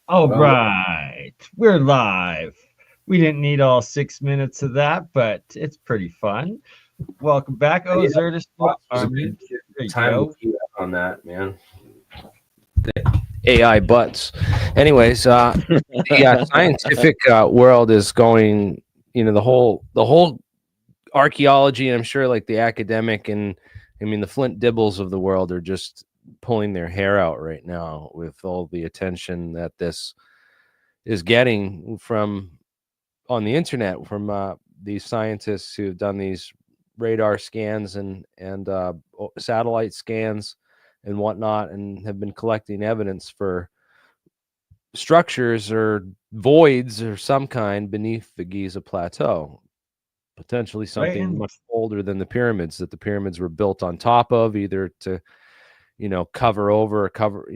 All right, we're live. We didn't need all 6 minutes of that, but it's pretty fun. Welcome back. Oh, Yeah, Xirtus, Armin. There you time go. to queue up on that, man. AI butts. Anyways, the scientific world is going. The whole archaeology. I'm sure, like the academic and the Flint Dibbles of the world are just pulling their hair out right now with all the attention that this is getting from on the internet from these scientists who've done these radar scans and satellite scans and whatnot, and have been collecting evidence for structures or voids or some kind beneath the Giza plateau, potentially something and much older than the pyramids that the pyramids were built on top of, either to cover over or cover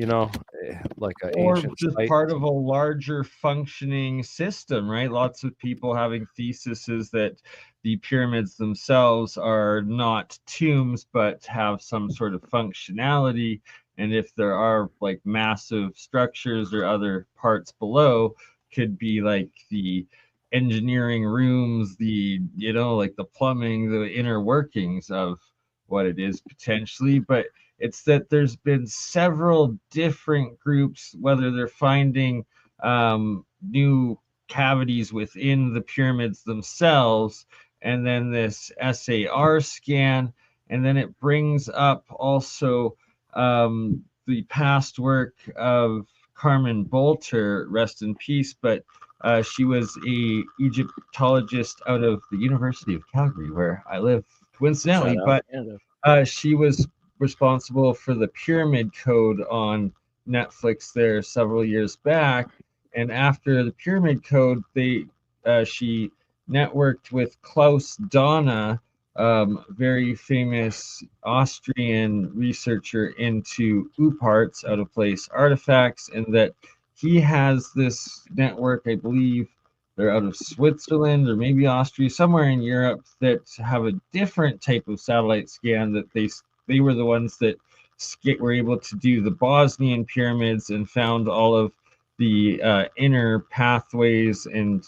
like an or ancient just site. part of a larger functioning system, right? Lots of people having theses that the pyramids themselves are not tombs but have some sort of functionality, and if there are like massive structures or other parts below, could be like the engineering rooms, the like the plumbing, the inner workings of what it is potentially. But it's that there's been several different groups, whether they're finding new cavities within the pyramids themselves, and then this SAR scan, and then it brings up also the past work of Carmen Bolter, rest in peace, but she was a Egyptologist out of the University of Calgary, where I live, coincidentally. But she was responsible for the Pyramid Code on Netflix there several years back. And after the Pyramid Code, she networked with Klaus Donna, very famous Austrian researcher into OOPArts, out of place artifacts, and that he has this network, I believe they're out of Switzerland or maybe Austria, somewhere in Europe, that have a different type of satellite scan. That they were the ones that were able to do the Bosnian pyramids and found all of the inner pathways and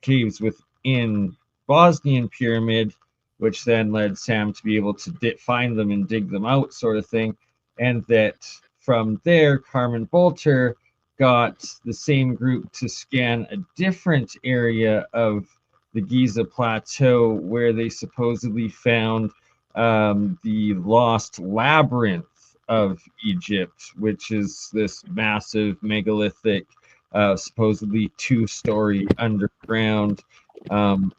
caves within Bosnian pyramid, which then led Sam to be able to find them and dig them out, sort of thing. And that from there, Carmen Bolter got the same group to scan a different area of the Giza plateau where they supposedly found the lost labyrinth of Egypt, which is this massive megalithic, supposedly two-story underground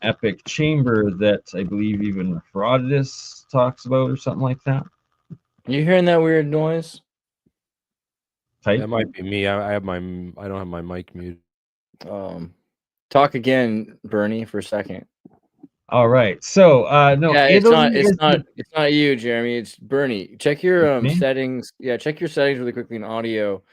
epic chamber that I believe even Herodotus talks about or something like that. You hearing that weird noise? That might be me. I don't have my mic muted. Talk again, Bernie, for a second. All right. So no, yeah, it's not you, Jeremy. It's Bernie. Check your settings. Yeah, check your settings really quickly in audio.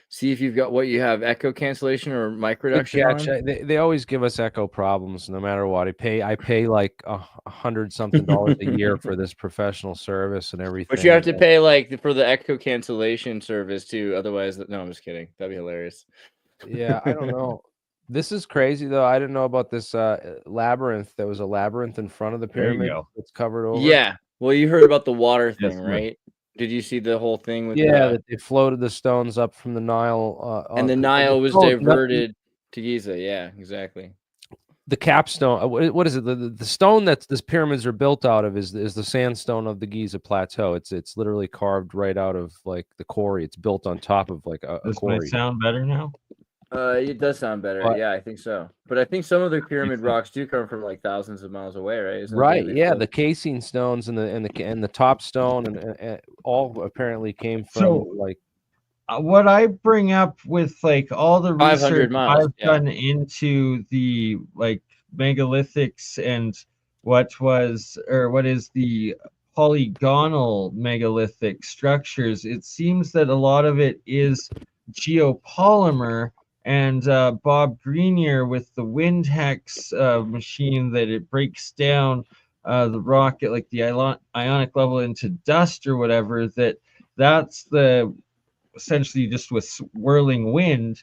See if you've got what you have, echo cancellation or mic reduction. Yeah, they always give us echo problems no matter what. I pay like $100-something a year for this professional service and everything. But you have to pay like for the echo cancellation service too. Otherwise, no, I'm just kidding. That'd be hilarious. Yeah, I don't know. This is crazy though. I didn't know about this labyrinth. There was a labyrinth in front of the pyramid that's covered over. Yeah. Well, you heard about the water thing, right? Did you see the whole thing with that they floated the stones up from the Nile, and the Nile was diverted to Giza? Yeah, exactly. The capstone. What is it? The stone that this pyramids are built out of is the sandstone of the Giza plateau. It's literally carved right out of like the quarry. It's built on top of like a quarry. Does it sound better now? It does sound better. Yeah, I think so. But I think some of the pyramid rocks do come from like thousands of miles away, right? Right. Yeah, the casing stones and the top stone and all apparently came from like. What I bring up with like all the research miles, I've done into the like megalithics and what is the polygonal megalithic structures, it seems that a lot of it is geopolymer. And Bob Greenier with the wind hex machine, that it breaks down the rock at like the ionic level into dust or whatever, that's the essentially just with swirling wind,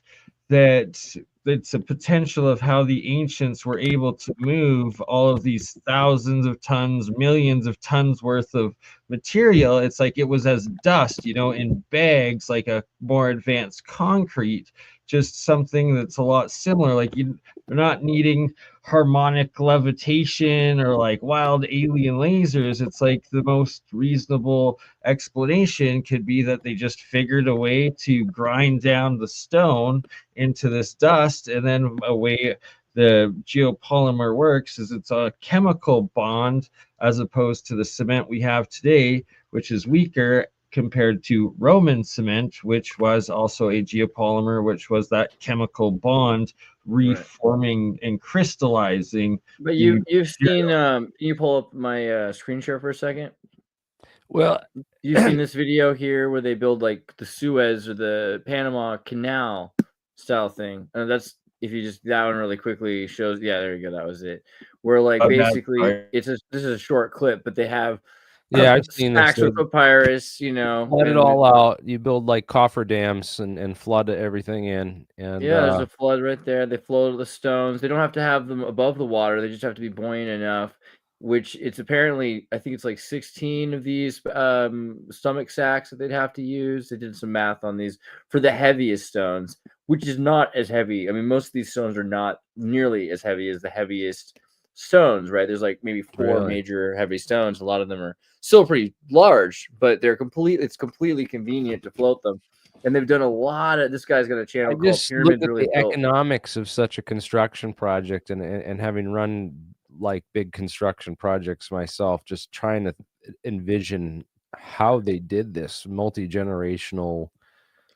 that it's a potential of how the ancients were able to move all of these thousands of tons, millions of tons worth of material. It's like it was as dust, in bags, like a more advanced concrete, just something that's a lot similar. Like you're not needing harmonic levitation or like wild alien lasers. It's like the most reasonable explanation could be that they just figured a way to grind down the stone into this dust, and then a way the geopolymer works is it's a chemical bond as opposed to the cement we have today, which is weaker compared to Roman cement, which was also a geopolymer, which was that chemical bond reforming and crystallizing. But you've seen can you pull up my screen share for a second? Well, you've seen this video here where they build like the Suez or the Panama Canal style thing. That's, if you just, that one really quickly shows, yeah, there you go, that was it. Where like basically this is a short clip, but they have I've seen stacks of papyrus, let it all out. You build like coffer dams and flood everything in. And there's a flood right there. They float the stones. They don't have to have them above the water. They just have to be buoyant enough, which it's apparently, I think it's like 16 of these stomach sacks that they'd have to use. They did some math on these for the heaviest stones, which is not as heavy. I mean, most of these stones are not nearly as heavy as the heaviest stones, right? There's like maybe four major heavy stones. A lot of them are still pretty large, but it's completely convenient to float them. And they've done a lot of, this guy's got a channel called Pyramids Really Built. Economics of such a construction project, and having run like big construction projects myself, just trying to envision how they did this multi-generational.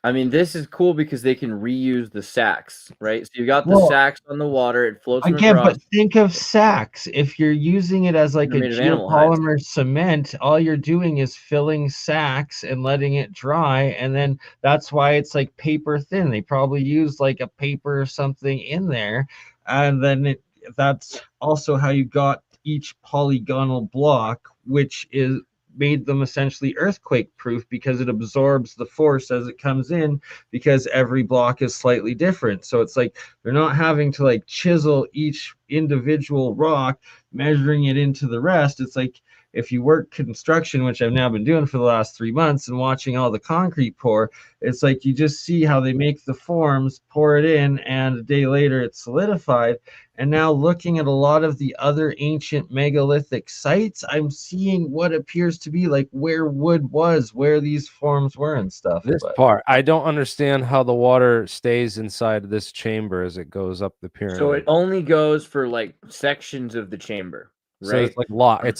I mean, this is cool because they can reuse the sacks, right? So you got the sacks on the water, it floats again, across. But think of sacks. If you're using it as like a geopolymer cement, all you're doing is filling sacks and letting it dry, and then that's why it's like paper thin. They probably use like a paper or something in there, and then that's also how you got each polygonal block, which is made them essentially earthquake proof because it absorbs the force as it comes in, because every block is slightly different. So it's like they're not having to like chisel each individual rock, measuring it into the rest. It's like if you work construction, which I've now been doing for the last 3 months, and watching all the concrete pour, it's like you just see how they make the forms, pour it in, and a day later it's solidified. And now looking at a lot of the other ancient megalithic sites, I'm seeing what appears to be like where wood was, where these forms were and stuff. This part, I don't understand how the water stays inside of this chamber as it goes up the pyramid. So it only goes for like sections of the chamber. Right? So it's like locks.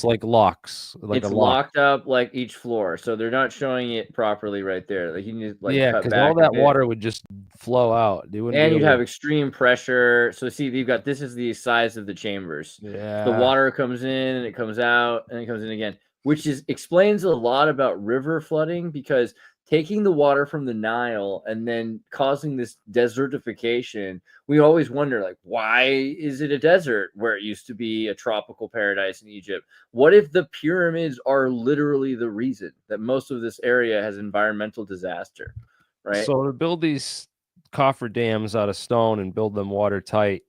Like it's locked up like each floor. So they're not showing it properly right there. Like you need to like cut back, all that water would just flow out. And you'd have extreme pressure. So see, you've got, this is the size of the chambers. Yeah. The water comes in and it comes out and it comes in again, which explains a lot about river flooding, because taking the water from the Nile and then causing this desertification, we always wonder, like, why is it a desert where it used to be a tropical paradise in Egypt? What if the pyramids are literally the reason that most of this area has environmental disaster, right? So to build these coffer dams out of stone and build them watertight,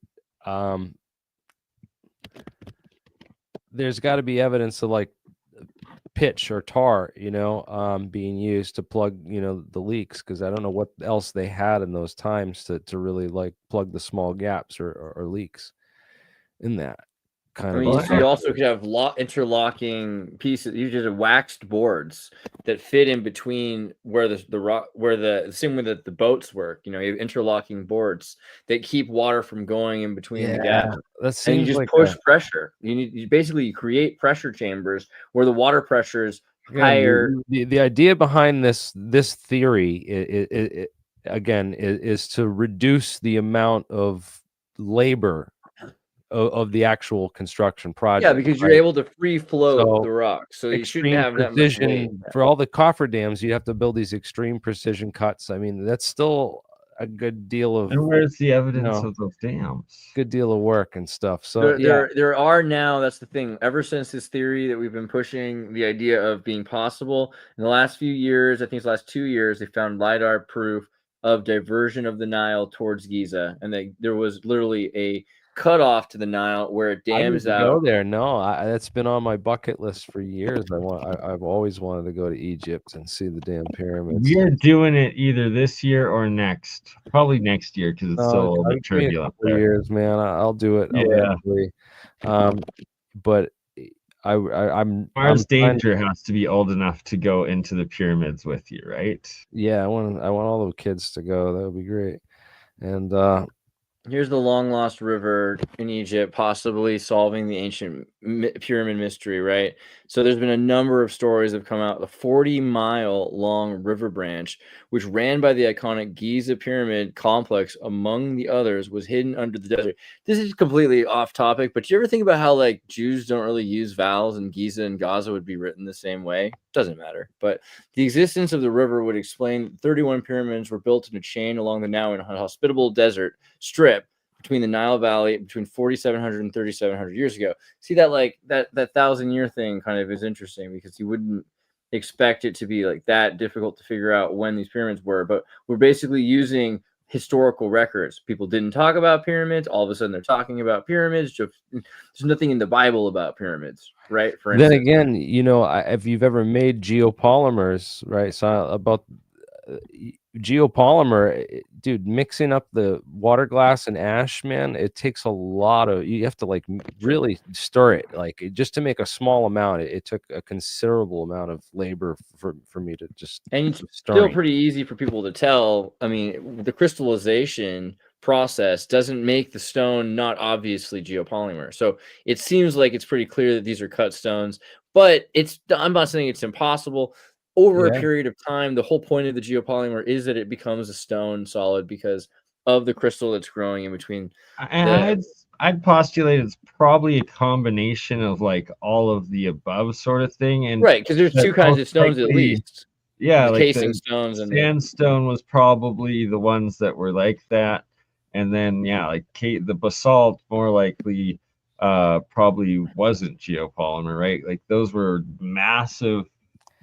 there's got to be evidence of like pitch or tar, being used to plug, the leaks, because I don't know what else they had in those times to really like plug the small gaps or leaks in that kind of. You also could have interlocking pieces. You just have waxed boards that fit in between where the rock, where the same way that the boats work. You have interlocking boards that keep water from going in between the gaps. And you just push pressure. You basically create pressure chambers where the water pressure is higher. The idea behind this theory is to reduce the amount of labor of the actual construction project. Yeah, because you're able to free float the rock, so you shouldn't have that much weight. For all the coffer dams, you have to build these extreme precision cuts. I mean, that's still a good deal of, And where's the evidence know, of those dams? good deal of work and stuff. So yeah, There are now, that's the thing, ever since this theory that we've been pushing, the idea of being possible, in the last few years, I think it's the last 2 years, they found LiDAR proof of diversion of the Nile towards Giza, and there was literally a cutoff to the Nile where it I dams didn't out. go there. No, that's been on my bucket list for years. I've always wanted to go to Egypt and see the damn pyramids. We are doing it either this year or next. Probably next year because it's still a little bit Give me a turbulent couple there. years, man. I'll do it Yeah. eventually. But I'm Mars trying to- Danger has to be old enough to go into the pyramids with you, right? yeah, I want all the kids to go. That would be great. And Here's the long lost river in Egypt, possibly solving the ancient pyramid mystery, right? So there's been a number of stories that have come out. The 40-mile long river branch, which ran by the iconic Giza pyramid complex, among the others, was hidden under the desert. This is completely off topic, but do you ever think about how like Jews don't really use vowels and Giza and Gaza would be written the same way? Doesn't matter. But the existence of the river would explain that 31 pyramids were built in a chain along the now inhospitable desert strip between the Nile Valley between 4,700 and 3,700 years ago. See that like that 1,000-year thing kind of is interesting because you wouldn't expect it to be like that difficult to figure out when these pyramids were, but we're basically using historical records. People didn't talk about pyramids. All of a sudden they're talking about pyramids. There's nothing in the Bible about pyramids, right? For then instance. again, you know, if you've ever made geopolymers, right? So about geopolymer, dude, mixing up the water glass and ash, man, it takes a lot of, you have to like really stir it, like just to make a small amount. It took a considerable amount of labor for me to just, and it's still pretty easy for people to tell. I mean, the crystallization process doesn't make the stone not obviously geopolymer. So it seems like it's pretty clear that these are cut stones, but I'm not saying it's impossible. Over a period of time, the whole point of the geopolymer is that it becomes a stone solid because of the crystal that's growing in between. And I'd postulate it's probably a combination of like all of the above sort of thing. And right, because there's two kinds of stones at least. Yeah, the like casing the stones and sandstone was probably the ones that were like that. And then yeah, like the basalt more likely probably wasn't geopolymer, right? Like those were massive.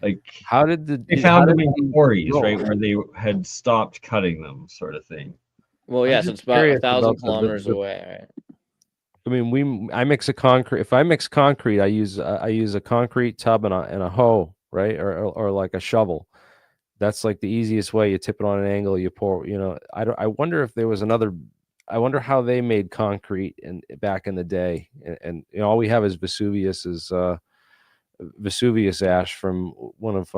Like how did they found them in quarries, right, where they had stopped cutting them, sort of thing. Well, yeah, so it's about 1,000 kilometers away, right? I mean, I mix a concrete. If I mix concrete, I use a concrete tub and a hoe, right, or like a shovel. That's like the easiest way. You tip it on an angle, you pour. You know, I wonder if there was another. I wonder how they made concrete back in the day. And you know, all we have is Vesuvius ash from one of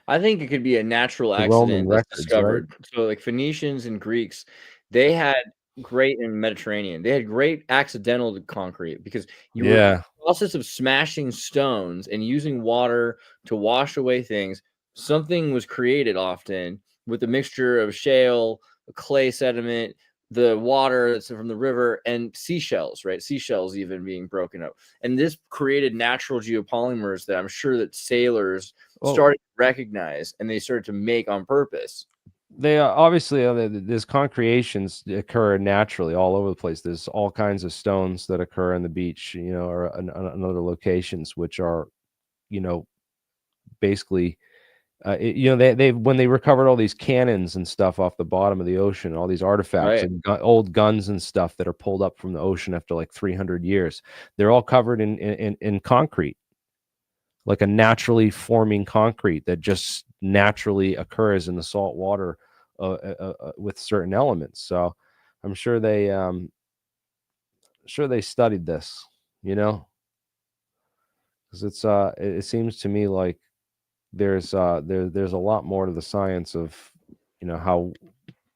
I think it could be a natural accident that's discovered. Right? So like Phoenicians and Greeks, they had great in Mediterranean. They had great accidental concrete because you were in the process of smashing stones and using water to wash away things. Something was created often with a mixture of shale, clay sediment, the water that's from the river, and seashells, right? Seashells even being broken up. And this created natural geopolymers that I'm sure that sailors started to recognize and they started to make on purpose. They obviously, there's concretions that occur naturally all over the place. There's all kinds of stones that occur on the beach, you know, or in other locations, which are, you know, basically, you know, they when they recovered all these cannons and stuff off the bottom of the ocean, all these artifacts and old guns and stuff that are pulled up from the ocean after like 300 years, they're all covered in concrete, like a naturally forming concrete that just naturally occurs in the salt water with certain elements. So I'm sure they studied this, you know, because it seems to me like there's a lot more to the science of, you know, how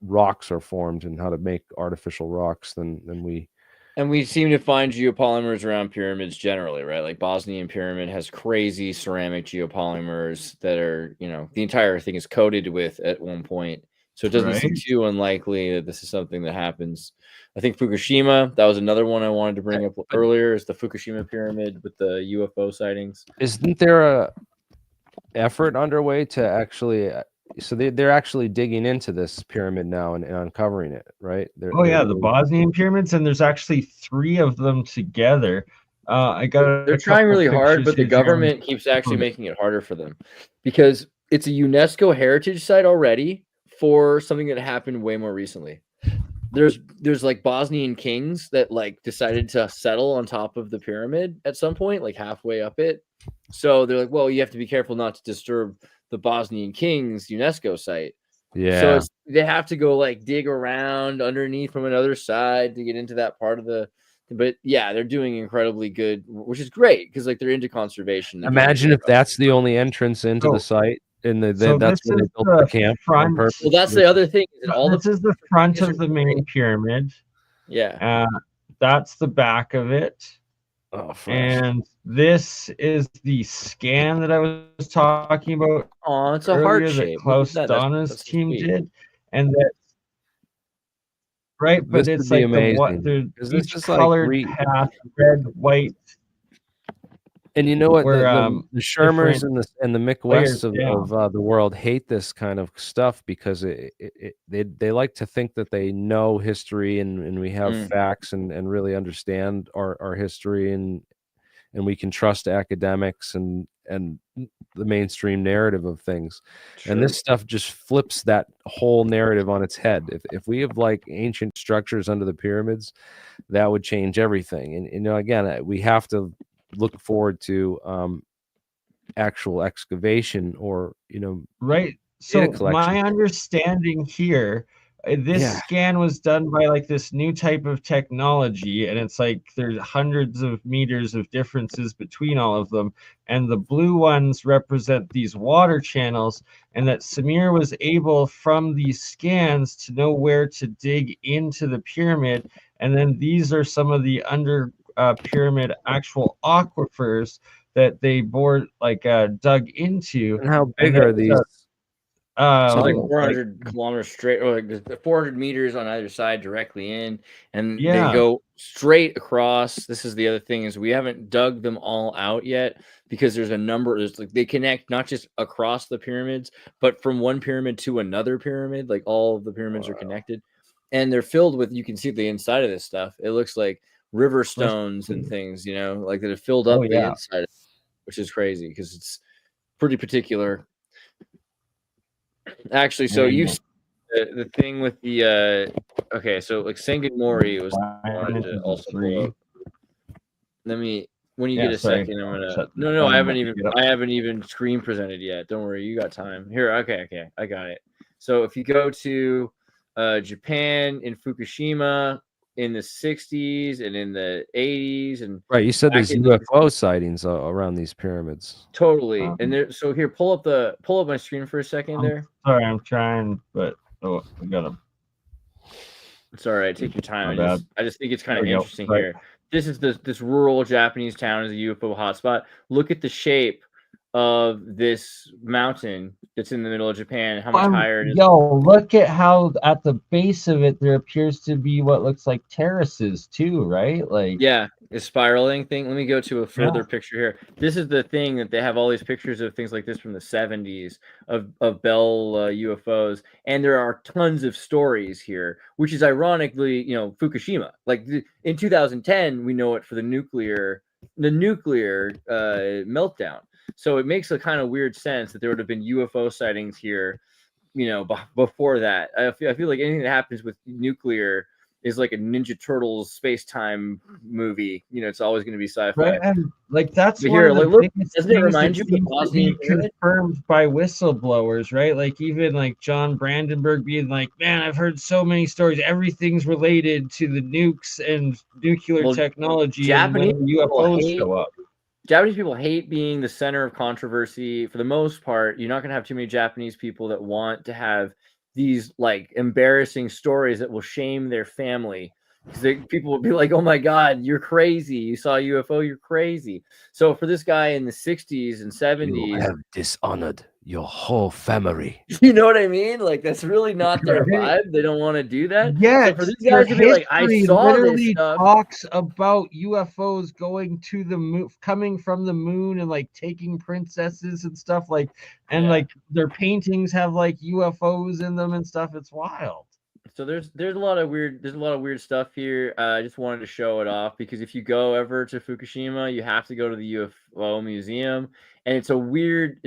rocks are formed and how to make artificial rocks than we. And we seem to find geopolymers around pyramids generally, right? Like Bosnian pyramid has crazy ceramic geopolymers that are, you know, the entire thing is coated with at one point. So it doesn't seem too unlikely that this is something that happens. I think Fukushima, that was another one I wanted to bring up earlier, is the Fukushima pyramid with the UFO sightings. Isn't there a effort underway to actually so they're actually digging into this pyramid now and uncovering it, right? Oh yeah, the Bosnian pyramids, and there's actually 3 of them together. I got They're a trying couple really hard, pictures but the here, Jeremy. government keeps actually making it harder for them because it's a UNESCO heritage site already for something that happened way more recently. There's like Bosnian kings that like decided to settle on top of the pyramid at some point, like halfway up it. So they're like, well, you have to be careful not to disturb the Bosnian kings UNESCO site. Yeah. So they have to go like dig around underneath from another side to get into that part of the. But yeah, they're doing incredibly good, which is great because like they're into conservation. Imagine if that's the only entrance into the site, and that's where they built the camp on purpose. Well, that's the other thing. Is that all this is the front of the main pyramid. Yeah. That's the back of it. Oh, and this is the scan that I was talking about. Oh, it's a heart shape. Klaus Donna's team did, and that right, but this it's like amazing. each colored like path, red, white. And you know what? The Shermers and the McWests of the world hate this kind of stuff because they like to think that they know history and we have facts and really understand our history and we can trust academics and the mainstream narrative of things. True. And this stuff just flips that whole narrative on its head. If we have like ancient structures under the pyramids, that would change everything. And you know, again, we have to look forward to actual excavation or right. So my understanding here, this scan was done by like this new type of technology, and it's like there's hundreds of meters of differences between all of them, and the blue ones represent these water channels, and that Samir was able from these scans to know where to dig into the pyramid, and then these are some of the under pyramid actual aquifers that they dug into. And how big are these? So like 400 kilometers straight, or like 400 meters on either side directly in, and they go straight across. This is the other thing, is we haven't dug them all out yet because there's like they connect not just across the pyramids, but from one pyramid to another pyramid. Like all of the pyramids are connected, and they're filled with, you can see the inside of this stuff. It looks like river stones and things, like that have filled up the inside, which is crazy because it's pretty particular. Actually, so you the thing with the okay, so like Senginmori was wanted to also pull up. Let me, when you get a second, I'm gonna I haven't even screen presented yet. Don't worry, you got time. Here, okay, I got it. So if you go to Japan in Fukushima in the 60s and in the 80s, and right, you said there's UFO sightings around these pyramids. Totally. And there, so here, pull up my screen for a second there. Sorry, I'm trying, but I got them. It's all right. Take your time. I just think it's kind of interesting here. This is this rural Japanese town is a UFO hotspot. Look at the shape of this mountain that's in the middle of Japan. How much higher it is. Yo, look at how at the base of it there appears to be what looks like terraces too, right? Like, yeah, a spiraling thing. Let me go to a further picture here. This is the thing that they have all these pictures of things like this from the 70s of Bell UFOs, and there are tons of stories here, which is ironically, Fukushima. Like in 2010, we know it for the nuclear meltdown. So it makes a kind of weird sense that there would have been UFO sightings here, before that. I feel like anything that happens with nuclear is like a Ninja Turtles space-time movie. It's always going to be sci-fi. Right, and like that's but one here, of the look, biggest doesn't it remind you that of the Bosnian pyramid? Confirmed by whistleblowers, right? Like even like John Brandenburg being like, "Man, I've heard so many stories. Everything's related to the nukes and nuclear technology." Japanese and when UFOs show up. Japanese people hate being the center of controversy. For the most part, you're not going to have too many Japanese people that want to have these like embarrassing stories that will shame their family. because people would be like, "Oh my God, you're crazy! You saw a UFO, you're crazy." So for this guy in the 60s and 70s, have dishonored your whole family. you know what I mean? Like that's really not their Right. vibe. They don't want to do that. So Yet for these their guys to be like, "I history saw this literally stuff," talks about UFOs going to the moon, coming from the moon, and like taking princesses and stuff, like, and Yeah. like their paintings have like UFOs in them and stuff. It's wild. So there's a lot of weird stuff here. I just wanted to show it off because if you go ever to Fukushima, you have to go to the UFO museum, and it's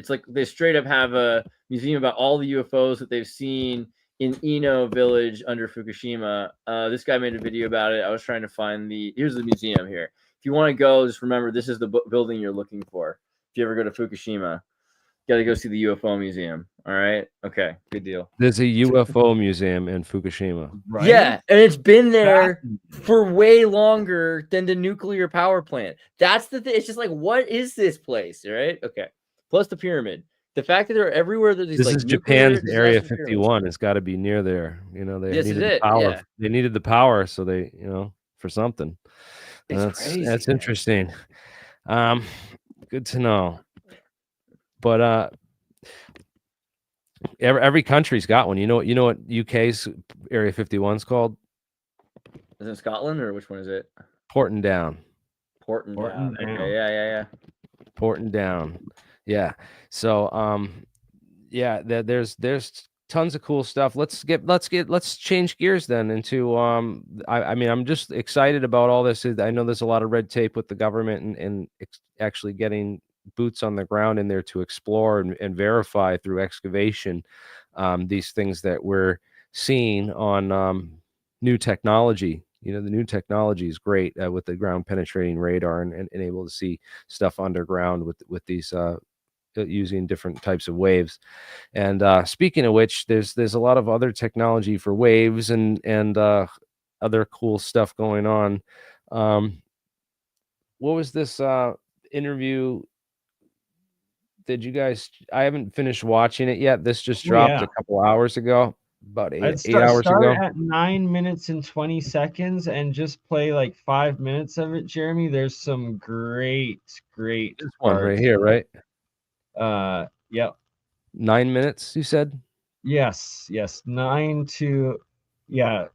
like they straight up have a museum about all the UFOs that they've seen in Ino village under Fukushima. This guy made a video about it. I was trying to find here's the museum here. If you want to go, just remember this is the building you're looking for. If you ever go to Fukushima, got to go see the UFO museum. All right. Okay. Good deal. There's a UFO museum in Fukushima. Right? Yeah, and it's been there for way longer than the nuclear power plant. That's the thing. It's just like, what is this place? Right? Okay. Plus the pyramid. The fact that they're everywhere. That these This like is Japan's nuclear Area disaster pyramids. 51. It's got to be near there. You know, they This is needed the it, power. yeah. They needed the power, so they, for something. It's crazy. That's man. interesting. Good to know. But every country's got one. You know what UK's Area 51's called? Is it Scotland or which one is it? Porton Down. Porton Down. Okay, yeah. Porton Down. Yeah. So yeah, there's tons of cool stuff. Let's change gears then into I mean, I'm just excited about all this. I know there's a lot of red tape with the government and actually getting boots on the ground in there to explore and verify through excavation these things that we're seeing on new technology. The new technology is great with the ground penetrating radar and able to see stuff underground with these using different types of waves. And speaking of which, there's a lot of other technology for waves and other cool stuff going on. What was this interview? Did you guys? I haven't finished watching it yet. This just dropped a couple hours ago, about eight hours ago. Start at 9 minutes and 20 seconds and just play like 5 minutes of it, Jeremy. There's some great This one right here, right? Yep. 9 minutes, you said? Yes. 9 to, yeah.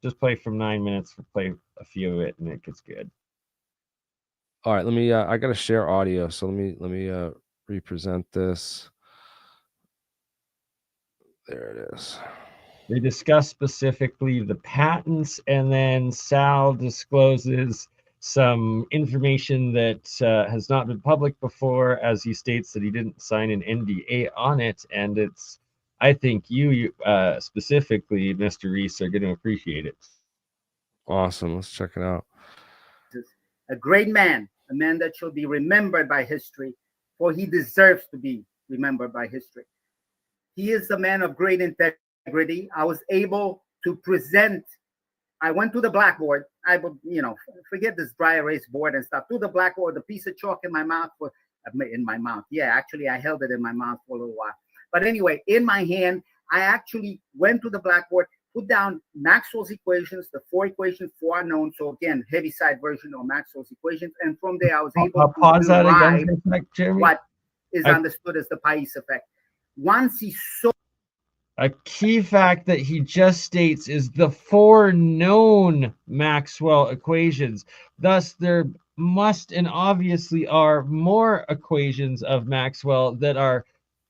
Just play from 9 minutes. Play a few of it, and it gets good. All right, let me. I gotta share audio, so let me represent this. There it is. They discuss specifically the patents, and then Sal discloses some information that has not been public before, as he states that he didn't sign an NDA on it, and I think you specifically, Mr. Reese, are going to appreciate it. Awesome. Let's check it out. A great man, a man that shall be remembered by history, for he deserves to be remembered by history. He is a man of great integrity. I was able to present. I went to the blackboard. I would, forget this dry erase board and stuff. To the blackboard, a piece of chalk in my mouth. Yeah, actually, I held it in my mouth for a little while. But anyway, in my hand, I actually went to the blackboard, put down Maxwell's equations, the 4 equations, 4 unknown. So again, heavy side version of Maxwell's equations. And from there, I was able to derive what is understood as the Pais effect. Once he saw. A key fact that he just states is the 4 known Maxwell equations. Thus, there must and obviously are more equations of Maxwell that are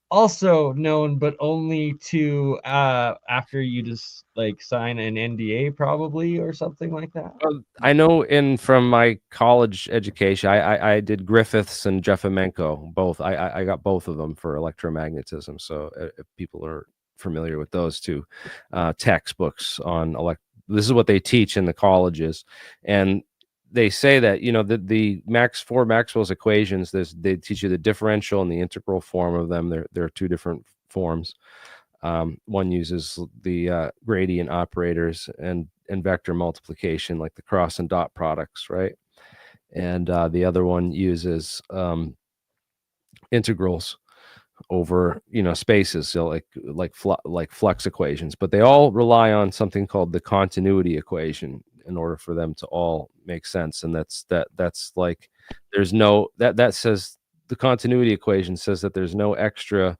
also known, but only to after you just like sign an NDA probably or something like that. I know from my college education, I did Griffiths and Jeffermenko both. I got both of them for electromagnetism. So if people are familiar with those two textbooks on this is what they teach in the colleges, and they say that the 4 Maxwell's equations, they teach you the differential and the integral form of them. There are 2 different forms. One uses the gradient operators and vector multiplication, like the cross and dot products, right? And the other one uses integrals. over, spaces, so like flux equations, but they all rely on something called the continuity equation in order for them to all make sense. And that's like, there's no, that says, the continuity equation says that there's no extra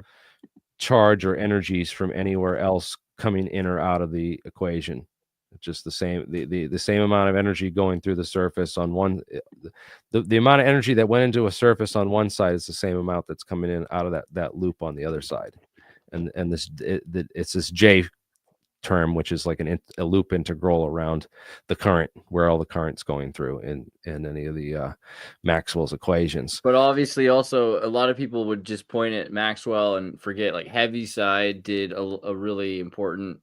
charge or energies from anywhere else coming in or out of the equation. It's just the same, the same amount of energy going through the surface on one, the amount of energy that went into a surface on one side is the same amount that's coming in out of that loop on the other side. And it's this J term, which is like a loop integral around the current, where all the current's going through in any of the Maxwell's equations. But obviously, also a lot of people would just point at Maxwell and forget, like, Heaviside did a really important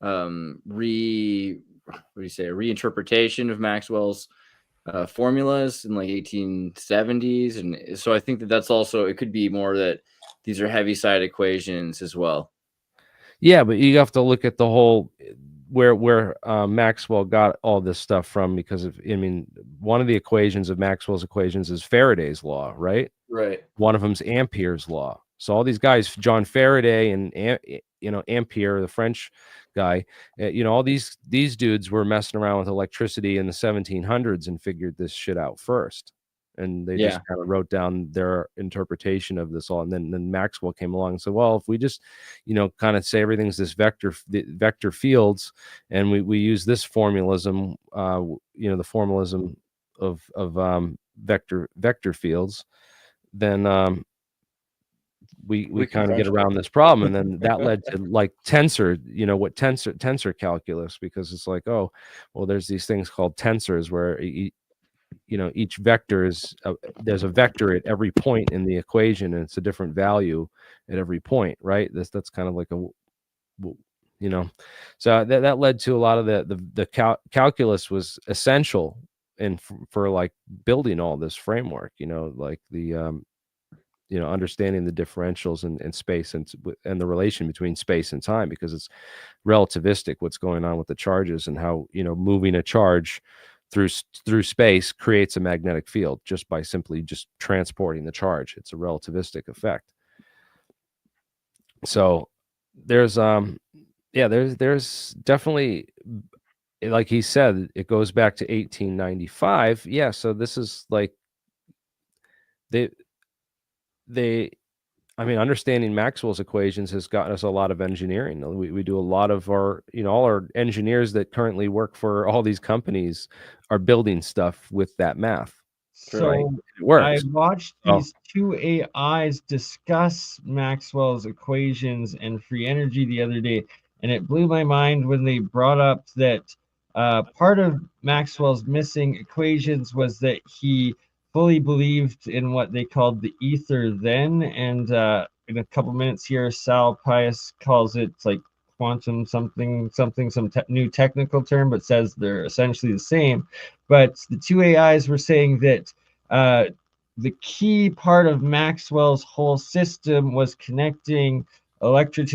reinterpretation of Maxwell's formulas in like 1870s, and so I think that's also, it could be more that these are Heaviside equations as well. Yeah, but you have to look at the whole, where Maxwell got all this stuff from, because one of the equations of Maxwell's equations is Faraday's law, right? Right. One of them's Ampere's law. So all these guys, John Faraday and Ampere, the French guy, all these dudes were messing around with electricity in the 1700s and figured this shit out first. And they just kind of wrote down their interpretation of this all. And then Maxwell came along and said, well, if we just, kind of say everything's this vector fields, and we use this formalism, the formalism of vector fields, then we kind of get around this problem. And then that led to like tensor, tensor calculus, because it's like, oh, well, there's these things called tensors where each vector is there's a vector at every point in the equation, and it's a different value at every point, right? That's kind of like so that led to a lot of the calculus was essential for like building all this framework, like the understanding the differentials in space and the relation between space and time, because it's relativistic what's going on with the charges, and how moving a charge through space creates a magnetic field just by simply just transporting the charge. It's a relativistic effect. So there's definitely, like he said, it goes back to 1895. Yeah, so this is like understanding Maxwell's equations has gotten us a lot of engineering. We do a lot of our, all our engineers that currently work for all these companies are building stuff with that math. So right? It works. I watched these two AIs discuss Maxwell's equations and free energy the other day, and it blew my mind when they brought up that part of Maxwell's missing equations was that he fully believed in what they called the ether then, and in a couple minutes here, Sal Pius calls it like quantum something, some new technical term, but says they're essentially the same. But the two AIs were saying that the key part of Maxwell's whole system was connecting electric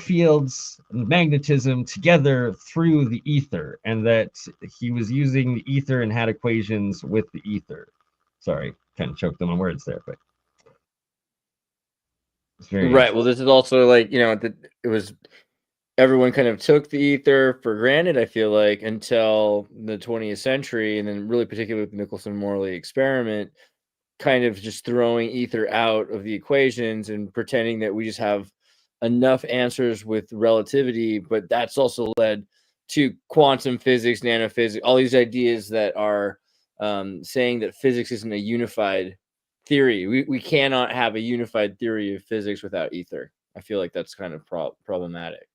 fields and magnetism together through the ether, and that he was using the ether and had equations with the ether. Sorry, kind of choked on my words there, but it's very right. Well, this is also like, it was, everyone kind of took the ether for granted, I feel like, until the 20th century, and then really particularly with the Michelson-Morley experiment, kind of just throwing ether out of the equations and pretending that we just have enough answers with relativity. But that's also led to quantum physics, nanophysics, all these ideas that are saying that physics isn't a unified theory. We cannot have a unified theory of physics without ether. I feel like that's kind of problematic.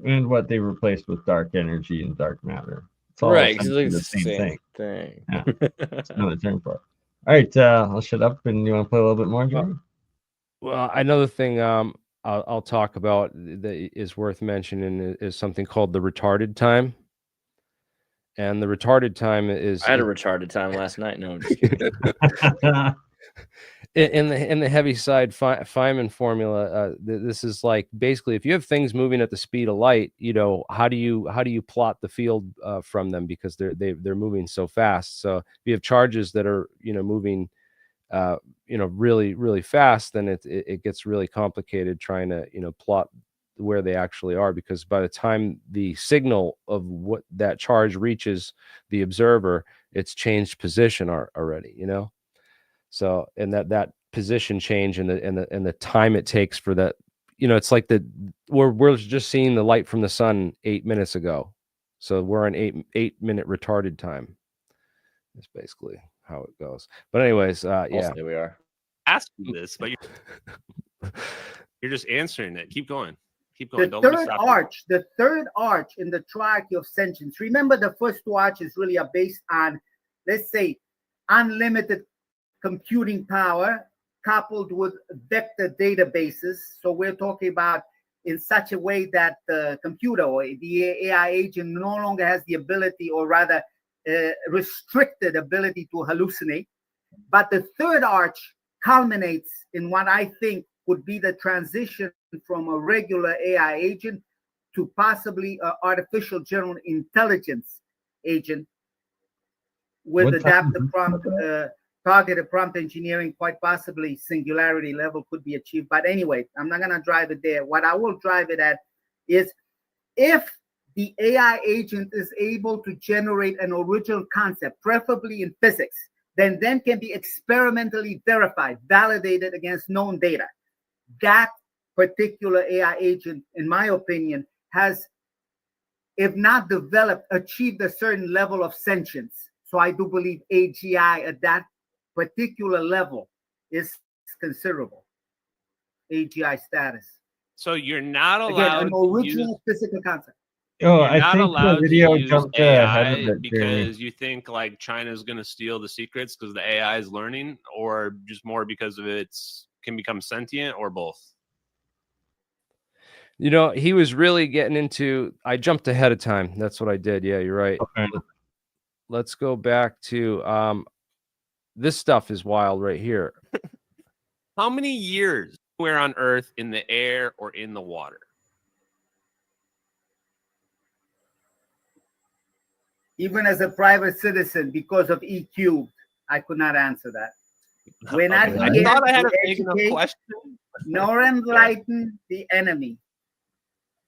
And what they replaced with dark energy and dark matter. It's all right, because the same thing. Yeah, it's another term for it. All right, I'll shut up, and you want to play a little bit more, Jerry? Well, another thing I'll talk about that is worth mentioning is something called the retarded time. And the retarded time is... I had a retarded time last night. No, I'm just kidding. in the Heaviside Feynman formula, this is like, basically, if you have things moving at the speed of light, how do you plot the field from them, because they're moving so fast. So if you have charges that are moving really, really fast, then it gets really complicated trying to, plot where they actually are, because by the time the signal of what that charge reaches the observer, it's changed position already, So, and that position change and the time it takes for that, it's like we're just seeing the light from the sun 8 minutes ago. So we're on 8-minute retarded time. That's basically how it goes. But anyways, yeah. There we are. Ask you this, but you're just answering it. Keep going. Keep The going. Don't let me stop you. the third arch in the triarchy of sentience. Remember, the first two arches really are based on, let's say, unlimited computing power coupled with vector databases. So we're talking about in such a way that the computer or the AI agent no longer has the ability, or rather restricted ability, to hallucinate. But the third arch culminates in what I think would be the transition from a regular AI agent to possibly an artificial general intelligence agent with adaptive prompt, targeted prompt engineering, quite possibly singularity level could be achieved. But anyway, I'm not going to drive it there. What I will drive it at is, if the AI agent is able to generate an original concept, preferably in physics, then can be experimentally verified, validated against known data. That particular AI agent, in my opinion, has, if not developed, achieved a certain level of sentience. So I do believe AGI at that particular level is considerable. AGI status. So you're not allowed Again, an original physical concept. Oh, You're I not think allowed the video to use jumped ahead of AI it, Jeremy. because you think like China's going to steal the secrets because the AI is learning, or just more because of its can become sentient, or both? He was really getting into, I jumped ahead of time. That's what I did. Yeah, you're right. Okay. Let's go back to this stuff is wild right here. How many years we're on Earth, in the air or in the water? Even as a private citizen, because of E-cubed, I could not answer that. We're not Okay. I here thought I had to a big enough educate question. nor enlighten the enemy.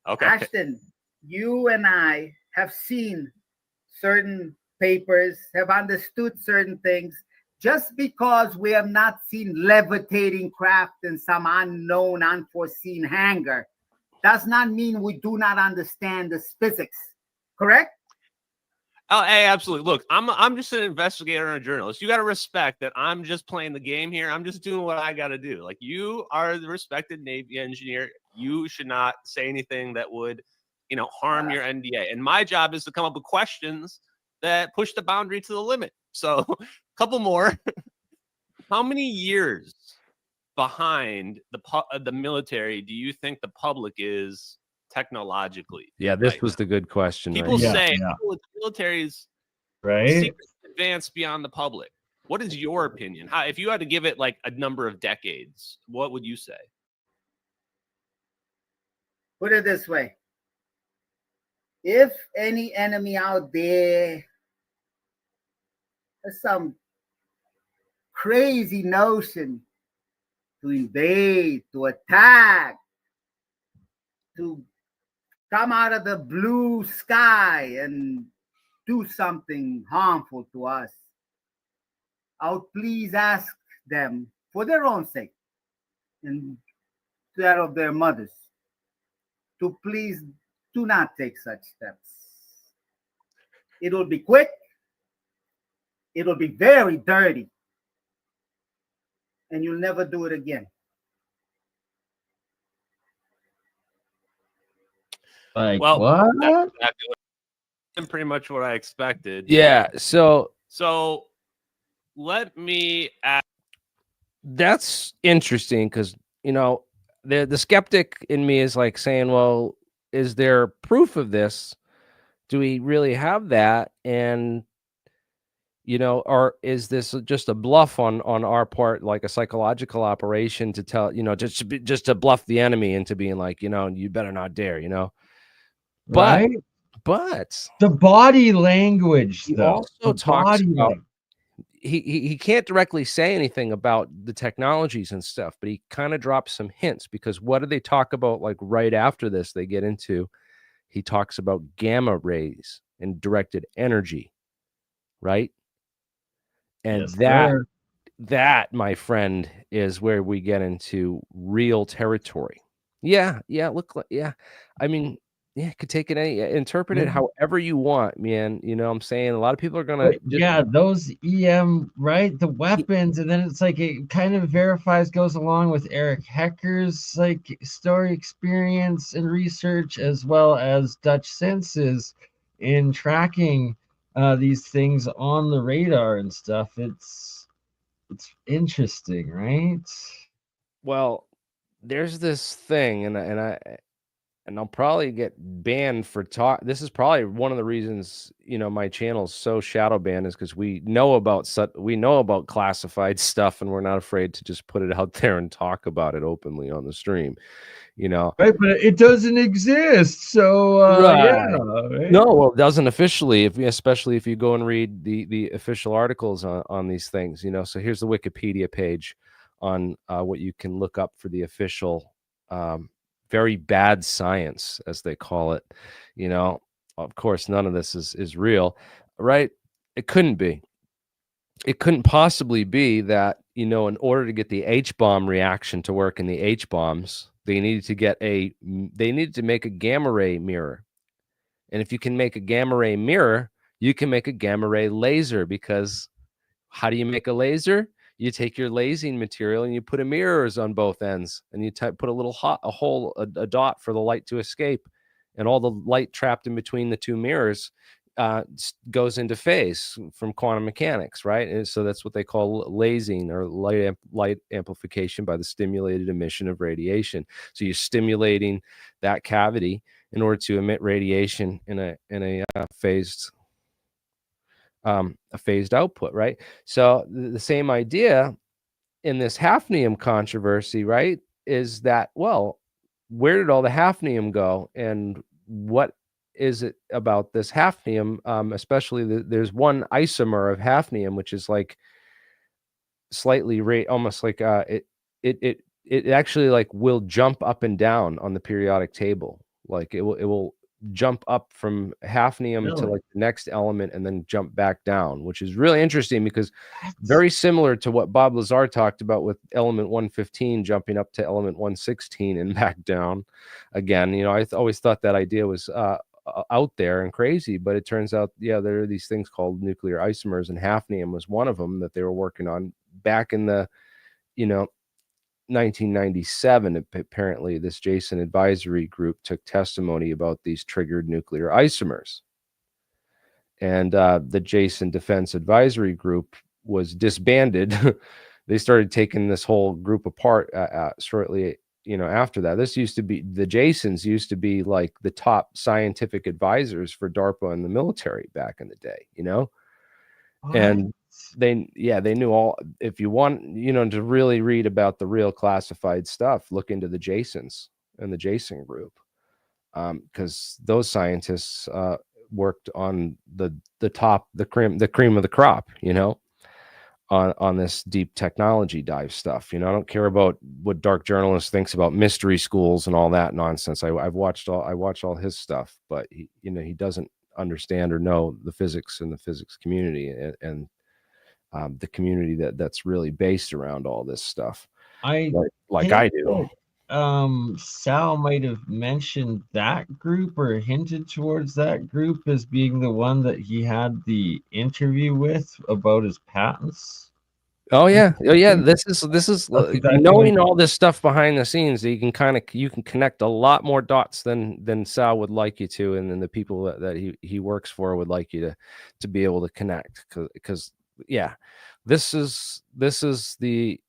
Okay. Ashton, you and I have seen certain papers, have understood certain things. Just because we have not seen levitating craft in some unknown, unforeseen hangar, does not mean we do not understand the physics. Correct? Oh, hey, absolutely. Look, I'm just an investigator and a journalist. You got to respect that I'm just playing the game here. I'm just doing what I got to do. Like, you are the respected Navy engineer. You should not say anything that would, harm your NDA. And my job is to come up with questions that push the boundary to the limit. So, a couple more. How many years behind the military do you think the public is technologically? Yeah, this was the good question. People right? say, oh, the military's secrets advanced beyond the public. What is your opinion? If you had to give it like a number of decades, what would you say? Put it this way. If any enemy out there has some crazy notion to invade, to attack, to come out of the blue sky and do something harmful to us, I would please ask them, for their own sake and that of their mothers, to please do not take such steps. It will be quick. It will be very dirty. And you'll never do it again. Like, well, what? That's exactly pretty much what I expected. Yeah. So let me ask. That's interesting because, the skeptic in me is like saying, well, is there proof of this? Do we really have that? And, or is this just a bluff on our part, like a psychological operation to tell, just to bluff the enemy into being like, you better not dare, Right? But the body language, he though. also talks about he can't directly say anything about the technologies and stuff, but he kind of drops some hints, because what do they talk about? Like right after this, they get into, he talks about gamma rays and directed energy, right? And Yes, that, my friend, is where we get into real territory. Yeah, look like, yeah. I mean, yeah, could take it interpret it Yeah. however you want, man. You know what I'm saying? A lot of people are gonna But yeah, those EM, right? The weapons, and then it's like it kind of verifies, goes along with Eric Hecker's like story, experience, and research, as well as Dutch Sense's in tracking these things on the radar and stuff. It's interesting, right? well, there's this thing, and I'll probably get banned for talk. This is probably one of the reasons, my channel's so shadow banned, is because we know about classified stuff, and we're not afraid to just put it out there and talk about it openly on the stream. Right, but it doesn't exist. So yeah, right? No, well, it doesn't officially, especially if you go and read the official articles on these things. So here's the Wikipedia page on what you can look up for the official very bad science, as they call it. Of course, none of this is real, right? It couldn't be. It couldn't possibly be that, in order to get the H-bomb reaction to work in the H-bombs, they needed to make a gamma ray mirror. And if you can make a gamma ray mirror, you can make a gamma ray laser, because how do you make a laser? You take your lasing material and you put mirrors on both ends, and you put a dot for the light to escape, and all the light trapped in between the two mirrors goes into phase from quantum mechanics, right? And so that's what they call lasing, or light amplification by the stimulated emission of radiation. So you're stimulating that cavity in order to emit radiation in a phased output, right? So the same idea in this hafnium controversy, right, is that, well, where did all the hafnium go, and what is it about this hafnium? Especially there's one isomer of hafnium, which is like slightly almost like it actually like will jump up and down on the periodic table. Like it will jump up from hafnium to like the next element and then jump back down, which is really interesting, because very similar to what Bob Lazar talked about with element 115 jumping up to element 116 and back down again. I always thought that idea was out there and crazy, but it turns out, yeah, there are these things called nuclear isomers, and hafnium was one of them that they were working on back in the 1997. Apparently this Jason advisory group took testimony about these triggered nuclear isomers, and the Jason Defense Advisory Group was disbanded. They started taking this whole group apart shortly after that. The Jasons used to be like the top scientific advisors for DARPA and the military back in the day, and they knew all. If you want, to really read about the real classified stuff, look into the Jasons and the Jason group, because those scientists worked on the cream of the crop, on this deep technology dive stuff. I don't care about what dark journalist thinks about mystery schools and all that nonsense. I watched all his stuff, but he doesn't understand or know the physics and the physics community and the community that's really based around all this stuff. I do. Sal might have mentioned that group, or hinted towards that group as being the one that he had the interview with about his patents. Oh yeah. This is exactly knowing all this stuff behind the scenes. You can connect a lot more dots than Sal would like you to, and then the people that he works for would like you to be able to connect. Because yeah, this is the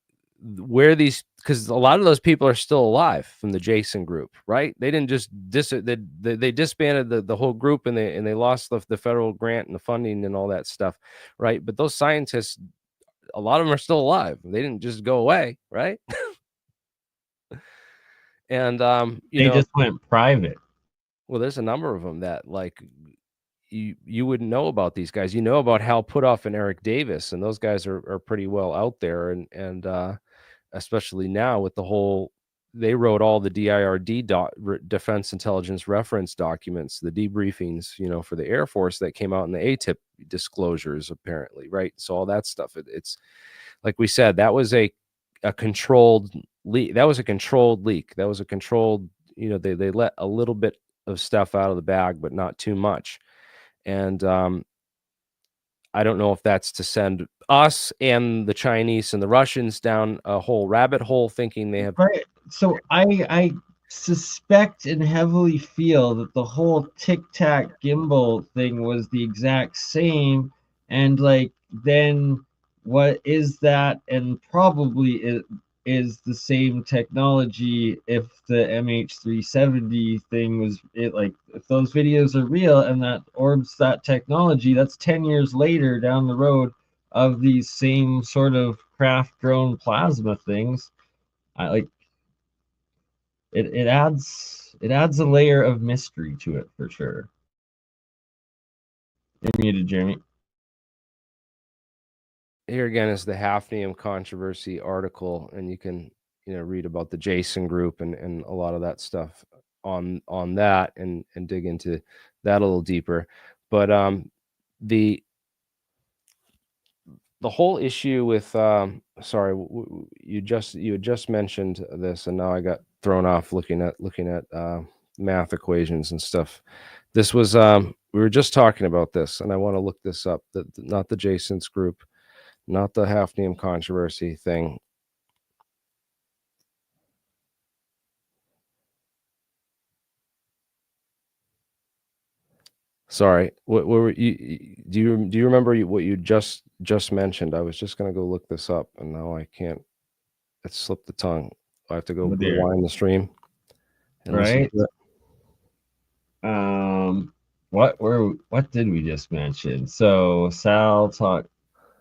where these, because a lot of those people are still alive from the Jason group, right? They didn't just they disbanded the whole group, and they lost the federal grant and the funding and all that stuff, right? But those scientists, a lot of them are still alive. They didn't just go away, right? And they just went private. Well, there's a number of them that, like, you wouldn't know about these guys. You know about Hal Puthoff and Eric Davis, and those guys are pretty well out there, and especially now with the whole, they wrote all the DIRD Defense Intelligence Reference documents, the debriefings, you know, for the Air Force that came out in the ATIP disclosures, apparently, right? So all that stuff, it's like we said, that was a controlled leak. That was a controlled leak. That was a controlled, you know, they let a little bit of stuff out of the bag, but not too much. And I don't know if that's to send us and the Chinese and the Russians down a whole rabbit hole, thinking they have. Right. So I suspect and heavily feel that the whole Tic Tac gimbal thing was the exact same, and like then what is that? And probably it is the same technology. If the MH370 thing was it, like if those videos are real and that orbs that technology, that's 10 years later down the road of these same sort of craft drone plasma things. I like it adds a layer of mystery to it for sure. You're muted, Jeremy. Here again is the hafnium controversy article, and you can, you know, read about the Jason group and a lot of that stuff on that, and dig into that a little deeper. But the whole issue with sorry, you had just mentioned this, and now I got thrown off looking at math equations and stuff. This was we were just talking about this, and I want to look this up. Not the Jason's group, not the hafnium controversy thing. Sorry, what were you? Do you remember what you just mentioned? I was just gonna go look this up, and now I can't. It slipped the tongue. I have to go rewind the stream. And right. What did we just mention? So Sal talked,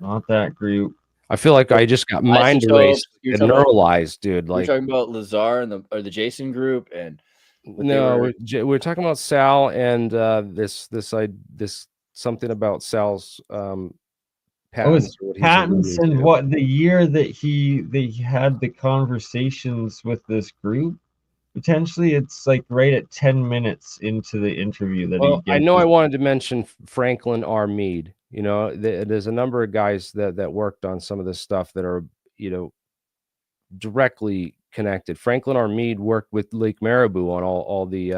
not that group. I feel like I just got mind erased and neuralized, dude. Like, you're talking about Lazar and the Jason group, and no, we're talking about Sal and this something about Sal's patents. Patents and what the year that they had the conversations with this group. Potentially, it's like right at 10 minutes into the interview that he I know I wanted to mention Franklin R. Mead. You know, there's a number of guys that worked on some of this stuff that are, you know, directly connected. Franklin R. Mead worked with Lake Marabou on all the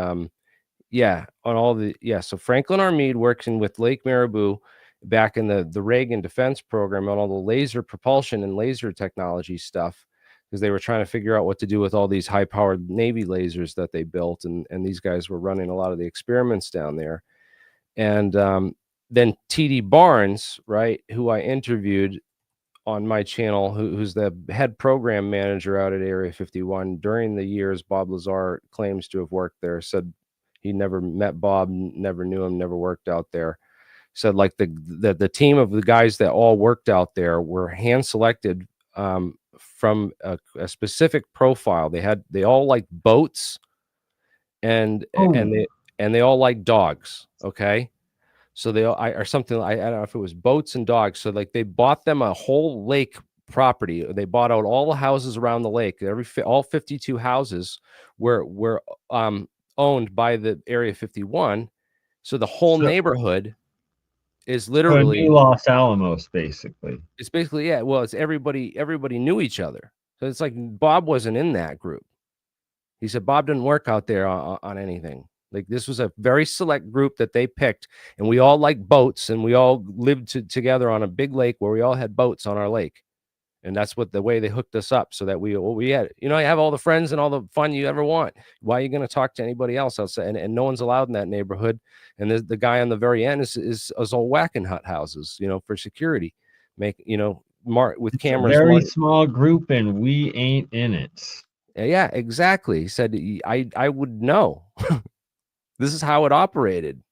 so Franklin R. Mead working with Lake Marabou back in the Reagan defense program on all the laser propulsion and laser technology stuff, because they were trying to figure out what to do with all these high-powered Navy lasers that they built, and these guys were running a lot of the experiments down there. And then T.D. Barnes, right, who I interviewed on my channel, who's the head program manager out at Area 51 during the years Bob Lazar claims to have worked there, said he never met Bob, never knew him, never worked out there. Said like the team of the guys that all worked out there were hand selected from a specific profile. They all like boats, and they all like dogs. Okay, so they all or something. I don't know if it was boats and dogs. So like they bought them a whole lake property. They bought out all the houses around the lake. All 52 houses were owned by the Area 51. So the whole neighborhood is literally Los Alamos, basically. It's basically, yeah. Well, it's everybody knew each other. So it's like Bob wasn't in that group. He said Bob didn't work out there on anything. Like this was a very select group that they picked, and we all like boats, and we all lived together on a big lake where we all had boats on our lake. And that's the way they hooked us up, so that we had, you know, you have all the friends and all the fun you ever want. Why are you going to talk to anybody else outside? And no one's allowed in that neighborhood. And the guy on the very end is all whacking hut houses, you know, for security. With cameras. A very small group, and we ain't in it. Yeah, exactly. He said, I would know. This is how it operated.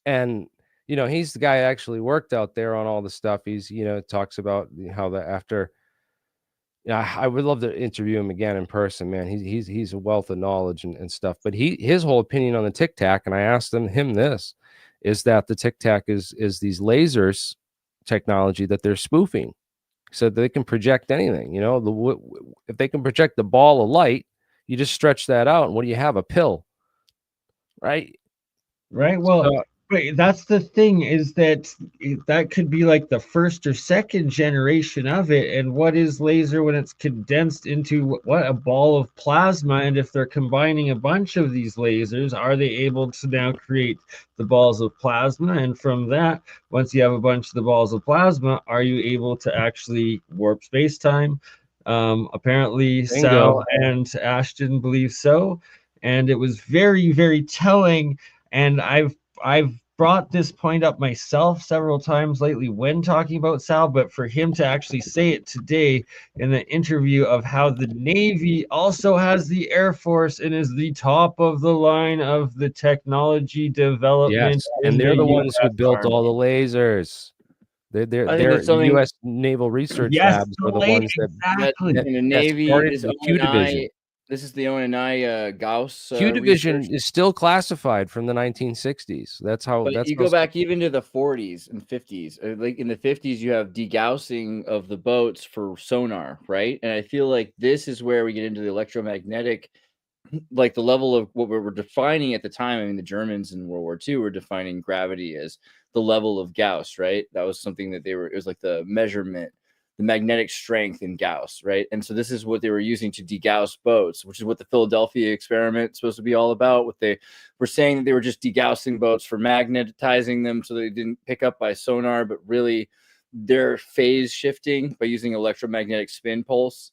And you know, he's the guy that actually worked out there on all the stuff. He's, you know, talks about how after. Yeah, I would love to interview him again in person, man. He's a wealth of knowledge and stuff. But his whole opinion on the Tic Tac, and I asked him this, is that the Tic Tac is these lasers technology that they're spoofing, so that they can project anything. You know, if they can project the ball of light, you just stretch that out, and what do you have? A pill, right? Right. Well, So, but that's the thing, is that that could be like the first or second generation of it. And what is laser when it's condensed into what, a ball of plasma? And if they're combining a bunch of these lasers, are they able to now create the balls of plasma? And from that, once you have a bunch of the balls of plasma, are you able to actually warp space-time? Apparently, Sal bingo. and Ashton believe so. And it was very, very telling. And I've brought this point up myself several times lately when talking about Sal, but for him to actually say it today in the interview of how the Navy also has the Air Force and is the top of the line of the technology development. Yes, and they're the ones who built Army. all the lasers. I think They're that's something. U.S. Naval Research Yes, Labs were the ones that exactly. In the Navy, started this the Q division. ONI, this is the ONI Gauss Q division research. is still classified from the 1960s. That's how. But That's you how go back even to the 40s and 50s. Like in the 50s, you have degaussing of the boats for sonar, right? And I feel like this is where we get into the electromagnetic, like the level of what we were defining at the time. I mean, the Germans in World War II were defining gravity as the level of Gauss, right? That was something that they were, it was like the measurement, the magnetic strength in Gauss, right? And so this is what they were using to degauss boats, which is what the Philadelphia experiment is supposed to be all about. What they were saying, that they were just degaussing boats for magnetizing them so they didn't pick up by sonar, but really they're phase shifting by using electromagnetic spin pulse.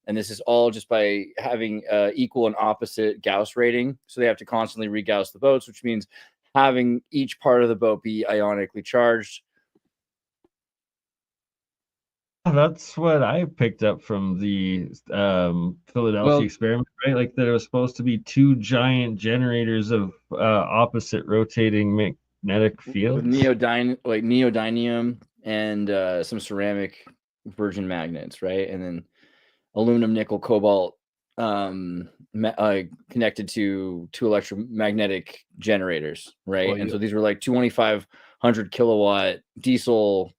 And this is all just by having equal and opposite Gauss rating. So they have to constantly regauss the boats, which means having each part of the boat be ionically charged. That's what I picked up from the Philadelphia experiment, right? Like there was supposed to be two giant generators of opposite rotating magnetic fields. With neodymium and some ceramic virgin magnets, right? And then aluminum, nickel, cobalt connected to two electromagnetic generators, right? Well, and so these were like 2,500 kilowatt diesel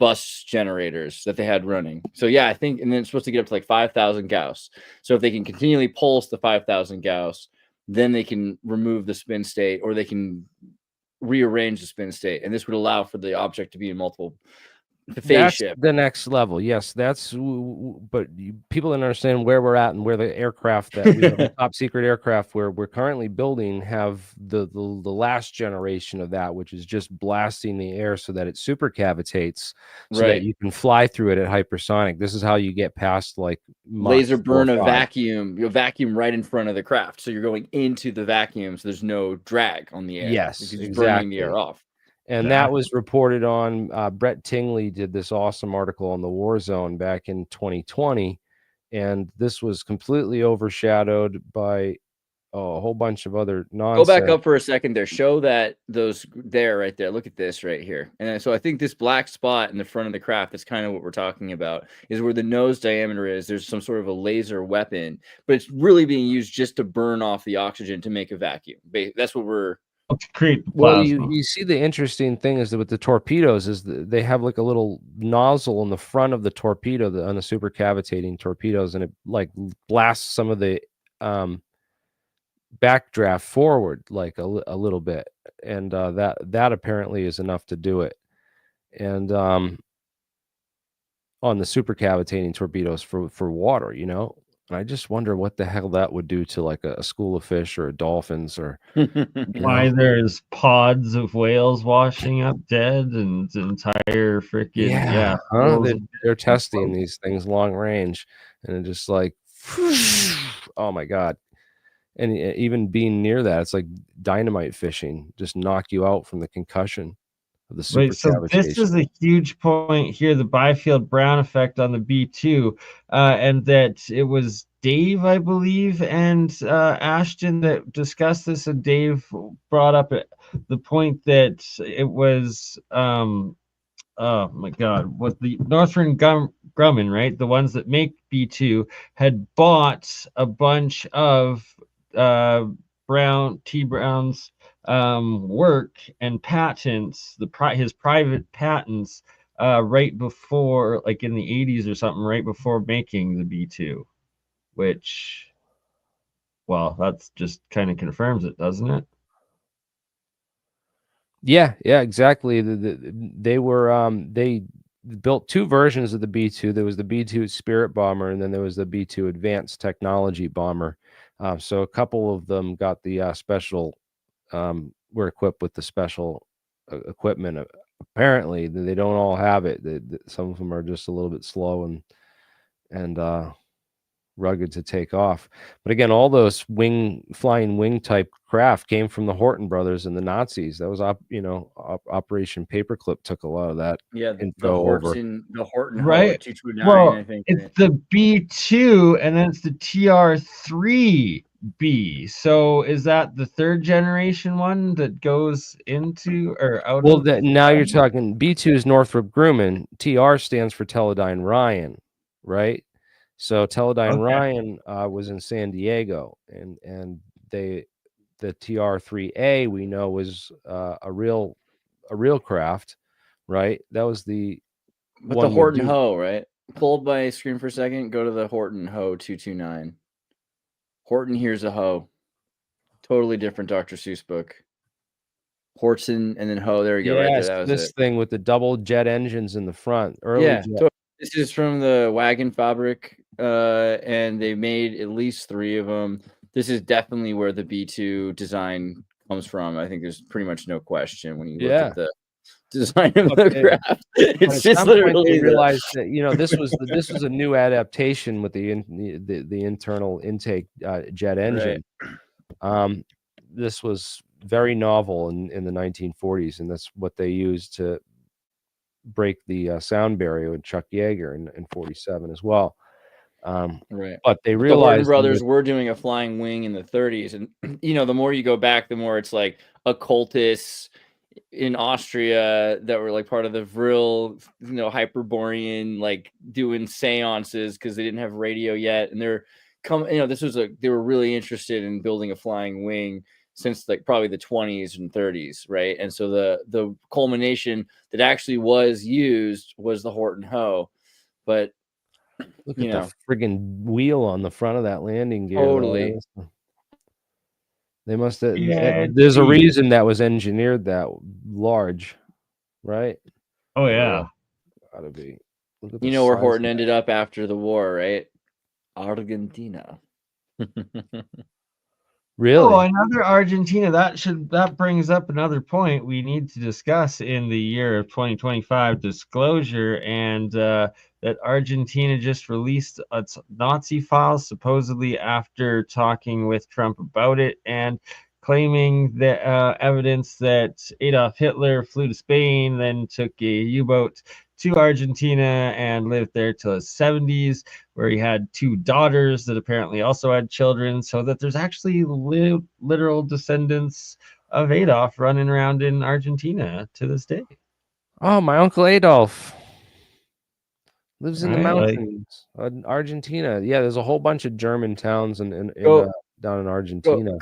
bus generators that they had running. So yeah, I think, and then it's supposed to get up to like 5,000 Gauss. So if they can continually pulse the 5,000 Gauss, then they can remove the spin state, or they can rearrange the spin state, and this would allow for the object to be in multiple phase shift. The next level. Yes, that's. But people don't understand where we're at and where the aircraft that we have, the top secret aircraft where we're currently building, have the last generation of that, which is just blasting the air so that it supercavitates, so that you can fly through it at hypersonic. This is how you get past like laser burn of vacuum. You vacuum right in front of the craft, so you're going into the vacuum, so there's no drag on the air. Yes, because you're exactly. burning the air off. And that was reported on. Brett Tingley did this awesome article on the War Zone back in 2020, and this was completely overshadowed by a whole bunch of other nonsense. Go back up for a second there. Show that those there, right there. Look at this right here. And so I think this black spot in the front of the craft, that's kind of what we're talking about, is where the nose diameter is. There's some sort of a laser weapon, but it's really being used just to burn off the oxygen to make a vacuum. That's what we're to create plasma. Well, you see, the interesting thing is that with the torpedoes is they have like a little nozzle in the front of the torpedo on the supercavitating torpedoes, and it like blasts some of the backdraft forward like a little bit, and that apparently is enough to do it. And on the supercavitating torpedoes for water, you know. And I just wonder what the hell that would do to like a school of fish or dolphins, or why there's pods of whales washing up dead and entire freaking they're testing these things long range, and it just like oh my god. And even being near that, it's like dynamite fishing, just knock you out from the concussion of the super. Right, so this is a huge point here, the Byfield Brown effect on the B2, and that it was Dave, I believe, and Ashton that discussed this, and Dave brought up the point that it was oh my god, what the Northrop Grumman, right, the ones that make B2, had bought a bunch of T Browns work and patents, his private patents, right before, like in the 80s or something, right before making the B2, which, well, that's just kind of confirms it, doesn't it? Yeah, exactly. They were they built two versions of the B2. There was the B2 Spirit bomber, and then there was the B2 Advanced Technology bomber. So a couple of them got the special, were equipped with the special equipment. Apparently, they don't all have it. Some of them are just a little bit slow and rugged to take off. But again, all those flying wing type craft came from the Horton brothers and the Nazis. That was Operation Paperclip took a lot of that. Yeah, the info over. Horton Ho Right. 229, Well, I think. it's the B2 and then it's the TR3B. So is that the third generation one that goes into or out Well, of? now you're talking B2 is Northrop Grumman. TR stands for Teledyne Ryan, right? So Teledyne Okay. Ryan was in San Diego, and the TR3A we know was a real craft, right? That was the But the Horton Ho, right? Pull up my screen for a second. Go to the Horton Ho 229. Horton Here's a Ho. Totally different Dr. Seuss book. Horton and then Ho. There you go. Right there. That was this it. thing with the double jet engines in the front. This is from the wagon fabric, and they made at least 3 of them. This is definitely where the B2 design comes from. I think there's pretty much no question when you look at the design of the craft. It's just literally they realized that this was a new adaptation with the internal intake jet engine. Right. This was very novel in the 1940s, and that's what they used to break the sound barrier with Chuck Yeager in 47 as well. Right. But they the realized Horton brothers were doing a flying wing in the 30s, and the more you go back, the more it's like occultists in Austria that were like part of the Vril, Hyperborean, like doing seances because they didn't have radio yet, and they were really interested in building a flying wing since like probably the 20s and 30s, right? And so the culmination that actually was used was the Horton Ho, but look at the friggin' wheel on the front of that landing gear. Totally. They must have. There's a reason that was engineered that large, right? Oh yeah, gotta be. Look at where Horton ended up after the war, right? Argentina. Really? Oh, another Argentina. That brings up another point we need to discuss in the year of 2025 disclosure, and that Argentina just released its Nazi files supposedly after talking with Trump about it and claiming the evidence that Adolf Hitler flew to Spain, then took a U-boat to Argentina and lived there till his 70s, where he had 2 daughters that apparently also had children, so that there's actually literal descendants of Adolf running around in Argentina to this day. Oh, my Uncle Adolf lives in the mountains in Argentina. Yeah, there's a whole bunch of German towns down in Argentina.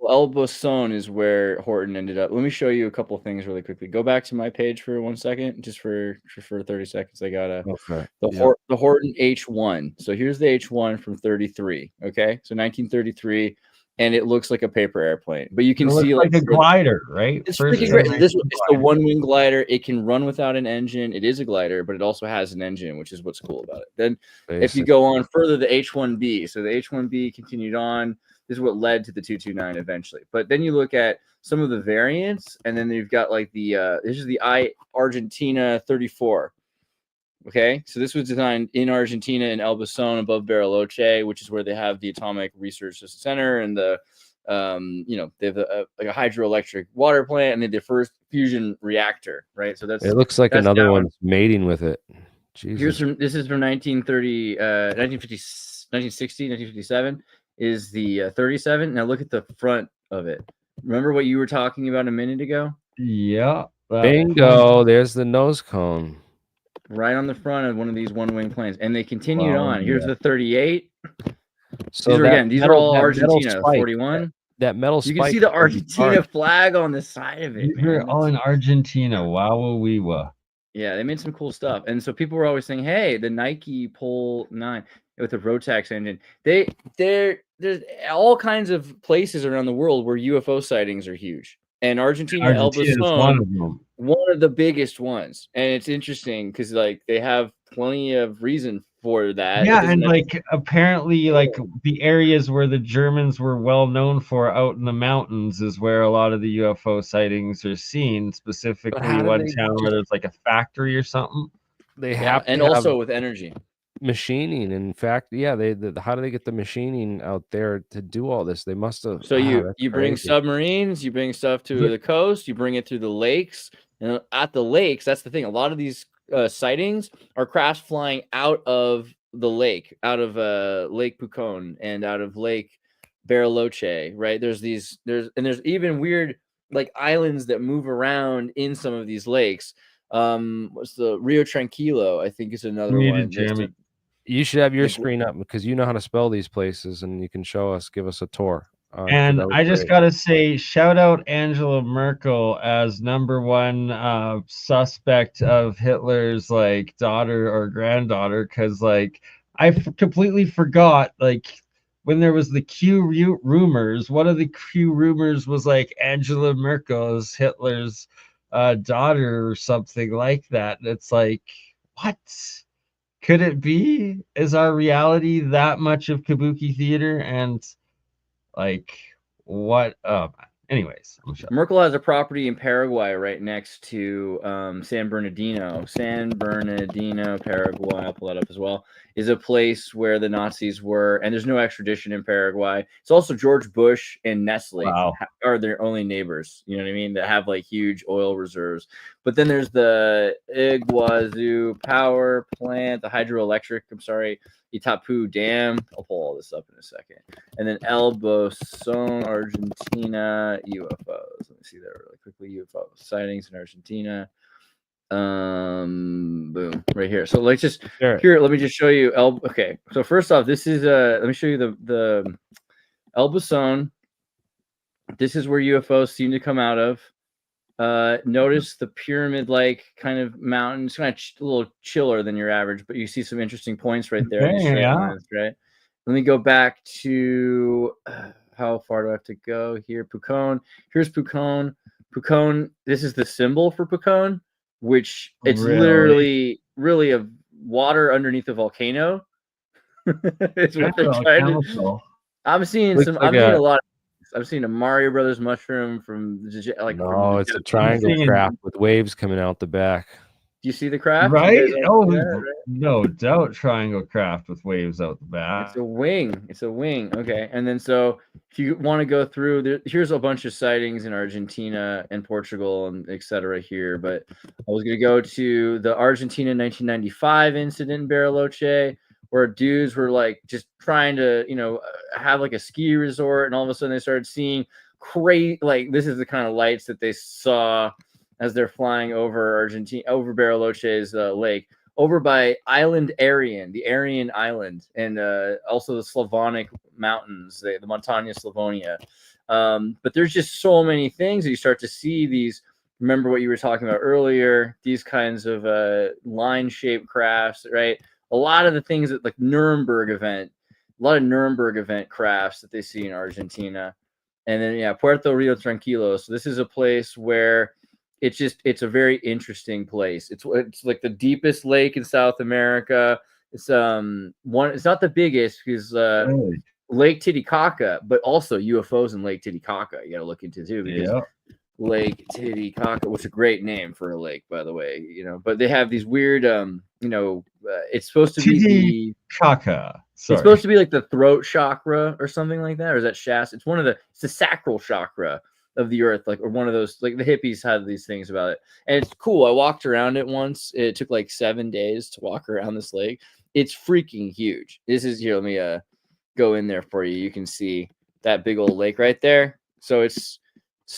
El Boson is where Horton ended up. Let me show you a couple things really quickly. Go back to my page for 1 second, just for 30 seconds. I got the Horton H1. So here's the H1 from 33. Okay, so 1933, and it looks like a paper airplane, but you can see like a glider, right? It's freaking great. It's the 1-wing glider. It can run without an engine. It is a glider, but it also has an engine, which is what's cool about it. Then, if you go on further, the H1B. So the H1B continued on. This is what led to the 229 eventually. But then you look at some of the variants, and then you've got like this is the Argentina 34. Okay, so this was designed in Argentina in El Boson above Bariloche, which is where they have the Atomic Research Center and the they have like a hydroelectric water plant, and they had their first fusion reactor, right? So it looks like another one's mating with it. Jesus. This is from 1930, 1950, 1960, 1957. Is the 37. Now look at the front of it. Remember what you were talking about a minute ago? Yeah. Bingo. There's the nose cone. Right on the front of one of these 1-wing planes. And they continued on. Here's the 38. So these are all Argentina. 41. that metal You spike. can see the Argentina flag on the side of it. We're Man. all in Argentina. Wow, wee wah. Yeah, they made some cool stuff. And so people were always saying, hey, the Nike Pole 9 with the Rotax engine. There's all kinds of places around the world where UFO sightings are huge. And Argentina, El Argentina is one Bosón, of them. one of the biggest ones. And it's interesting because like they have plenty of reason for that. Yeah, and like apparently like the areas where the Germans were well known for out in the mountains is where a lot of the UFO sightings are seen, specifically do one they town where there's like a factory or something. They Yeah, have to and have also with energy. machining. In fact, yeah, how do they get the machining out there to do all this? They must have. So you bring crazy. submarines, you bring stuff to the coast, you bring it through the lakes, and at the lakes, that's the thing. A lot of these sightings are crafts flying out of the lake, out of Lake Pucón and out of Lake Bariloche, right? There's even weird like islands that move around in some of these lakes. What's the Rio Tranquilo? I think is another one. Jeremy. You should have your screen up because you know how to spell these places, and you can give us a tour. And I just gotta say, shout out Angela Merkel as #1 suspect of Hitler's like daughter or granddaughter, because like I completely forgot like when there was the Q rumors. One of the Q rumors was like Angela Merkel is Hitler's daughter or something like that. And it's like, what? Could it be? Is our reality that much of kabuki theater? And like, what? Anyways, I'm sure. Merkel has a property in Paraguay right next to San Bernardino. San Bernardino, Paraguay, I'll pull that up as well, is a place where the Nazis were, and there's no extradition in Paraguay. It's also George Bush and Nestle are their only neighbors, you know what I mean, that have like huge oil reserves. But then there's the Iguazu power plant, the hydroelectric, Itapu Dam. I'll pull all this up in a second. And then El Bosón, Argentina, UFOs. Let me see there really quickly. UFO sightings in Argentina. Boom, right here. So let's just here. Let me just show you. Okay. So first off, this is let me show you the El Bosón. This is where UFOs seem to come out of. Notice the pyramid-like kind of mountain. It's kind of a little chiller than your average, but you see some interesting points right there. Lines, right. Let me go back to how far do I have to go here? Pucón. Here's Pucón. Pucón. This is the symbol for Pucón, which it's literally really a water underneath a volcano. It's what they're trying to. I'm seeing some. I'm seeing a lot. I've seen a Mario Brothers mushroom from like. No, it's a triangle craft with waves coming out the back. Do you see the craft? Right? Oh, right? No doubt, triangle craft with waves out the back. It's a wing. It's a wing. Okay, and then so if you want to go through, here's a bunch of sightings in Argentina and Portugal and etc. here. But I was going to go to the Argentina 1995 incident in Bariloche, where dudes were like just trying to, have like a ski resort, and all of a sudden they started seeing crazy, like this is the kind of lights that they saw as they're flying over Argentina, over Bariloche's lake, over by Island Aryan, the Aryan Island, and also the Slavonic mountains, the Montagna Slavonia. But there's just so many things that you start to see these. Remember what you were talking about earlier, these kinds of line-shaped crafts, right? A lot of the things that like Nuremberg event, a lot of Nuremberg event crafts that they see in Argentina. And then, Puerto Rio Tranquilo. So this is a place where it's a very interesting place. It's like the deepest lake in South America. It's it's not the biggest because Lake Titicaca, but also UFOs in Lake Titicaca. You got to look into too because Lake Titicaca, which is a great name for a lake, by the way. But they have these weird, it's supposed to be Titicaca. It's supposed to be like the throat chakra or something like that, or is that Shasta? It's it's the sacral chakra of the earth, like, or one of those, like the hippies had these things about it, and it's cool. I walked around it once. It took like 7 days to walk around this lake. It's freaking huge. This is here. Let me go in there for you. You can see that big old lake right there. So it's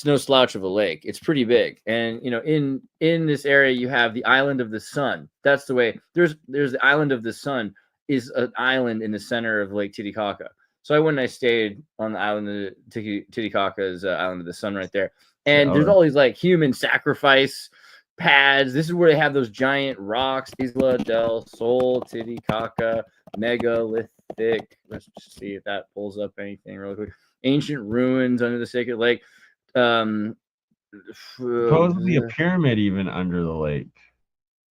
no slouch of a lake. It's pretty big, and in this area you have the Island of the Sun. That's the way. There's the Island of the Sun is an island in the center of Lake Titicaca. So I went and I stayed on the island of Titicaca's island of the sun right there. And there's all these like human sacrifice pads. This is where they have those giant rocks. Isla del Sol, Titicaca, megalithic. Let's just see if that pulls up anything really quick. Ancient ruins under the sacred lake. Supposedly a pyramid even under the lake.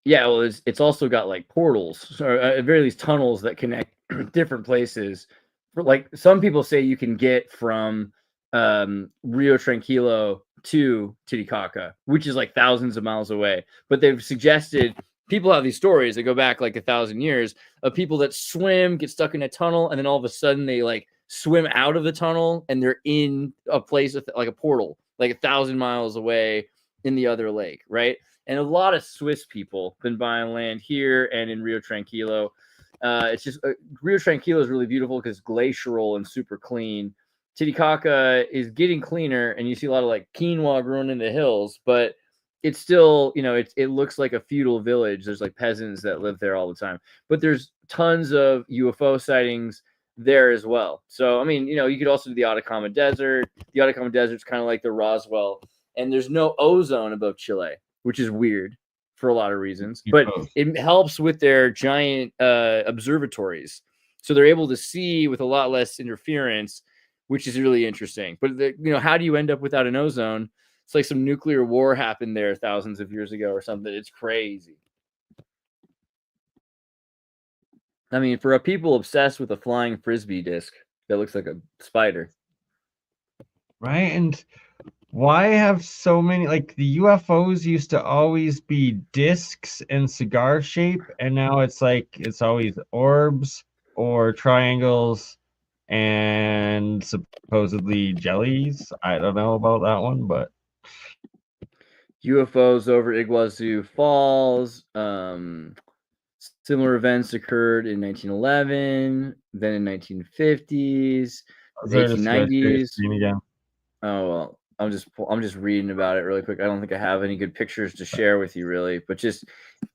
Yeah, well, it's also got like portals, or at very least tunnels that connect different places. For like some people say you can get from Rio Tranquilo to Titicaca, which is like thousands of miles away. But they've suggested people have these stories that go back like 1,000 years of people that swim, get stuck in a tunnel, and then all of a sudden they like swim out of the tunnel and they're in a place with like a portal, like 1,000 miles away in the other lake, right? And a lot of Swiss people been buying land here and in Rio Tranquilo. It's just Rio Tranquilo is really beautiful because it's glacial and super clean. Titicaca is getting cleaner, and you see a lot of like quinoa growing in the hills, but it's still, you know, it looks like a feudal village. There's like peasants that live there all the time, but there's tons of UFO sightings there as well. So, I mean, you know, you could also do the Atacama Desert. The Atacama Desert's kind of like the Roswell, and there's no ozone above Chile, which is weird for a lot of reasons, but it helps with their giant observatories. So they're able to see with a lot less interference, which is really interesting. But, you know, how do you end up without an ozone? It's like some nuclear war happened there thousands of years ago or something. It's crazy. I mean, for a people obsessed with a flying Frisbee disc that looks like a spider. Right? And why have so many, like the UFOs used to always be discs and cigar shape, and now it's like it's always orbs or triangles and supposedly jellies. I don't know about that one, but UFOs over Iguazu Falls. Similar events occurred in 1911, then in 1950s, 1890s. Oh well. I'm just reading about it really quick. I don't think I have any good pictures to share with you really, but just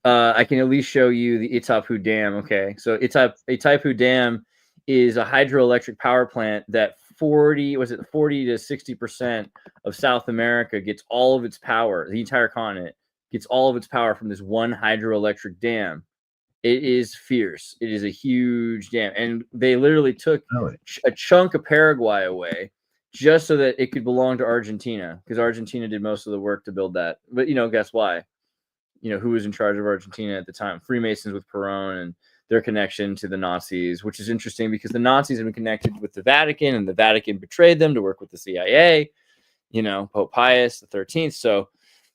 I can at least show you the Itaipu Dam. Okay, so Itaipu Dam is a hydroelectric power plant that 40 to 60% of South America gets all of its power. The entire continent gets all of its power from this one hydroelectric dam. It is fierce. It is a huge dam, and they literally took a chunk of Paraguay away just so that it could belong to Argentina, because Argentina did most of the work to build that. But, you know, guess why? You know, who was in charge of Argentina at the time? Freemasons with Perón and their connection to the Nazis, which is interesting because the Nazis have been connected with the Vatican, and the Vatican betrayed them to work with the CIA, you know, Pope Pius XIII. So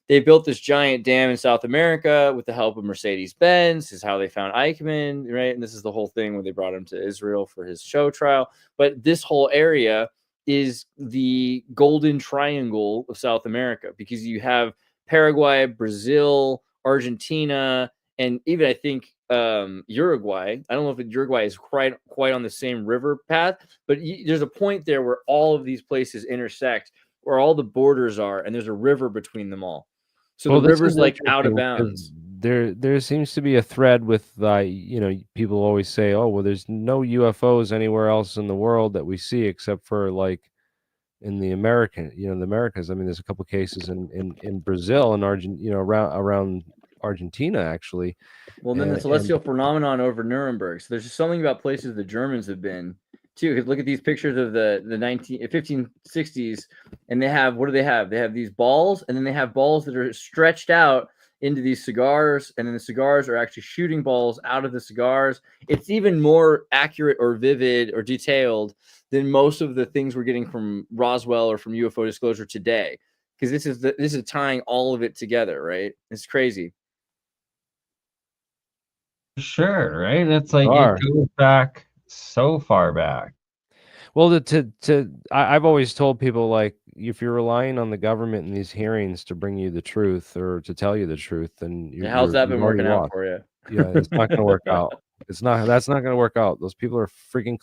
they built this giant dam in South America with the help of Mercedes-Benz. This is how they found Eichmann, right? And this is the whole thing when they brought him to Israel for his show trial. But this whole area is the golden triangle of South America, because you have Paraguay, Brazil, Argentina, and even I think Uruguay. I don't know if Uruguay is quite on the same river path, but there's a point there where all of these places intersect, where all the borders are, and there's a river between them all. So the river's like out of bounds. There seems to be a thread with you know, people always say, oh well, there's no UFOs anywhere else in the world that we see except for like in the Americas. I mean, there's a couple cases in Brazil and Argentina, you know, around Argentina actually. Well, then the celestial phenomenon over Nuremberg. So there's just something about places the Germans have been too. Because look at these pictures of the 1560s, and they have, what do they have? They have these balls, and then they have balls that are stretched out into these cigars, and then the cigars are actually shooting balls out of the cigars. It's even more accurate or vivid or detailed than most of the things we're getting from Roswell or from UFO disclosure today, because this is tying all of it together, right? It's crazy. Sure, right? It's like it goes back so far back. Well, I've always told people, like, if you're relying on the government in these hearings to bring you the truth or to tell you the truth, then how's that been working out for you? Yeah, it's not going to work out. That's not going to work out. Those people are freaking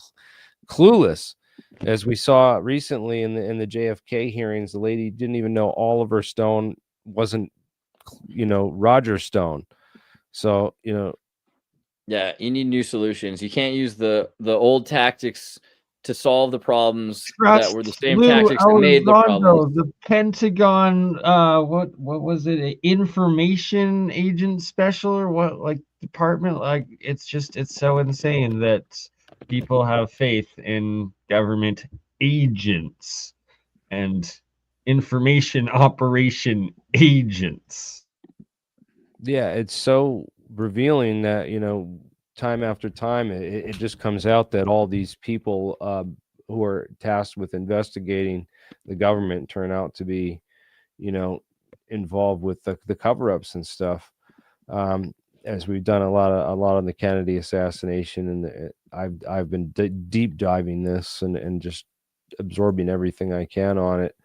clueless. As we saw recently in the JFK hearings, the lady didn't even know Oliver Stone wasn't, you know, Roger Stone. So, you know, yeah, you need new solutions. You can't use the old tactics to solve the problems Trust that were the same Lou tactics that made the Elizondo, problems. the Pentagon, what was it? An information agent special or what? Like department? Like it's so insane that people have faith in government agents and information operation agents. Yeah, it's so revealing that, you know, time after time, it just comes out that all these people who are tasked with investigating the government turn out to be, you know, involved with the cover-ups and stuff. As we've done a lot on the Kennedy assassination, and I've been deep diving this and just absorbing everything I can on it.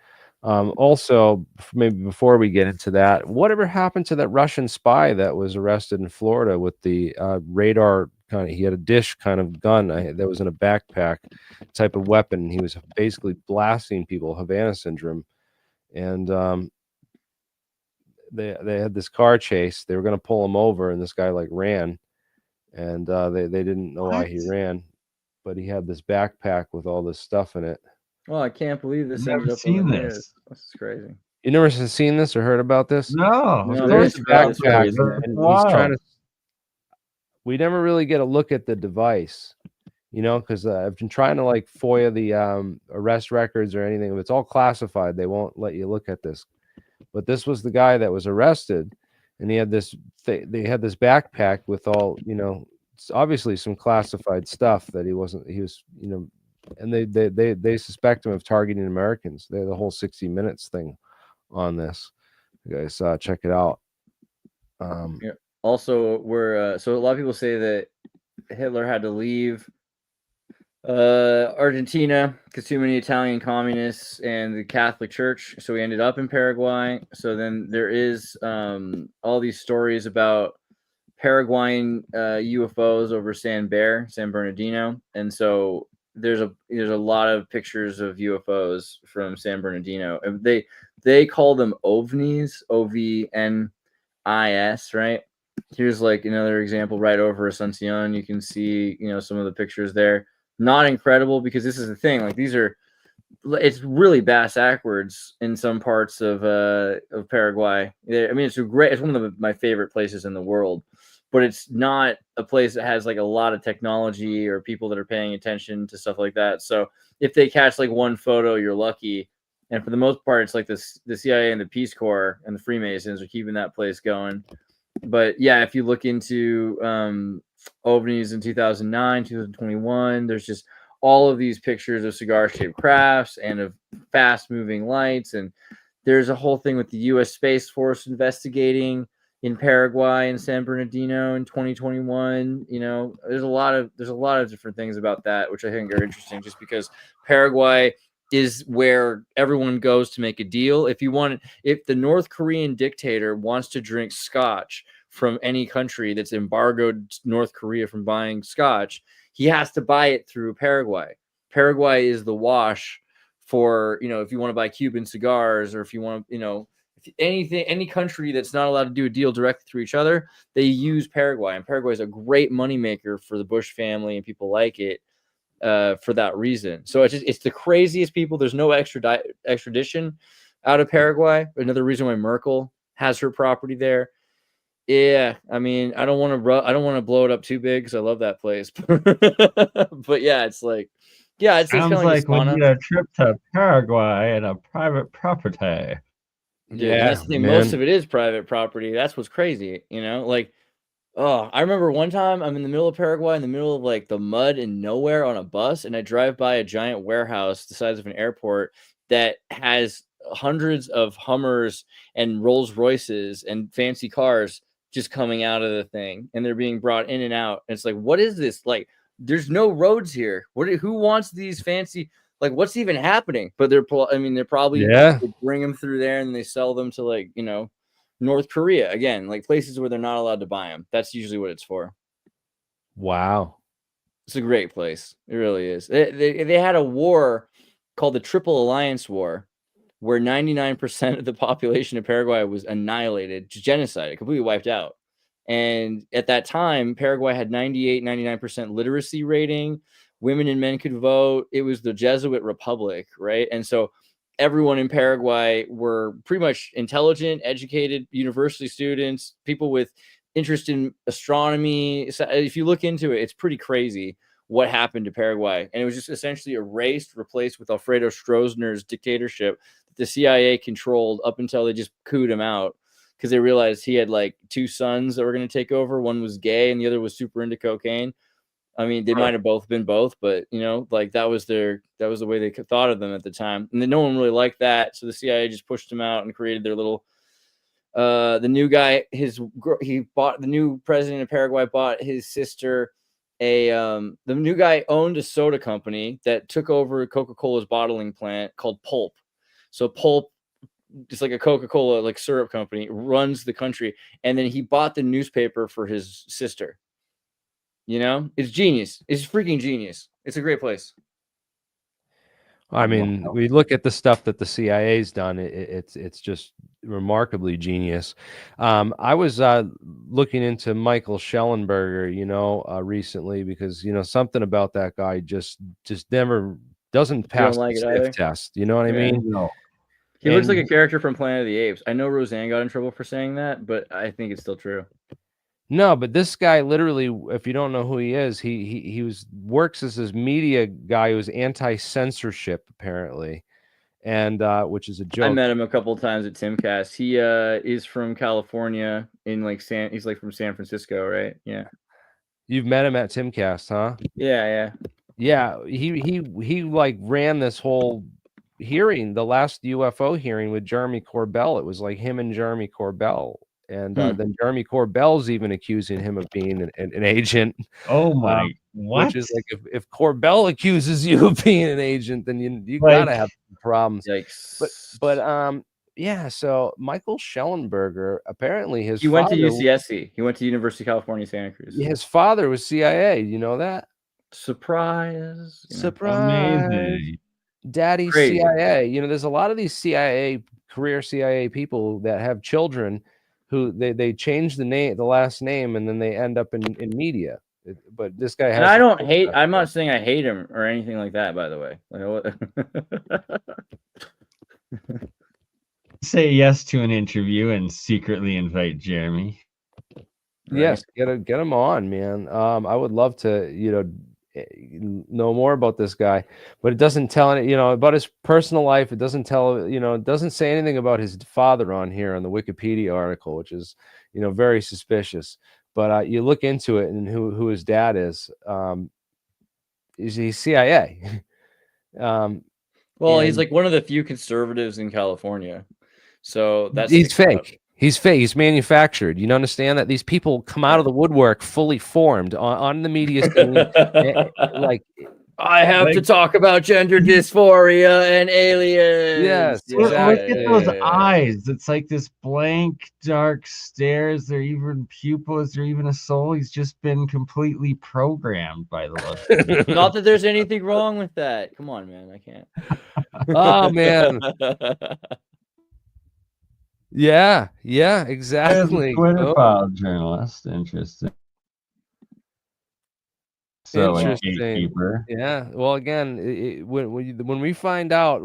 Also, maybe before we get into that, whatever happened to that Russian spy that was arrested in Florida with the radar kind of, he had a dish kind of gun that was in a backpack type of weapon. He was basically blasting people, Havana syndrome. And they had this car chase. They were going to pull him over, and this guy like ran, and they didn't know why he ran, but he had this backpack with all this stuff in it. Oh, I can't believe this Never ended up seen on the this. news. This is crazy. You never seen this or heard about this? No, No, of There's course a not. that's backpack, crazy. and Wow. he's trying to. We never really get a look at the device, you know, because I've been trying to like FOIA the arrest records or anything. If it's all classified, they won't let you look at this. But this was the guy that was arrested, and he had this. They had this backpack with all, you know, obviously some classified stuff that he wasn't. He was, you know, and they suspect him of targeting Americans. They had the whole 60 Minutes thing on this. You guys check it out. Yeah. Also, we're so a lot of people say that Hitler had to leave Argentina because too many Italian communists and the Catholic Church, so he ended up in Paraguay. So then there is all these stories about Paraguayan UFOs over San Bernardino, and so there's a lot of pictures of UFOs from San Bernardino. And they call them ovnis, OVNIS, right? Here's like another example right over Asuncion. You can see, you know, some of the pictures there. Not incredible, because this is the thing. Like it's really bass backwards in some parts of Paraguay. I mean, it's one of my favorite places in the world, but it's not a place that has like a lot of technology or people that are paying attention to stuff like that. So if they catch like one photo, you're lucky. And for the most part, it's like the CIA and the Peace Corps and the Freemasons are keeping that place going. But yeah, if you look into ovnis in 2009, 2021, there's just all of these pictures of cigar-shaped crafts and of fast-moving lights. And there's a whole thing with the U.S. Space Force investigating in Paraguay and San Bernardino in 2021. You know, there's a lot of different things about that, which I think are interesting, just because Paraguay is where everyone goes to make a deal. If the North Korean dictator wants to drink scotch from any country that's embargoed North Korea from buying scotch, he has to buy it through Paraguay. Paraguay is the wash for, you know, if you want to buy Cuban cigars, or if you want to, you know, any country that's not allowed to do a deal directly through each other, they use Paraguay. And Paraguay is a great moneymaker for the Bush family and people like it. For that reason. So it's the craziest people. There's no extradition out of Paraguay. Another reason why Merkel has her property there. Yeah, I mean, I don't want to blow it up too big because I love that place. But yeah, it's like, yeah, it's Sounds kind of like we need a trip to Paraguay and a private property. Yeah, Yeah, and that's the thing. man. Most of it is private property. That's what's crazy, you know. Like, oh, I remember one time I'm in the middle of Paraguay, in the middle of like the mud and nowhere on a bus, and I drive by a giant warehouse the size of an airport that has hundreds of Hummers and Rolls Royces and fancy cars just coming out of the thing, and they're being brought in and out. And it's like, what is this? Like, there's no roads here. Who wants these fancy? Like, what's even happening? But they're probably Yeah. they bring them through there and they sell them to, like, you know, North Korea again, like places where they're not allowed to buy them. That's usually what it's for. Wow. It's a great place. It really is. They had a war called the Triple Alliance War, where 99% of the population of Paraguay was annihilated, genocided, completely wiped out. And at that time, Paraguay had 99% literacy rating, women and men could vote. It was the Jesuit Republic, right? And so everyone in Paraguay were pretty much intelligent, educated university students, people with interest in astronomy. So if you look into it, it's pretty crazy what happened to Paraguay. And it was just essentially erased, replaced with Alfredo Stroessner's dictatorship that the CIA controlled up until they just cooed him out because they realized he had like 2 sons that were going to take over. One was gay and the other was super into cocaine. I mean, they might have both been both, but you know, like that was the way they thought of them at the time. And then no one really liked that. So the CIA just pushed them out and created their little, the new guy, the new president of Paraguay bought his sister the new guy owned a soda company that took over Coca-Cola's bottling plant called Pulp. So Pulp, just like a Coca-Cola, like syrup company, runs the country. And then he bought the newspaper for his sister. You know, it's genius. It's freaking genius. It's a great place. I mean, we look at the stuff that the CIA's done. It's just remarkably genius. I was looking into Michael Schellenberger, you know, recently because you know something about that guy just never doesn't pass like the it sniff test. You know what I mean? No. He looks like a character from Planet of the Apes. I know Roseanne got in trouble for saying that, but I think it's still true. No, but this guy literally, if you don't know who he is, he works as this media guy who's anti-censorship apparently, and which is a joke. I met him a couple of times at Timcast. He is from California in like he's like from San Francisco, right? Yeah. You've met him at Timcast, huh? Yeah. He like ran this whole hearing, the last UFO hearing with Jeremy Corbell. It was like him and Jeremy Corbell. And then Jeremy Corbell's even accusing him of being an agent. Oh my! What? Which is like if Corbell accuses you of being an agent, then you gotta have problems. Yikes. But yeah. So Michael Schellenberger apparently he went to UCSC. He went to University of California, Santa Cruz. His father was CIA. You know that? Surprise! Surprise! Amazing. Daddy Crazy. CIA. You know, there's a lot of these career CIA people that have children who they change the last name, and then they end up in media. But this guy has. And I don't hate. I'm not saying I hate him or anything like that. By the way, Say yes to an interview and secretly invite Jeremy. Yes, get him on, man. I would love to, know more about this guy, but it doesn't tell any, about his personal life. It doesn't tell, it doesn't say anything about his father on here on the Wikipedia article, which is, very suspicious. But you look into it and who his dad is. He's CIA. Well, he's like one of the few conservatives in California, so he's fake. He's fake. He's manufactured. You understand that these people come out of the woodwork fully formed on the media scene. Like, I have to talk about gender dysphoria and aliens. Yes, exactly. Look at those eyes. It's like this blank, dark stares. They're even pupils. They're even a soul. He's just been completely programmed by the look. Not that there's anything wrong with that. Come on, man. I can't. Oh man. Yeah, exactly. Twitter file journalist, interesting. So interesting. Yeah. Well, again, when we find out,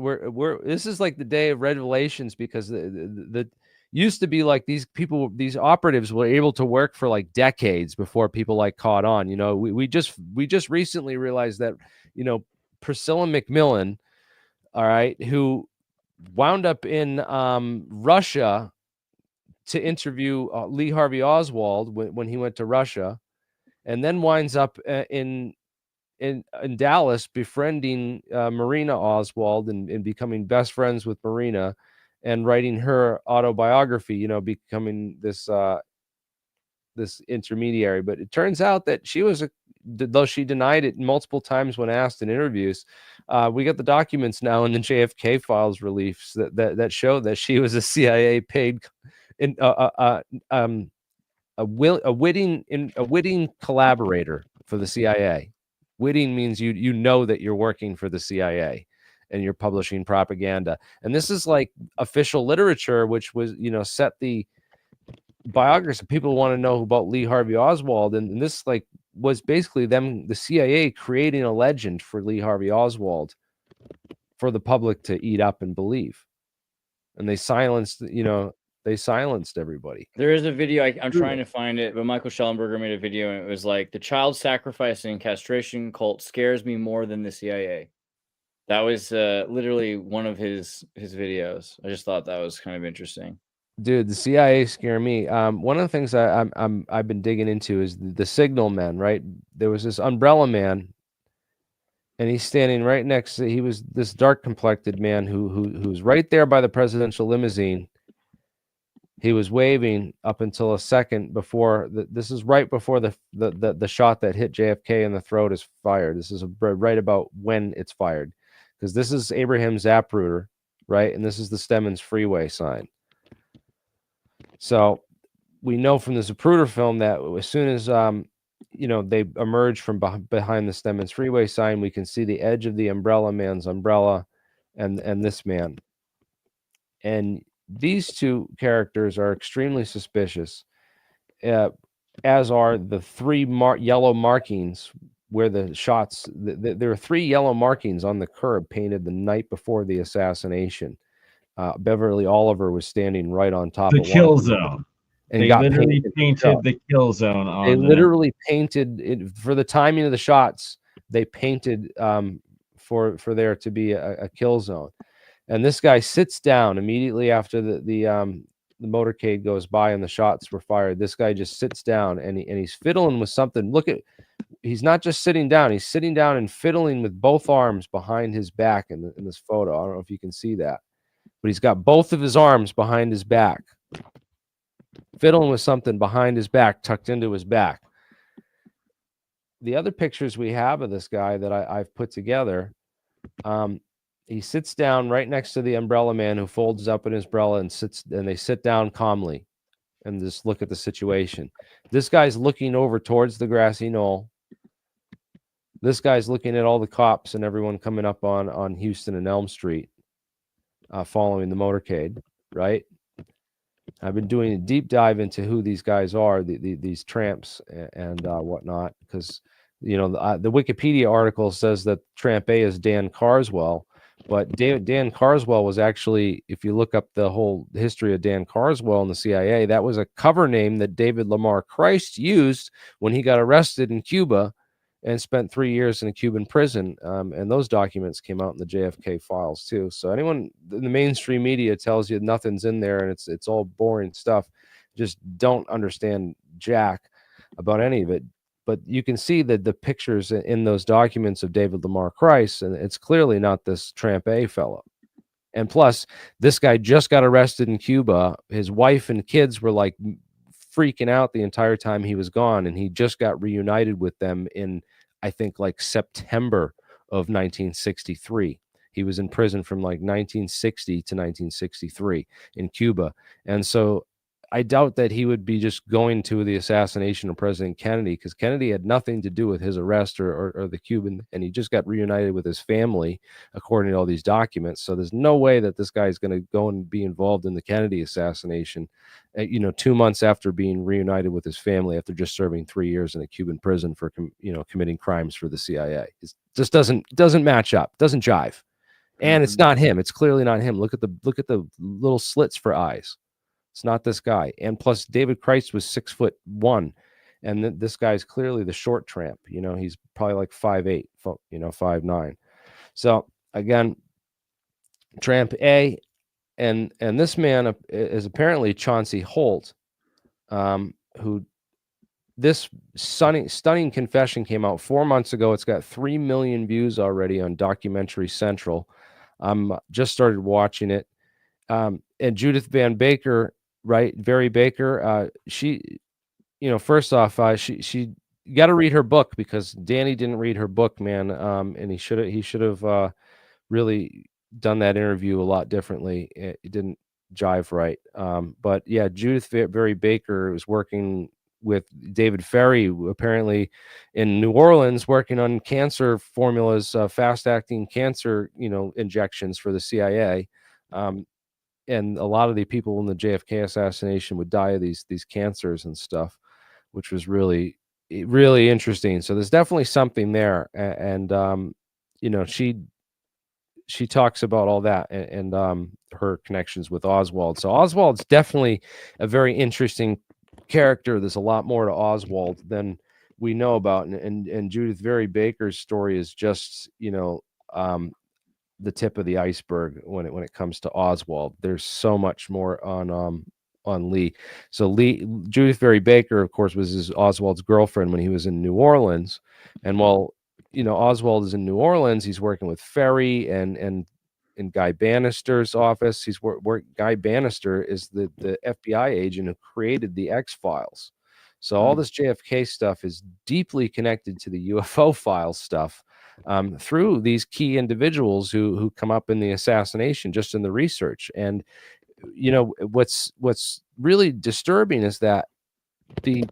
this is like the day of revelations because the used to be like these people, these operatives were able to work for like decades before people like caught on. We just recently realized that Priscilla McMillan, all right, who wound up in Russia to interview Lee Harvey Oswald when he went to Russia, and then winds up in Dallas befriending Marina Oswald and becoming best friends with Marina and writing her autobiography, becoming this intermediary. But it turns out that she was though she denied it multiple times when asked in interviews, we got the documents now in the JFK files release that show that she was a CIA paid a witting collaborator for the CIA. Witting means you know that you're working for the CIA and you're publishing propaganda. And this is like official literature, which was set the biography. People want to know about Lee Harvey Oswald, and this like was basically them, the CIA, creating a legend for Lee Harvey Oswald for the public to eat up and believe. And they silenced, they silenced everybody. There is a video, I'm trying to find it, but Michael Schellenberger made a video, and it was like, the child sacrificing castration cult scares me more than the CIA. That was literally one of his videos. I just thought that was kind of interesting. Dude, the CIA scare me. One of the things I've been digging into is the signal men, right? There was this umbrella man, and he's standing right next to, he was this dark complected man who's right there by the presidential limousine. He was waving up until a second before this is right before the shot that hit JFK in the throat is fired. This is right about when it's fired, because this is Abraham Zapruder, right? And this is the Stemmons Freeway sign. So we know from the Zapruder film that as soon as they emerge from behind the Stemmons Freeway sign, we can see the edge of the umbrella man's umbrella and this man. And these two characters are extremely suspicious, as are the three yellow markings where the shots, there are 3 yellow markings on the curb painted the night before the assassination. Beverly Oliver was standing right on top the of kill one zone. and They got literally painted the kill zone on. They literally painted it for the timing of the shots. They painted for there to be a kill zone. And this guy sits down immediately after the motorcade goes by and the shots were fired. This guy just sits down and he's fiddling with something. Look at, he's not just sitting down. He's sitting down and fiddling with both arms behind his back in this photo. I don't know if you can see that, but he's got both of his arms behind his back, fiddling with something behind his back, tucked into his back. The other pictures we have of this guy that I've put together, he sits down right next to the umbrella man who folds up in his umbrella and they sit down calmly and just look at the situation. This guy's looking over towards the grassy knoll. This guy's looking at all the cops and everyone coming up on Houston and Elm Street, following the motorcade, right? I've been doing a deep dive into who these guys are, these tramps and whatnot, because the Wikipedia article says that Tramp A is Dan Carswell, but Dan Carswell was actually, if you look up the whole history of Dan Carswell in the CIA, that was a cover name that David Lamar Christ used when he got arrested in Cuba and spent 3 years in a Cuban prison. And those documents came out in the JFK files too. So anyone in the mainstream media tells you nothing's in there and it's all boring stuff, just don't understand jack about any of it. But you can see that the pictures in those documents of David Lamar Christ, and it's clearly not this Tramp A fellow. And plus, this guy just got arrested in Cuba. His wife and kids were like freaking out the entire time he was gone, and he just got reunited with them in, I think, like September of 1963. He was in prison from like 1960 to 1963 in Cuba. And so I doubt that he would be just going to the assassination of President Kennedy, because Kennedy had nothing to do with his arrest or the Cuban, and he just got reunited with his family, according to all these documents. So there's no way that this guy is going to go and be involved in the Kennedy assassination, 2 months after being reunited with his family after just serving 3 years in a Cuban prison for, committing crimes for the CIA. It just doesn't match up, doesn't jive. And it's not him. It's clearly not him. Look at the little slits for eyes. It's not this guy. And plus, David Christ was 6'1", and this guy's clearly the short tramp. He's probably like 5'8", 5'9". So again, Tramp A, and this man is apparently Chauncey Holt, who this stunning confession came out 4 months ago. It's got 3 million views already on Documentary Central. Just started watching it. And Judith Van Baker, right? Very Baker. She, first off, she got to read her book, because Danny didn't read her book, man. And he should have really done that interview a lot differently. It didn't jive right. But yeah, Judith Very Baker was working with David Ferry, apparently in New Orleans, working on cancer formulas, fast acting cancer, injections for the CIA. And a lot of the people in the JFK assassination would die of these cancers and stuff, which was really, really interesting. So there's definitely something there, and you know, she talks about all that, and her connections with Oswald. So Oswald's definitely a very interesting character. There's a lot more to Oswald than we know about, and Judith Very Baker's story is just, you know, the tip of the iceberg when it comes to Oswald. There's so much more on Lee. So Judith Very Baker, of course, was Oswald's girlfriend when he was in New Orleans, and while, you know, Oswald is in New Orleans, he's working with Ferry and in Guy Bannister's office. Guy Bannister is the FBI agent who created the X-Files. So all this JFK stuff is deeply connected to the UFO file stuff, through these key individuals who come up in the assassination, just in the research. And, you know, what's really disturbing is that the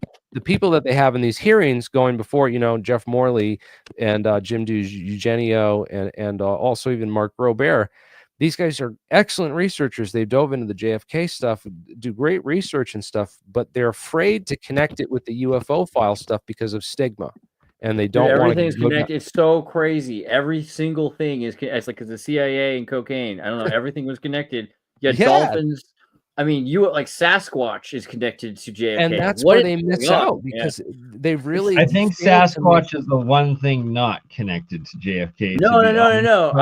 people that they have in these hearings going before, you know, Jeff Morley and Jim Eugenio and also even Mark Robert, these guys are excellent researchers. They dove into the JFK stuff, do great research and stuff, but they're afraid to connect it with the UFO file stuff because of stigma. And they don't want to. Everything's connected. It's so crazy. Every single thing is. It's like the CIA and cocaine. I don't know. Everything was connected. You had dolphins. I mean, like Sasquatch is connected to JFK, and that's where they miss out, because they really. I think Sasquatch is the one thing not connected to JFK. No.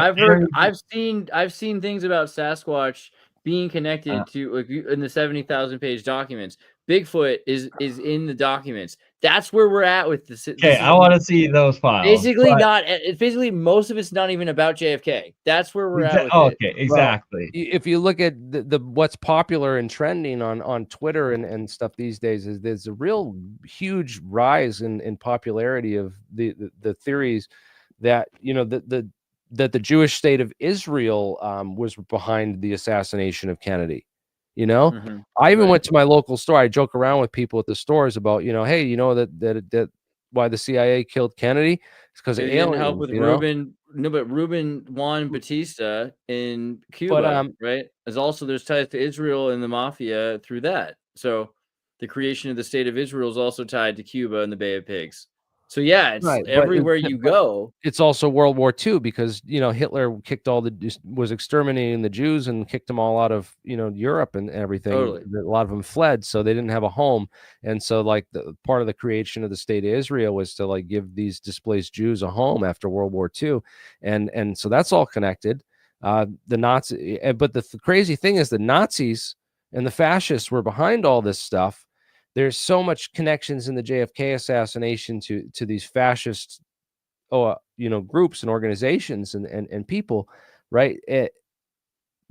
I've seen things about Sasquatch being connected to, like, in the 70,000 page documents. Bigfoot is in the documents. That's where we're at with this. Okay, I want to see those files. Basically, most of it's not even about JFK. That's where we're at with it. Okay, exactly. Well, if you look at the what's popular and trending on Twitter and stuff these days, is there's a real huge rise in popularity of the theories that, you know, that the Jewish state of Israel was behind the assassination of Kennedy. You know, I even went to my local store. I joke around with people at the stores about, you know, hey, you know that why the CIA killed Kennedy? It's because it didn't help with Ruben. No, but Ruben Juan Batista in Cuba, right? As also there's ties to Israel and the mafia through that. So the creation of the state of Israel is also tied to Cuba and the Bay of Pigs. So yeah, it's everywhere you go. It's also World War II, because, you know, Hitler was exterminating the Jews and kicked them all out of, you know, Europe and everything. Totally. A lot of them fled, so they didn't have a home. And so, like, the part of the creation of the state of Israel was to, like, give these displaced Jews a home after World War II. And so that's all connected. The Nazi, but the crazy thing is the Nazis and the fascists were behind all this stuff. There's so much connections in the JFK assassination to these fascist, you know, groups and organizations and people, right?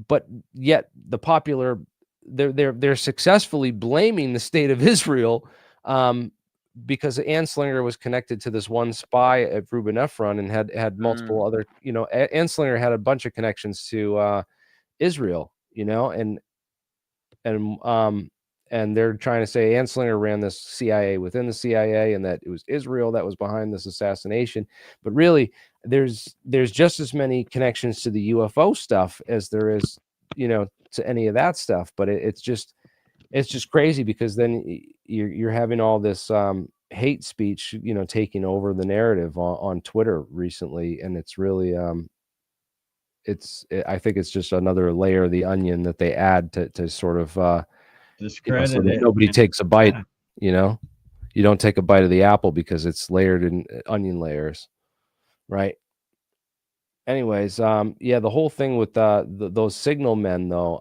But yet the popular, they're successfully blaming the state of Israel, because Anslinger was connected to this one spy at Reuben Ephron and had multiple other, you know, Anslinger had a bunch of connections to Israel, you know, and they're trying to say Anslinger ran this CIA within the CIA, and that it was Israel that was behind this assassination. But really, there's just as many connections to the UFO stuff as there is, you know, to any of that stuff. But it's just crazy, because then you're having all this hate speech, you know, taking over the narrative on Twitter recently, and it's really I think it's just another layer of the onion that they add to sort of discredit, so that nobody takes a bite. You know, you don't take a bite of the apple because it's layered in onion layers, right? Anyways, yeah, the whole thing with those signal men, though,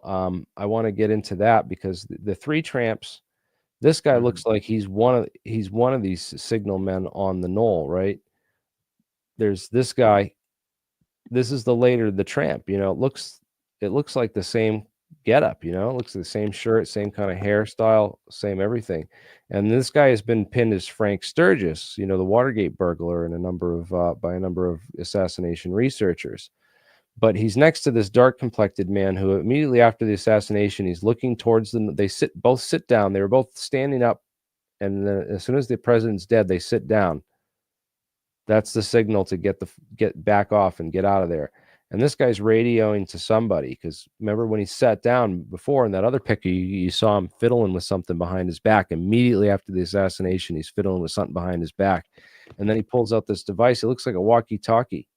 I want to get into that, because the three tramps, this guy looks like he's one of these signal men on the knoll, right? There's this guy. This is the tramp. You know, it looks like the same getup, you know, it looks like the same shirt, same kind of hairstyle, same everything. And this guy has been pinned as Frank Sturgis, you know, the Watergate burglar, and by a number of assassination researchers. But he's next to this dark complected man who immediately after the assassination, he's looking towards them. They both sit down. They were both standing up, and then as soon as the president's dead, they sit down. That's the signal to get back off and get out of there. And this guy's radioing to somebody, because remember when he sat down before in that other picture, you saw him fiddling with something behind his back. Immediately after the assassination, he's fiddling with something behind his back. And then he pulls out this device. It looks like a walkie-talkie.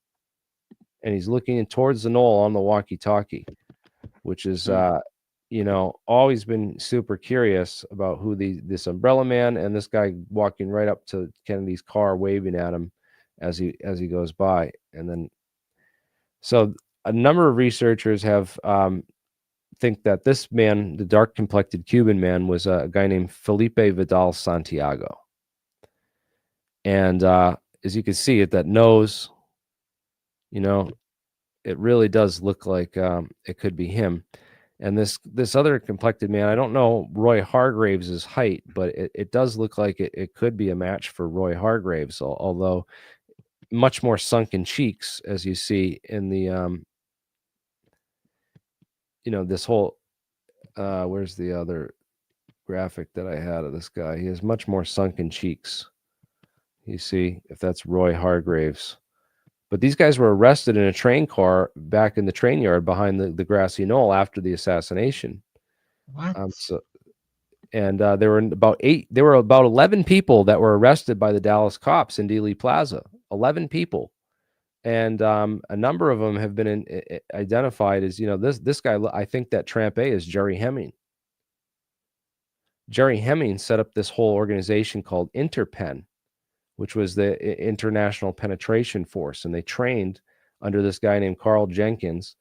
And he's looking towards the knoll on the walkie-talkie, which is, you know, always been super curious about who this umbrella man and this guy walking right up to Kennedy's car, waving at him as he goes by. And then, so a number of researchers have think that this man, the dark complected Cuban man, was a guy named Felipe Vidal Santiago. And as you can see at that nose, you know, it really does look like it could be him. And this other complected man, I don't know Roy Hargraves' height, but it does look like it could be a match for Roy Hargraves, although much more sunken cheeks, as you see in the, you know, this whole, where's the other graphic that I had of this guy? He has much more sunken cheeks. You see, if that's Roy Hargraves. But these guys were arrested in a train car back in the train yard behind the grassy knoll after the assassination. What? There were about 11 people that were arrested by the Dallas cops in Dealey Plaza. 11 people. And a number of them have been identified as, you know, this guy, I think that Tramp A is Jerry Hemming. Jerry Hemming set up this whole organization called Interpen, which was the International Penetration Force. And they trained under this guy named Carl Jenkins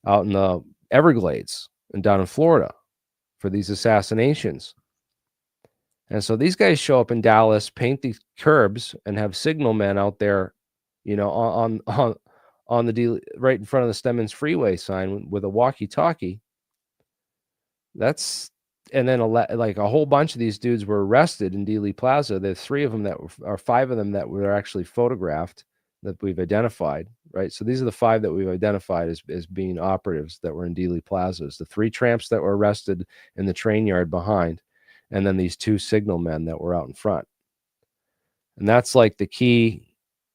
out in the Everglades and down in Florida for these assassinations. And so these guys show up in Dallas, paint these curbs, and have signal men out there, you know, on the deal right in front of the Stemmons Freeway sign with a walkie-talkie. And then like a whole bunch of these dudes were arrested in Dealey Plaza. There's 5 of them that were actually photographed that we've identified, right? So these are the 5 that we've identified as being operatives that were in Dealey Plazas. The 3 tramps that were arrested in the train yard behind, and then these 2 signal men that were out in front. And that's like the key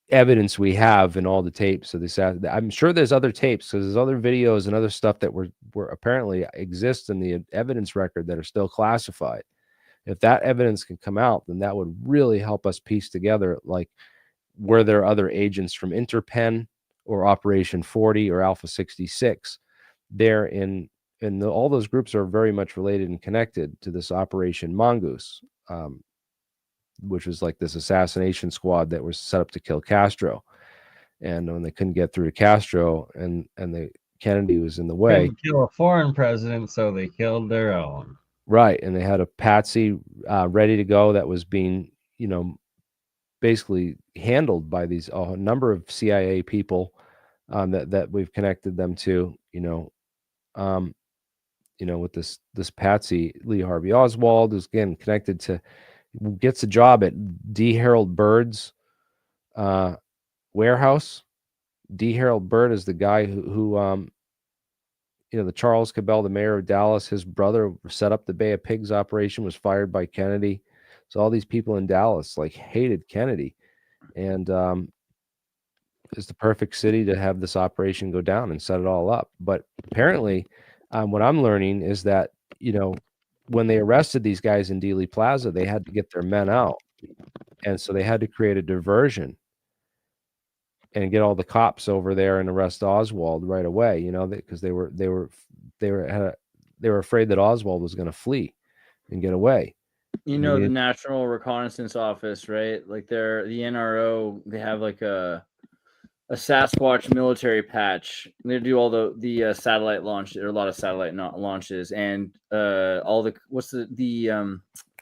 evidence we have in all the tapes of this. I'm sure there's other tapes, because there's other videos and other stuff that were apparently exist in the evidence record that are still classified. If that evidence can come out, then that would really help us piece together, like, were there other agents from Interpen or Operation 40 or Alpha 66 there all those groups are very much related and connected to this Operation Mongoose, which was like this assassination squad that was set up to kill Castro. And when they couldn't get through to Castro and Kennedy was in the way. Couldn't kill a foreign president, so they killed their own. Right. And they had a patsy ready to go that was being, you know, basically handled by a number of CIA people that we've connected them to, you know, with this patsy, Lee Harvey Oswald, who's again connected to, gets a job at D. Harold Bird's warehouse. D. Harold Bird is the guy who the Charles Cabell, the mayor of Dallas, his brother set up the Bay of Pigs operation, was fired by Kennedy. So all these people in Dallas like hated Kennedy, and it's the perfect city to have this operation go down and set it all up. But apparently, what I'm learning is that, you know, when they arrested these guys in Dealey Plaza, they had to get their men out. And so they had to create a diversion and get all the cops over there and arrest Oswald right away, you know, because they were afraid that Oswald was going to flee and get away. You know, the National Reconnaissance Office, right? Like the NRO, they have like a Sasquatch military patch. They do all the satellite launch, or a lot of satellite launches, and all the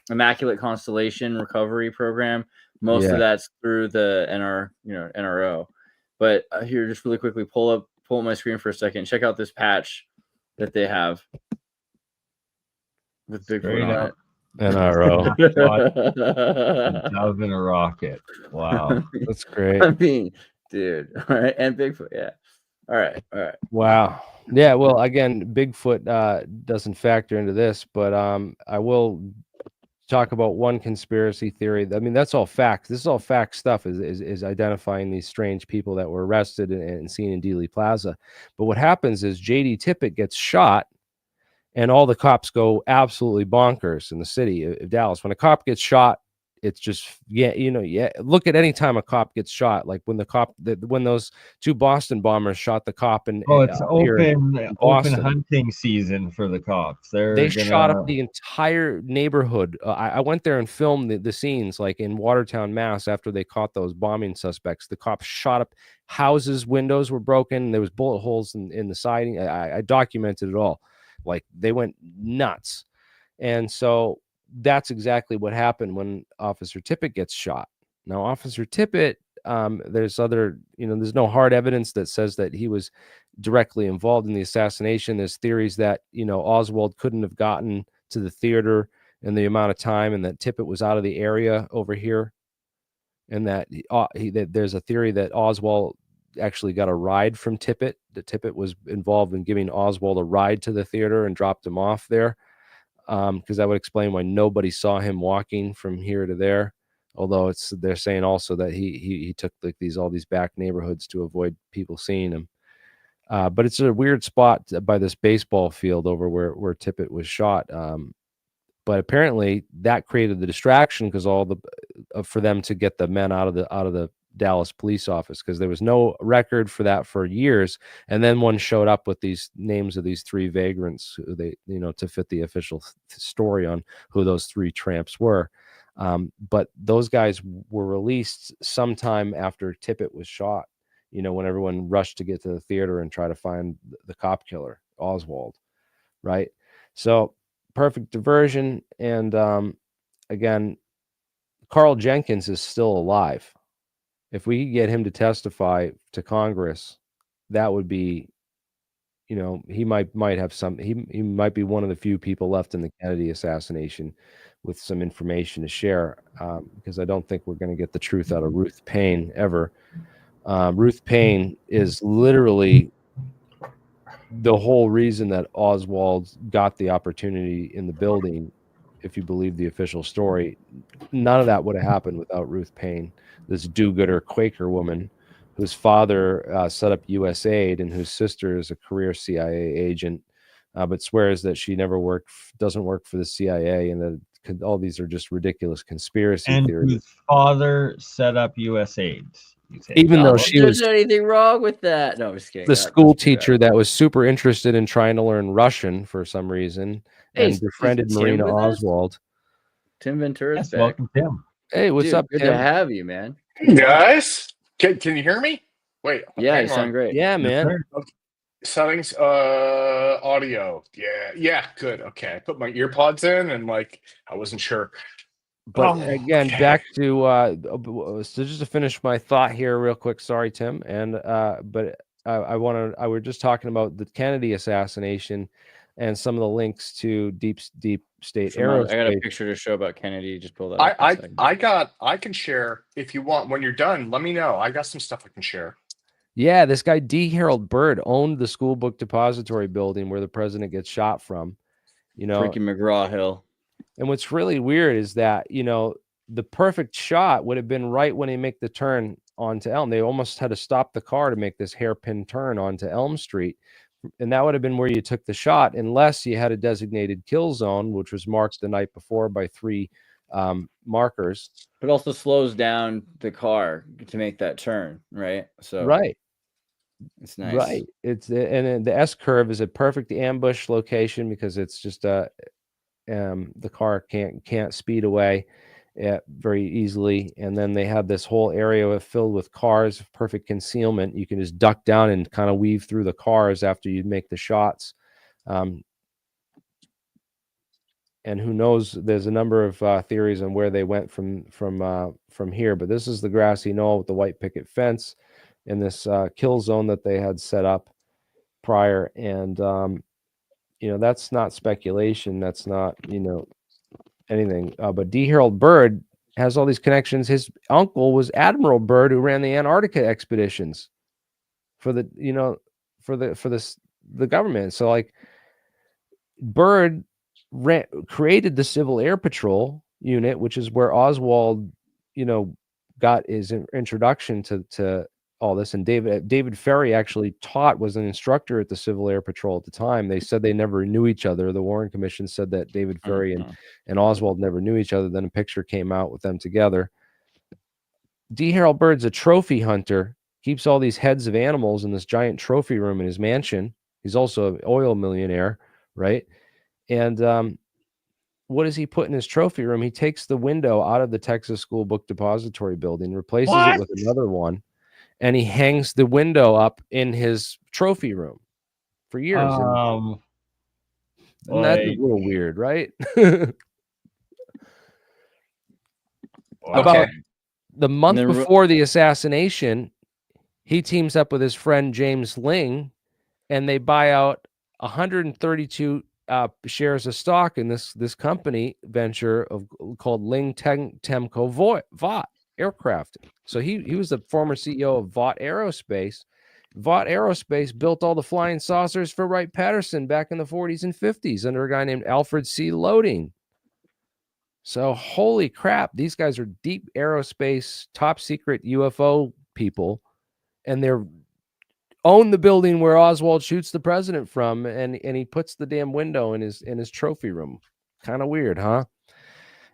Immaculate Constellation Recovery Program. Most of that's through the NRO. But here, just really quickly, pull up my screen for a second. Check out this patch that they have with Bigfoot on it. NRO. Dove in a rocket. Wow. That's great. I mean, dude. All right. And Bigfoot. Yeah. All right. Wow. Yeah. Well, again, Bigfoot doesn't factor into this, but I will talk about one conspiracy theory. I mean, that's all facts. This is all fact stuff. Is identifying these strange people that were arrested and seen in Dealey Plaza. But what happens is J.D. Tippit gets shot, and all the cops go absolutely bonkers in the city of Dallas. When a cop gets shot, it's just, look at any time a cop gets shot, like when when those 2 Boston bombers shot the cop and it's here in open Boston. hunting season for the cops. They shot up the entire neighborhood. I went there and filmed the scenes, like in Watertown, Mass. After they caught those bombing suspects, the cops shot up houses, windows were broken, there was bullet holes in the siding. I documented it all. Like, they went nuts. And so that's exactly what happened when Officer Tippit gets shot. Now, Officer Tippit, there's no hard evidence that says that he was directly involved in the assassination. There's theories that, Oswald couldn't have gotten to the theater in the amount of time, and that Tippit was out of the area over here. And that there's a theory that Oswald actually got a ride from Tippit, that Tippit was involved in giving Oswald a ride to the theater and dropped him off there. Because that would explain why nobody saw him walking from here to there. Although they're saying also that he took all these back neighborhoods to avoid people seeing him. But it's a weird spot by this baseball field over where Tippit was shot. But apparently that created the distraction because for them to get the men out of the Dallas police office, because there was no record for that for years. And then one showed up with these names of these 3 vagrants who they, to fit the official story on who those 3 tramps were. But those guys were released sometime after Tippit was shot, when everyone rushed to get to the theater and try to find the cop killer, Oswald. Right. So perfect diversion. And again, Carl Jenkins is still alive. If we could get him to testify to Congress, that would be, he might have some, he might be one of the few people left in the Kennedy assassination with some information to share, because I don't think we're going to get the truth out of Ruth Payne ever. Ruth Payne is literally the whole reason that Oswald got the opportunity in the building, if you believe the official story. None of that would have happened without Ruth Payne, this do-gooder Quaker woman whose father set up USAID and whose sister is a career CIA agent, but swears that she never doesn't work for the CIA, and that all these are just ridiculous conspiracy theories. Whose father set up USAID. Even though she was, there's anything wrong with that. No, I'm just kidding. The school teacher that was super interested in trying to learn Russian for some reason, and befriended Marina Oswald. Tim Ventura's back. Welcome, Tim. Hey, what's up, Good Tim? to have you, man. Guys, can you hear me? Wait. Yeah, you sound great. Yeah, man. Settings, audio. Yeah, good. Okay, I put my ear pods in and I wasn't sure. But again, back to so just to finish my thought here real quick. Sorry, Tim. And but I we're just talking about the Kennedy assassination and some of the links to deep state aerospace. I got a picture to show about Kennedy. Just pull that up. I can share if you want. When you're done, let me know. I got some stuff I can share. Yeah, this guy D. Harold Byrd owned the school book depository building where the president gets shot from. Freaking McGraw Hill. And what's really weird is that, the perfect shot would have been right when they make the turn onto Elm. They almost had to stop the car to make this hairpin turn onto Elm Street. And that would have been where you took the shot, unless you had a designated kill zone, which was marked the night before by 3 markers. But also slows down the car to make that turn, right? So right. It's nice. Right. And the S curve is a perfect ambush location because it's just the car can't speed away very easily. And then they have this whole area filled with cars, perfect concealment. You can just duck down and kind of weave through the cars after you make the shots. And who knows? There's a number of theories on where they went from here. But this is the grassy knoll with the white picket fence in this kill zone that they had set up prior. And that's not speculation. That's not anything. But D. Harold Byrd has all these connections. His uncle was Admiral Byrd, who ran the Antarctica expeditions for the government. So Byrd created the Civil Air Patrol unit, which is where Oswald, got his introduction to all this. And David Ferry actually was an instructor at the Civil Air Patrol at the time. They said they never knew each other. The Warren Commission said that David Ferry and Oswald never knew each other. Then a picture came out with them together. D. Harold Bird's a trophy hunter, keeps all these heads of animals in this giant trophy room in his mansion. He's also an oil millionaire, right? And what does he put in his trophy room? He takes the window out of the Texas School Book Depository building, replaces it with another one, and he hangs the window up in his trophy room for years. And that's a little weird, right? About the month before the assassination, he teams up with his friend James Ling, and they buy out 132 shares of stock in this company venture called Ling Temco Vought Aircraft. So he was the former CEO of Vought Aerospace. Vought Aerospace built all the flying saucers for Wright-Patterson back in the 40s and 50s under a guy named Alfred C. Loading. So holy crap, these guys are deep aerospace, top secret UFO people, and they're own the building where Oswald shoots the president from, and he puts the damn window in his trophy room. Kind of weird, huh?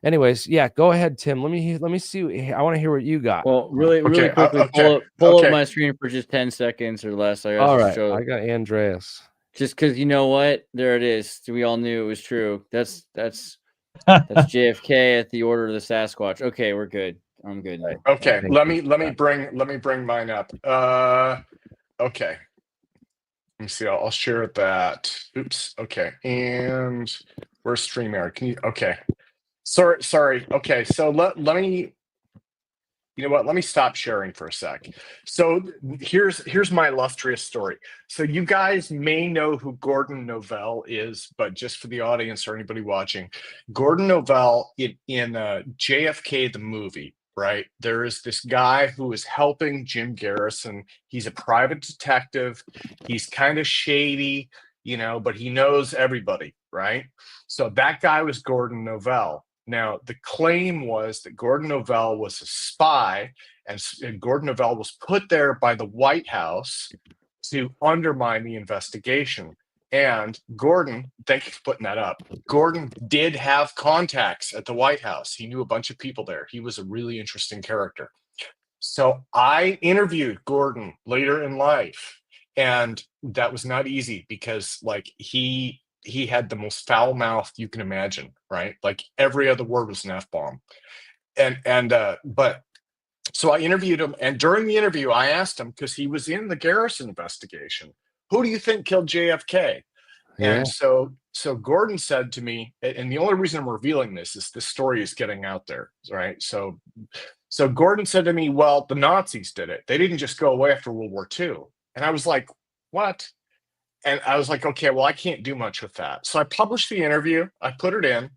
Anyways, yeah, go ahead, Tim. Let me see. I want to hear what you got. Well, really quickly, pull up my screen for just 10 seconds or less. All right, I got Andreas. Just because you know what? There it is. We all knew it was true. That's JFK at the order of the Sasquatch. Okay, we're good. I'm good. Okay, let me bring mine up. Okay. Let me see. I'll share that. Oops. Okay. And where's StreamYard? Can you? Okay. Sorry. Okay. So let me. You know what? Let me stop sharing for a sec. So here's my illustrious story. So you guys may know who Gordon Novell is, but just for the audience or anybody watching, Gordon Novell in JFK the movie, right? There is this guy who is helping Jim Garrison. He's a private detective. He's kind of shady, but he knows everybody, right? So that guy was Gordon Novell. Now, the claim was that Gordon Novell was a spy, and Gordon Novell was put there by the White House to undermine the investigation. And Gordon, thank you for putting that up. Gordon did have contacts at the White House. He knew a bunch of people there. He was a really interesting character. So I interviewed Gordon later in life, and that was not easy because, he had the most foul mouth you can imagine, right? Like every other word was an F-bomb. But so I interviewed him, and during the interview, I asked him, because he was in the Garrison investigation, who do you think killed JFK? Yeah. And so Gordon said to me, and the only reason I'm revealing this is this story is getting out there, right? So Gordon said to me, well, the Nazis did it. They didn't just go away after World War II. And I was like, what? And I was like, okay, well, I can't do much with that. So I published the interview. I put it in.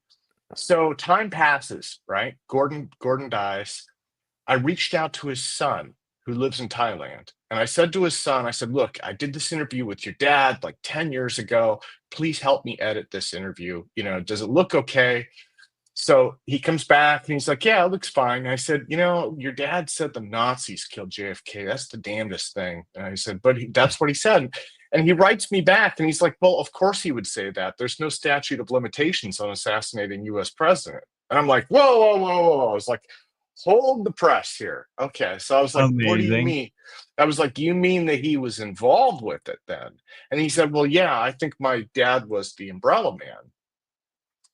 So time passes, right? Gordon dies. I reached out to his son, who lives in Thailand. And I said to his son, I said, look, I did this interview with your dad like 10 years ago. Please help me edit this interview. Does it look okay? So he comes back and he's like, yeah, it looks fine. And I said, your dad said the Nazis killed JFK. That's the damnedest thing. And I said, but that's what he said. And he writes me back and he's like, well, of course he would say that. There's no statute of limitations on assassinating U.S. president. And I'm like, whoa. I was like, hold the press here. Okay. So I was like, Amazing. What do you mean? I was like, you mean that he was involved with it then? And he said, well, yeah, I think my dad was the umbrella man.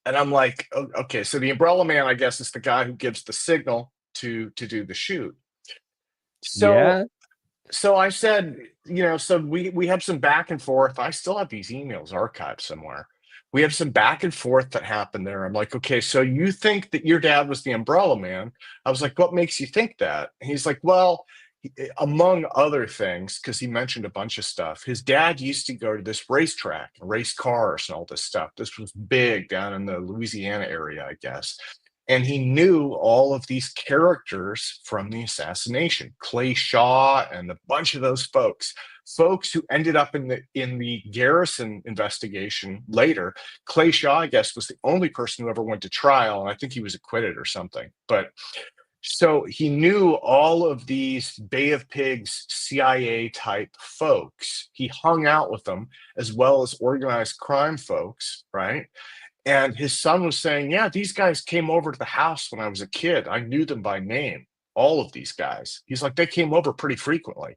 And I'm like, okay, so the umbrella man, I guess, is the guy who gives the signal to do the shoot. So I said, so we have some back and forth. I still have these emails archived somewhere. We have some back and forth that happened there. I'm like, okay, so you think that your dad was the umbrella man? I was like, what makes you think that? And he's like, well, among other things, because he mentioned a bunch of stuff, his dad used to go to this racetrack, race cars and all this stuff. This was big down in the Louisiana area, I guess. And he knew all of these characters from the assassination, Clay Shaw and a bunch of those folks who ended up in the Garrison investigation later. Clay Shaw, I guess, was the only person who ever went to trial, and I think he was acquitted or something. But so he knew all of these Bay of Pigs CIA type folks. He hung out with them, as well as organized crime folks, right? And his son was saying, yeah, these guys came over to the house when I was a kid. I knew them by name, all of these guys. He's like, they came over pretty frequently.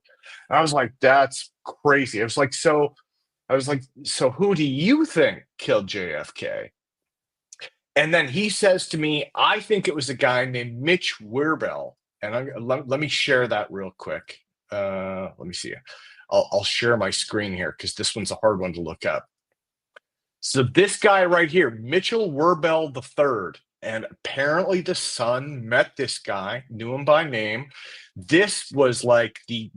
And I was like, that's crazy. So who do you think killed JFK? And then he says to me, I think it was a guy named Mitch Wirbel. And let me share that real quick. Let me see. I'll share my screen here because this one's a hard one to look up. So this guy right here, Mitchell Wirbel III, and apparently the son met this guy, knew him by name. This was like the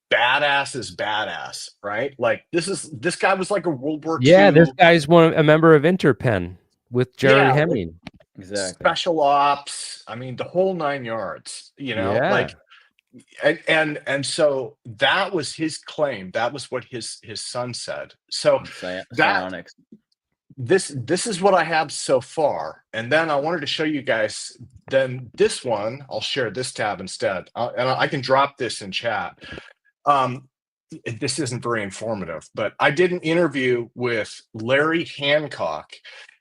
badass's badass, right? Like this guy was like a World War II. Yeah, this guy's a member of Interpen with Jerry Hemming. Exactly. Special ops. I mean, the whole 9 yards, Yeah. and so that was his claim. That was what his son said. So Psionics. This is what I have so far, and then I wanted to show you guys. Then this one, I'll share this tab instead, and I can drop this in chat. This isn't very informative, but I did an interview with Larry Hancock,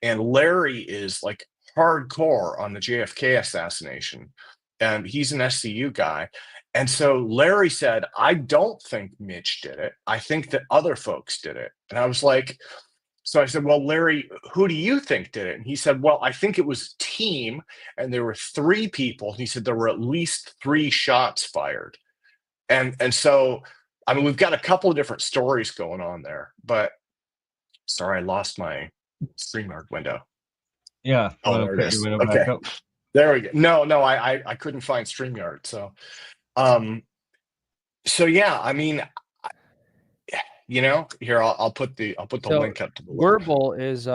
and Larry is like hardcore on the JFK assassination, and he's an SCU guy. And so Larry said, I don't think Mitch did it. I think that other folks did it. And I was like, so I said, well, Larry, who do you think did it? And he said, well, I think it was a team, and there were 3 people. And he said there were at least 3 shots fired. And so, I mean, we've got a couple of different stories going on there, but sorry, I lost my StreamYard window. Yeah. Oh, there it is. Okay. There we go. No, I couldn't find StreamYard. So yeah, I mean, here I'll put the link up to the Wirbel is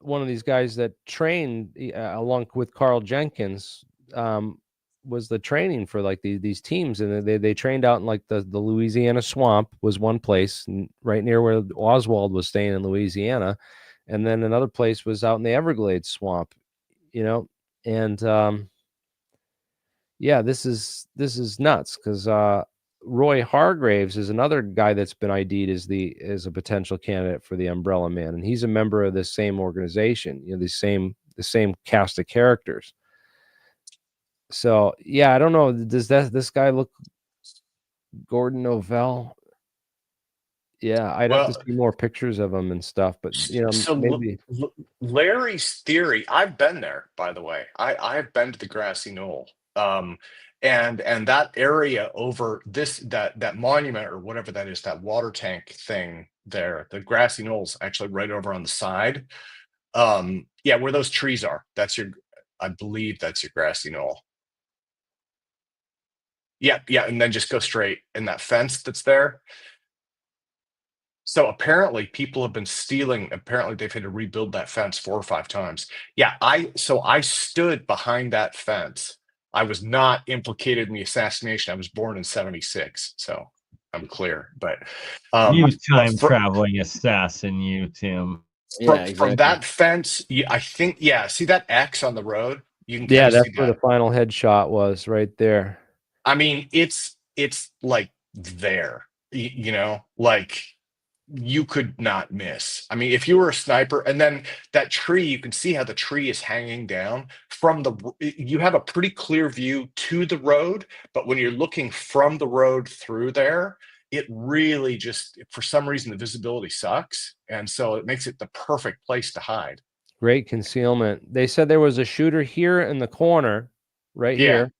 one of these guys that trained along with Carl Jenkins. Was the training for like these teams, and they trained out in like the Louisiana swamp was one place right near where Oswald was staying in Louisiana, and then another place was out in the Everglades swamp, and yeah, this is nuts because Roy Hargraves is another guy that's been ID'd as a potential candidate for the Umbrella Man, and he's a member of the same organization, the same cast of characters. So yeah, I don't know. Does this guy look Gordon Novell? Yeah, I'd have to see more pictures of him and stuff, but so maybe Larry's theory. I've been there, by the way. I've been to the grassy knoll, and that area over that monument or whatever that is, that water tank thing there. The grassy knoll's actually right over on the side. Yeah, where those trees are. I believe that's your grassy knoll. Yeah, and then just go straight in that fence that's there. So apparently people have been stealing. Apparently they've had to rebuild that fence 4 or 5 times. Yeah, I stood behind that fence. I was not implicated in the assassination. I was born in 1976, so I'm clear. But you time-traveling assassin, you, Tim. From that fence, I think, see that X on the road? You can that's see where the final headshot was, right there. I mean, it's like there, like you could not miss. I mean, if you were a sniper, and then that tree, you can see how the tree is hanging down from you have a pretty clear view to the road, but when you're looking from the road through there, it really just, for some reason, the visibility sucks. And so it makes it the perfect place to hide. Great concealment. They said there was a shooter here in the corner, right here.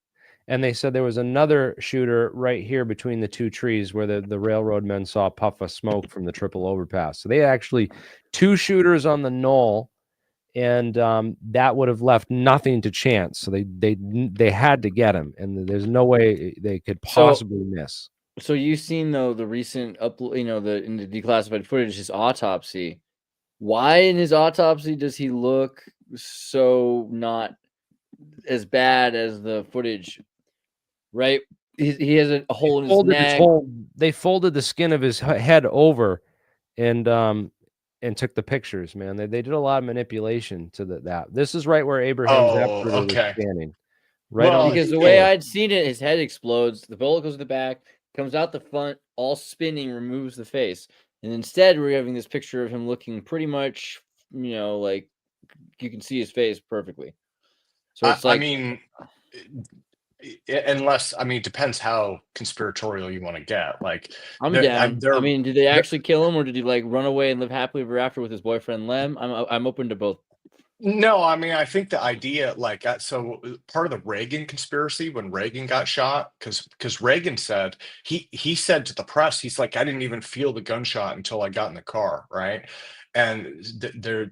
And they said there was another shooter right here between the 2 trees where the railroad men saw a puff of smoke from the triple overpass. So they actually 2 shooters on the knoll, and that would have left nothing to chance. So they had to get him, and there's no way they could possibly miss. So you've seen though the recent upload, in the declassified footage, his autopsy. Why in his autopsy does he look so not as bad as the footage, right? He has a hole in his Folded neck. they folded the skin of his head over and took the pictures, man. They did a lot of manipulation to that. This is right where Abraham Oh, Zapruder was okay. standing. Right Well, on Because the way I'd seen it, his head explodes, the bullet goes to the back, comes out the front, all spinning, removes the face. And instead, we're having this picture of him looking pretty much, like you can see his face perfectly. So it's I like, mean, unless it depends how conspiratorial you want to get. Like, I'm down. I mean, did they actually kill him, or did he like run away and live happily ever after with his boyfriend Lem? I'm open to both. No, I think the idea, like, so part of the Reagan conspiracy when Reagan got shot, because Reagan said he said to the press, he's like, I didn't even feel the gunshot until I got in the car, right? And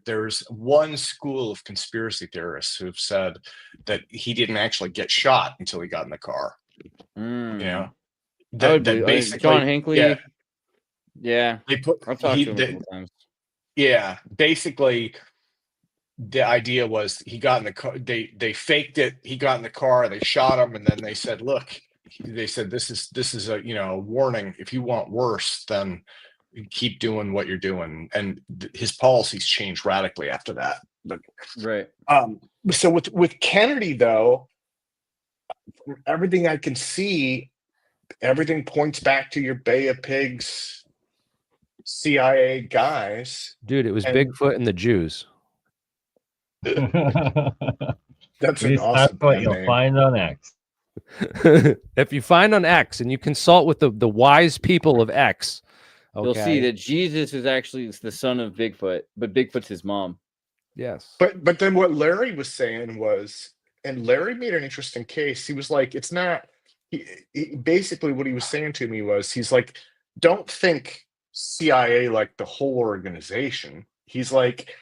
there's one school of conspiracy theorists who've said that he didn't actually get shot until he got in the car. You know, I would that believe basically John Hinckley. Yeah, they put I've talked to him a couple times. Yeah, basically the idea was he got in the car, they faked it, he got in the car, they shot him, and then they said, look, they said, this is a warning. If you want worse, then keep doing what you're doing. And his policies changed radically after that. But right. So with Kennedy, though, from everything I can see, everything points back to your Bay of Pigs CIA guys. Dude, it was Bigfoot and the Jews. That's At an least awesome that's what pen you'll name. find on X. If you find on X and you consult with the wise people of X, okay, you'll see that Jesus is actually the son of Bigfoot, but Bigfoot's his mom. Yes. But then what Larry was saying was, and Larry made an interesting case. He was like, it's not, he basically what he was saying to me was, he's like, don't think CIA like the whole organization. He's like,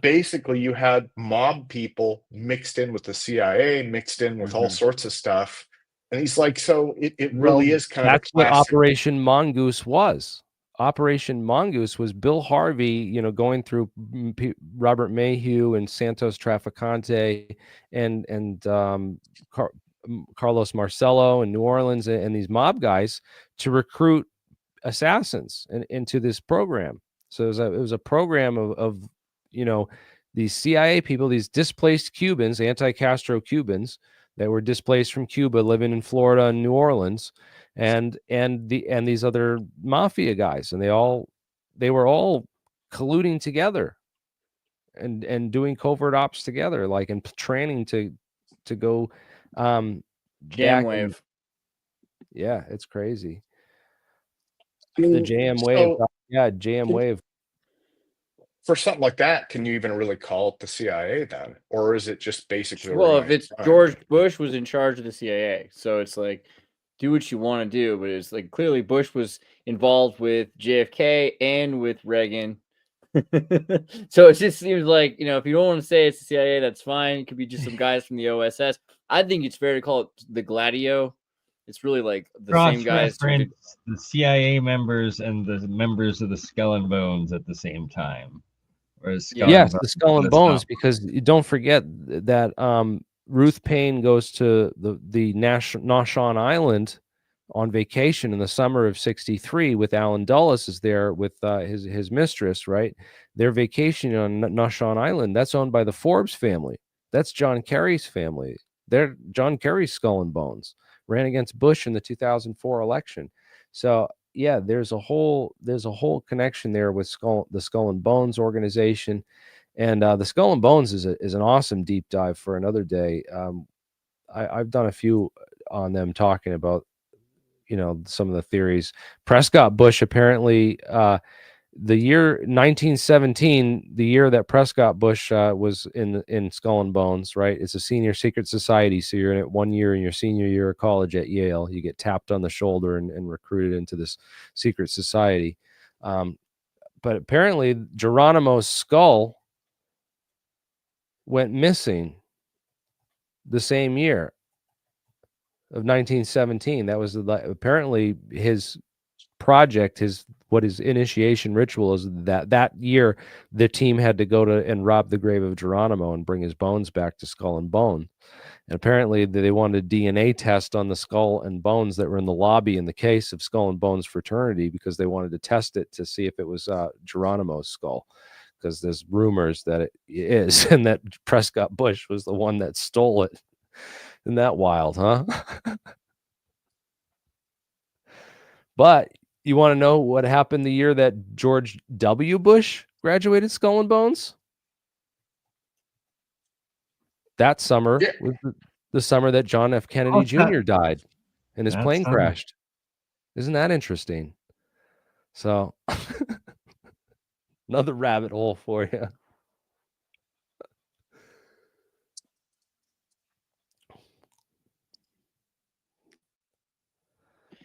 basically you had mob people mixed in with the CIA, mixed in with all sorts of stuff. And he's like, so it really is kind of a that's what classic. Operation Mongoose was. Operation Mongoose was Bill Harvey, going through Robert Mayhew and Santos Traficante and Carlos Marcello in New Orleans and these mob guys to recruit assassins into this program. So it was a program of these CIA people, these displaced Cubans, anti-Castro Cubans that were displaced from Cuba, living in Florida and New Orleans, and these other mafia guys, and they were all colluding together and doing covert ops together, like, and training to go Jam wave. Yeah, it's crazy. I mean, The JM wave. so Yeah, JM wave. for something like that, can you even really call it the CIA then? Or is it just basically Well, if it's organized crime? George Bush was in charge of the CIA, so it's like, do what you want to do, but it's like clearly Bush was involved with JFK and with Reagan. So it just seems like, if you don't want to say it's the CIA, that's fine. It could be just some guys from the OSS. I think it's fair to call it the Gladio. It's really like the same guys. The CIA members and the members of the Skull and Bones at the same time. Yes, the Skull and Bones, because you don't forget that Ruth Payne goes to the Nashon Island on vacation in the summer of '63 with Alan Dulles is there with his mistress, right? They're vacationing on Nashon Island. That's owned by the Forbes family. That's John Kerry's family. They're John Kerry's Skull and Bones. Ran against Bush in the 2004 election. So yeah, there's a whole connection there with the Skull and Bones organization, and the Skull and Bones is an awesome deep dive for another day. I've done a few on them, talking about some of the theories. Prescott Bush apparently the year 1917, the year that Prescott Bush was in Skull and Bones, right? It's a senior secret society. So you're in it 1 year in your senior year of college at Yale. You get tapped on the shoulder and recruited into this secret society. But apparently Geronimo's skull went missing the same year of 1917. That was apparently his project, his initiation ritual is that year the team had to go to and rob the grave of Geronimo and bring his bones back to Skull and Bone. And apparently they wanted a DNA test on the skull and bones that were in the lobby in the case of Skull and Bones fraternity, because they wanted to test it to see if it was Geronimo's skull, because there's rumors that it is, and that Prescott Bush was the one that stole it. Isn't that wild, huh? But you want to know what happened the year that George W. Bush graduated Skull and Bones? That summer Yeah. was the summer that John F. Kennedy Jr. died and his That plane summer. crashed. Isn't that interesting? So, another rabbit hole for you.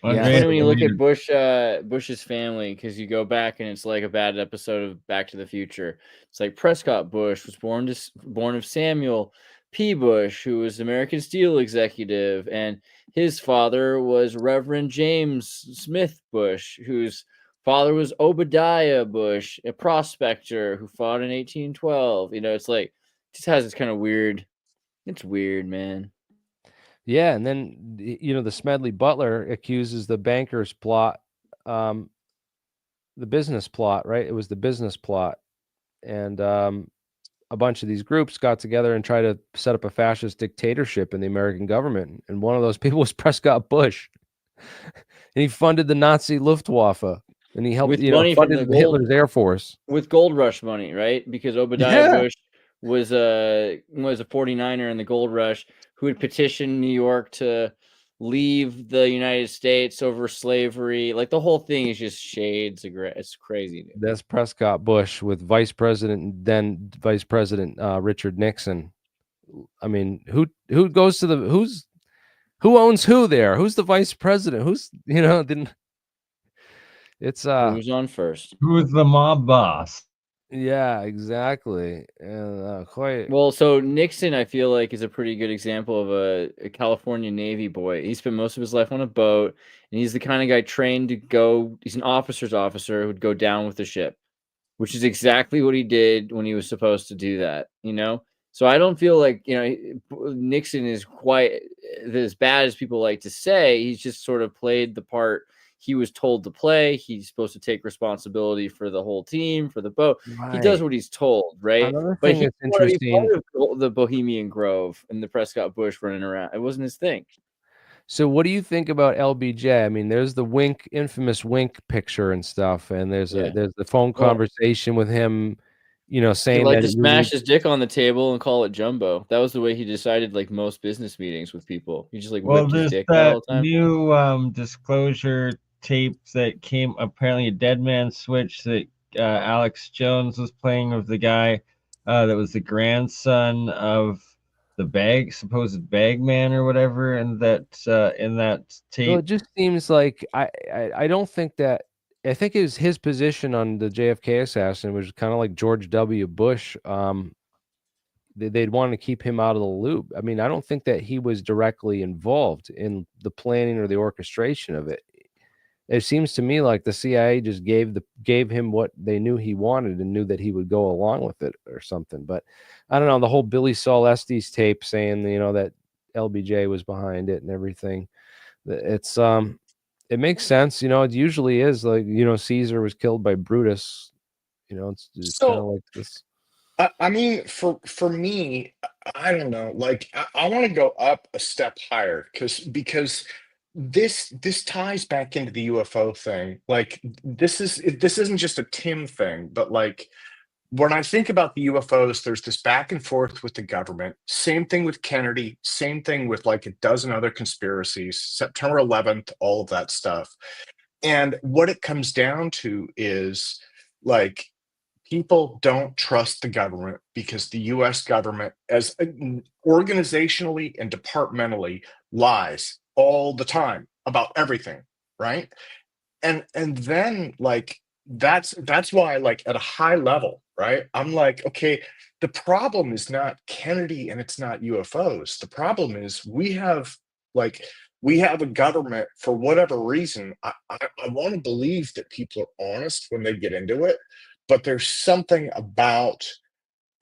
Well, Yeah. It's great. funny when you look at Bush's family, because you go back and it's like a bad episode of Back to the Future. It's like Prescott Bush was born of Samuel P. Bush, who was American Steel executive, and his father was Reverend James Smith Bush, whose father was Obadiah Bush, a prospector who fought in 1812. You know, it's like, it just has this kind of weird. It's weird, man. Yeah, and then the Smedley Butler accuses the bankers plot, the business plot, right? It was the business plot, and a bunch of these groups got together and tried to set up a fascist dictatorship in the American government, and one of those people was Prescott Bush, and he funded the Nazi Luftwaffe, and he helped With money from funded the Hitler's Air Force. with gold rush money, right? Because Obadiah Bush was a 49er in the gold rush who had petitioned New York to leave the United States over slavery. Like, the whole thing is just shades of gray. It's crazy, dude. That's Prescott Bush with then Vice President Richard Nixon. I mean, who goes to who owns who there? Who's the vice president? Who's didn't it's Who was on first? Who's the mob boss? yeah, exactly. And quite Well, so Nixon, I feel like, is a pretty good example of a California Navy boy. He spent most of his life on a boat, and he's the kind of guy trained to go. He's an officer's officer who'd go down with the ship, which is exactly what he did when he was supposed to do that. So I don't feel like Nixon is quite as bad as people like to say. He's just sort of played the part he was told to play. He's supposed to take responsibility for the whole team, for the boat. He does what he's told, right? Another But thing he that's wanted to be interesting. part of the Bohemian Grove and the Prescott Bush running around. It wasn't his thing. So what do you think about LBJ? I mean, there's the infamous Wink picture and stuff, and there's the phone conversation with him, He saying liked that to smash his dick on the table and call it jumbo. That was the way he decided, like, most business meetings with people. He just Well, whipped his there's dick that all the time. new disclosure tape that came, apparently a Dead Man Switch, that Alex Jones was playing with the guy that was the grandson of the supposed bagman or whatever, and that in that So tape. it just seems like I don't think that. I think it was his position on the JFK assassin, which was kind of like George W. Bush. They'd want to keep him out of the loop. I mean, I don't think that he was directly involved in the planning or the orchestration of it. It seems to me like the CIA just gave him what they knew he wanted and knew that he would go along with it or something. But I don't know, the whole Billy Saul Estes tape saying that LBJ was behind it and everything. It's it makes sense. It usually is like, Caesar was killed by Brutus. It's kind of So like this. I mean, for me, I don't know. Like, I want to go up a step higher because this ties back into the UFO thing. Like, this isn't just a Tim thing, but like when I think about the UFOs, there's this back and forth with the government. Same thing with Kennedy. Same thing with like a dozen other conspiracies. September 11th, all of that stuff. And what it comes down to is like people don't trust the government because the US government, as organizationally and departmentally, lies all the time about everything, right? And then like that's why, like, at a high level, right, I'm like, okay, the problem is not Kennedy and it's not UFOs. The problem is we have a government, for whatever reason. I want to believe that people are honest when they get into it, but there's something about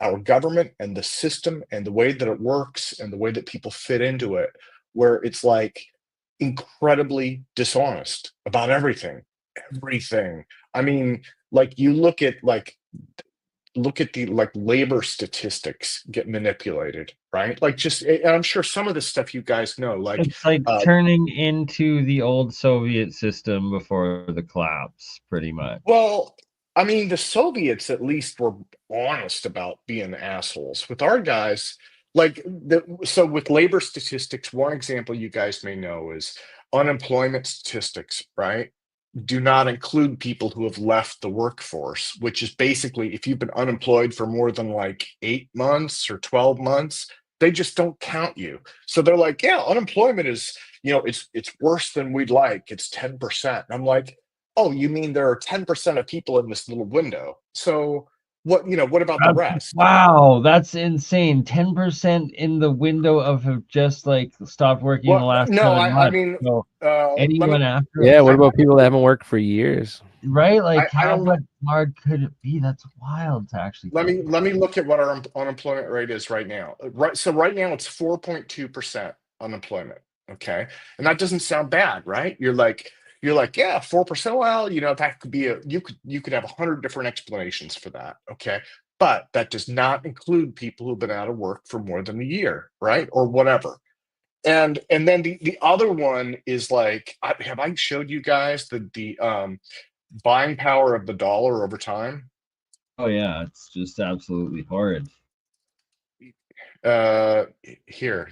our government and the system and the way that it works and the way that people fit into it, where it's like incredibly dishonest about everything. Everything. I mean, like you look at the like labor statistics get manipulated, right? Like just, and I'm sure some of the stuff you guys know, like It's like turning into the old Soviet system before the collapse, pretty much. well, I mean, the Soviets at least were honest about being assholes. With our guys, so with labor statistics, one example you guys may know is unemployment statistics, right? Do not include people who have left the workforce, which is basically if you've been unemployed for more than like 8 months or 12 months, they just don't count you. So they're like, yeah, unemployment is, it's worse than we'd like. It's 10%. And I'm like, oh, you mean there are 10% of people in this little window? So what about the rest? Wow, that's insane. 10% in the window of have just like stopped working in the Well, last no, 7 months. mean, So let anyone me, after Yeah, what about people that haven't worked for years? right? Like I how don't much hard could it be? That's wild to actually let think me let me look at what our unemployment rate is right now. So right now it's 4.2% unemployment. Okay, and that doesn't sound bad, right? You're like, yeah, 4%. Well, that could be you could have 100 different explanations for that. Okay, but that does not include people who've been out of work for more than a year, right, or whatever. And then the other one is like, have I showed you guys the buying power of the dollar over time? Oh yeah, it's just absolutely horrid. uh Here,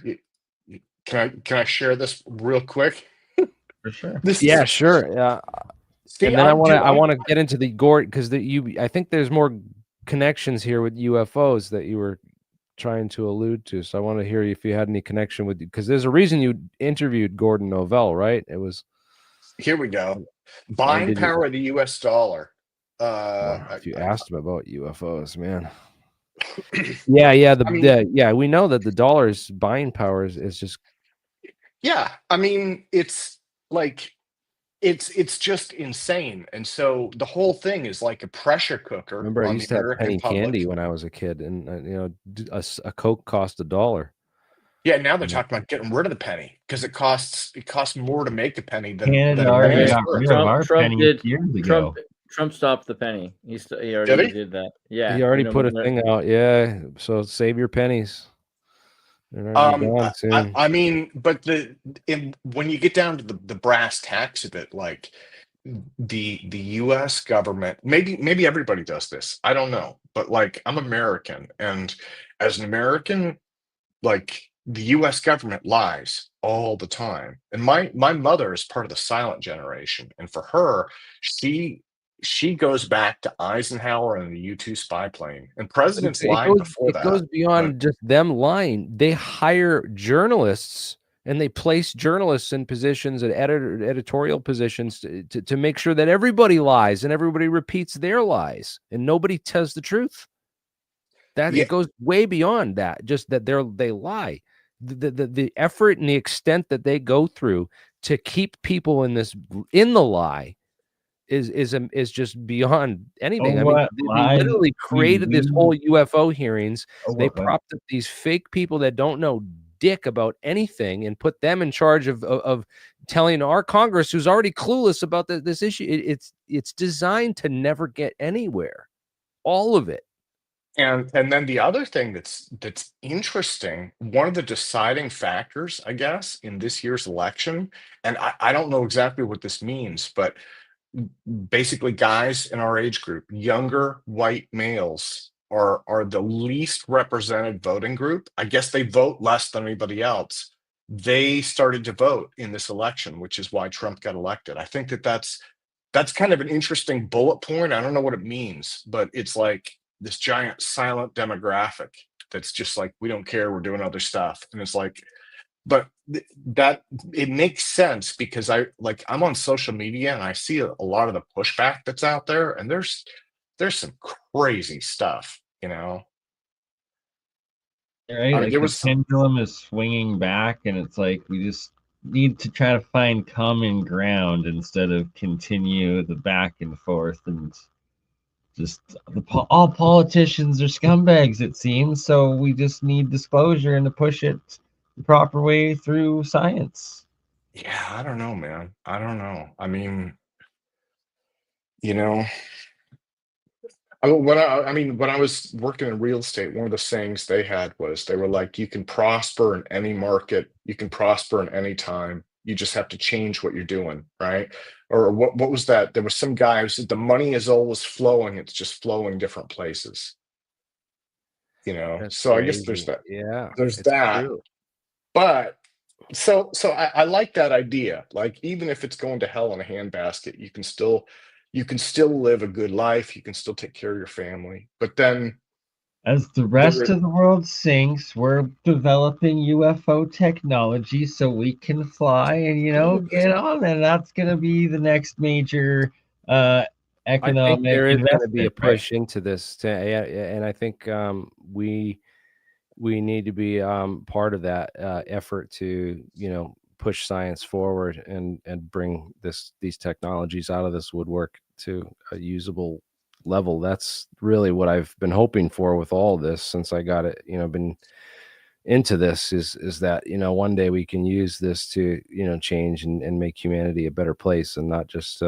can I share this real quick? For sure. This Yeah, is sure. Yeah, see and then I I'm want to dude I I'm want to get into the Gord because I think there's more connections here with UFOs that you were trying to allude to. So I want to hear if you had any connection with, because there's a reason you interviewed Gordon Novell, right? It was, Here we go. or Buying did you? power of the US dollar. Well, uh if you I, asked him about UFOs, man. Yeah, I mean, we know that the dollar's buying power is just. yeah, I mean, it's like it's just insane. And so the whole thing is like a pressure cooker Remember, I on the used to have American penny candy public. when I was a kid, and a Coke cost $1. Yeah, now they're You know? talking about getting rid of the penny because it costs more to make a penny than Canada a penny already is Yeah, got worth. rid of our Trump pennies did. years Trump ago. Trump stopped the penny. He Did already he? did that. Yeah, He already put a thing out. Yeah, so save your pennies. They're going to be gone soon. I mean, but when you get down to the brass tacks of it, like the U.S. government, maybe everybody does this. I don't know, but like I'm American, and as an American, like the U.S. government lies all the time. And my mother is part of the silent generation, and for her, she goes back to Eisenhower and the U-2 spy plane, and But it, presidents it lied goes before it that. goes But beyond just them lying. They hire journalists and they place journalists in positions and editorial positions to make sure that everybody lies and everybody repeats their lies and nobody tells the truth. That yeah, it goes way beyond that. Just that they lie. The effort and the extent that they go through to keep people in the lie is just beyond Oh, anything. I mean, what they lies literally we created this whole UFO hearings. They what? propped up these fake people that don't know dick about anything and put them in charge of telling our Congress, who's already clueless about this issue. It's designed to never get anywhere. All of it. and then the other thing that's interesting, one of the deciding factors, I guess, in this year's election, and I don't know exactly what this means, but basically guys in our age group, younger white males are the least represented voting group. I guess they vote less than anybody else. They started to vote in this election, which is why Trump got elected. I think that's kind of an interesting bullet point. I don't know what it means, but it's like this giant silent demographic that's just like, we don't care, we're doing other stuff. And it's like, but that it makes sense because I'm on social media and I see a lot of the pushback that's out there, and there's some crazy stuff, Right? I mean, Like there the was pendulum is swinging back, and it's like we just need to try to find common ground instead of continue the back and forth and just all politicians are scumbags, it seems. So we just need disclosure and to push it the proper way through science. Yeah, I don't know, man. I don't know. I mean, you know, when I was working in real estate, one of the sayings they had was they were like, you can prosper in any market, you can prosper in any time. You just have to change what you're doing, right? Or what was that? There was some guy who said the money is always flowing, it's just flowing different places. That's So I guess there's crazy. that. Yeah, There's it's that. true. But so I like that idea. Like, even if it's going to hell in a handbasket, you can still live a good life. You can still take care of your family. But then As the rest of the world sinks, we're developing UFO technology so we can fly and, get on. And that's going to be the next major I think economic there is going to be a investment, right? push into this, and I think we need to be part of that effort to push science forward and bring these technologies out of this woodwork to a usable level. That's really what I've been hoping for with all this since I got it, been into this is that one day we can use this to change and make humanity a better place, and not just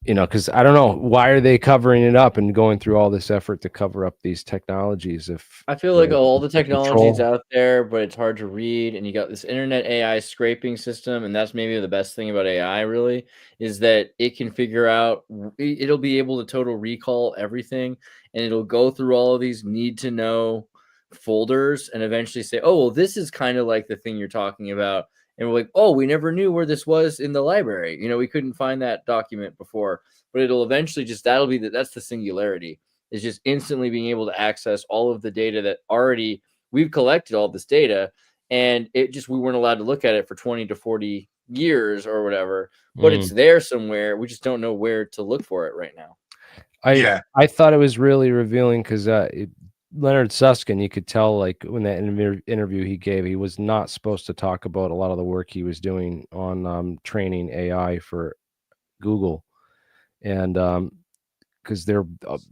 because I don't know, why are they covering it up and going through all this effort to cover up these technologies if I feel like all the technology is control? out there, but it's hard to read. And you got this internet AI scraping system, and that's maybe the best thing about AI. Really, is that it can figure out. It'll be able to total recall everything, and it'll go through all of these need to know folders, and eventually say, "Oh, well, this is kind of like the thing you're talking about." And we're like, "Oh, we never knew where this was in the library. We couldn't find that document before." But it'll eventually that's the singularity, is just instantly being able to access all of the data that already we've collected all this data, and we weren't allowed to look at it for 20 to 40 years or whatever, but it's there somewhere. We just don't know where to look for it right now. I thought it was really revealing because Leonard Susskind, you could tell, like, when that interview he gave, he was not supposed to talk about a lot of the work he was doing on training AI for Google. And because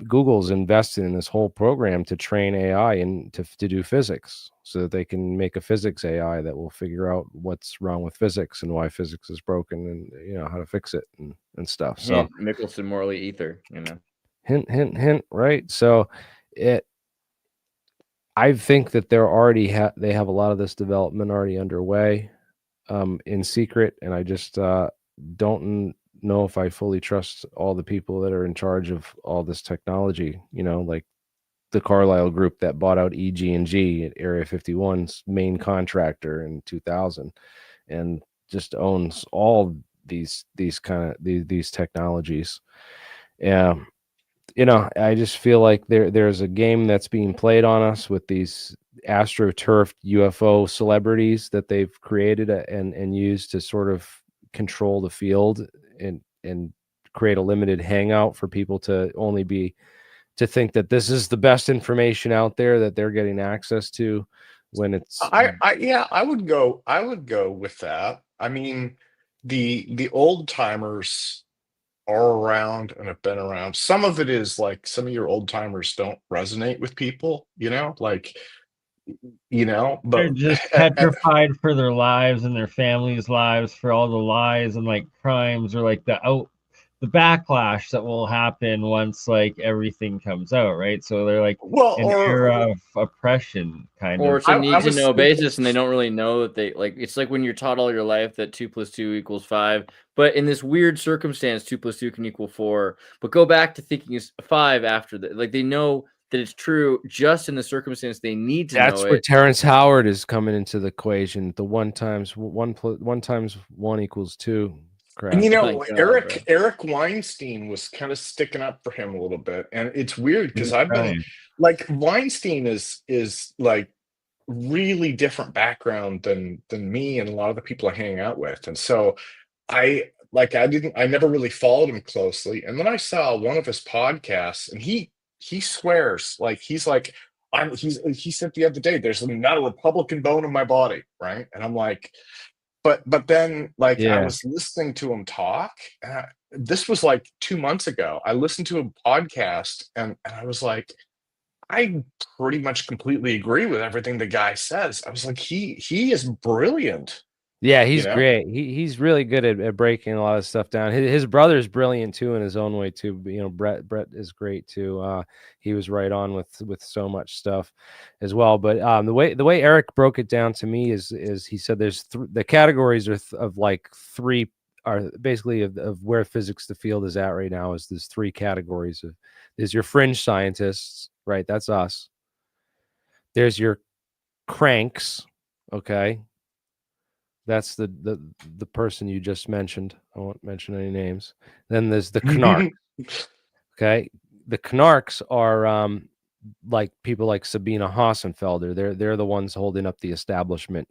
Google's invested in this whole program to train AI and to do physics, so that they can make a physics AI that will figure out what's wrong with physics and why physics is broken, and how to fix it and stuff. So Mickelson Morley Ether, hint, hint, hint, right? So I think that they're already they have a lot of this development already underway in secret, and I just don't know if I fully trust all the people that are in charge of all this technology, like the Carlyle group that bought out EG&G at Area 51's main contractor in 2000 and just owns all these technologies. Yeah. I just feel like there's a game that's being played on us with these astroturfed UFO celebrities that they've created and used to sort of control the field and create a limited hangout for people to think that this is the best information out there that they're getting access to, when it's I would go with that. I mean, the old timers are around and have been around. Some of it is like some of your old timers don't resonate with people, They're but just petrified for their lives and their families' lives, for all the lies and like crimes, or like the backlash that will happen once like everything comes out, right? So they're like well, an era of oppression, kind or of. it's a I need to was know thinking, basis, and they don't really know that it's like when you're taught all your life that 2 + 2 = 5, but in this weird circumstance 2 + 2 can equal 4, but go back to thinking it's 5 after that. Like, they know that it's true just in the circumstance they need to that's know where it. Terrence Howard is coming into the equation. The 1 times 1 times 1 = 2 crap. and My God, bro. Eric Weinstein was kind of sticking up for him a little bit, and it's weird because He's I've been trying. like, Weinstein is like really different background than me and a lot of the people I hang out with, and so I never really followed him closely, and then I saw one of his podcasts, and he swears, like, he's like, he said the other day, there's not a Republican bone in my body, right? And I'm like, but then like I Yeah. was listening to him talk. This was like 2 months ago. I listened to a podcast and I was like, I pretty much completely agree with everything the guy says. I was like, he is brilliant. Yeah, he's You know? great. He's really good at breaking a lot of stuff down. His brother's brilliant too in his own way too. But, you know, Brett is great too. He was right on with so much stuff as well. But the way Eric broke it down to me is he said there's the categories are of like three are basically of where physics the field is at right now is there's three categories of there's your fringe scientists, right? That's us. There's your cranks, okay? That's the person you just mentioned. I won't mention any names. Then there's the Knark. Okay, the Knarks are like people like Sabina Hassenfelder. They're the ones holding up the establishment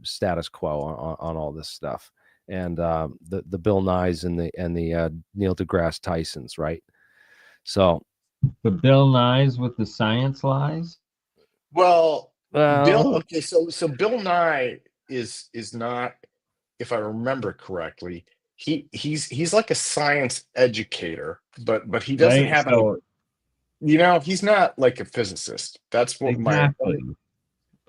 status quo on all this stuff, and the Bill Nyes and the Neil deGrasse Tysons, right? So The Bill Nyes with the science lies. Well, Bill. well, Okay, so Bill Nye is not, if I remember correctly, he's like a science educator, but he doesn't Right. have any. So You know, he's not like a physicist. That's what exactly.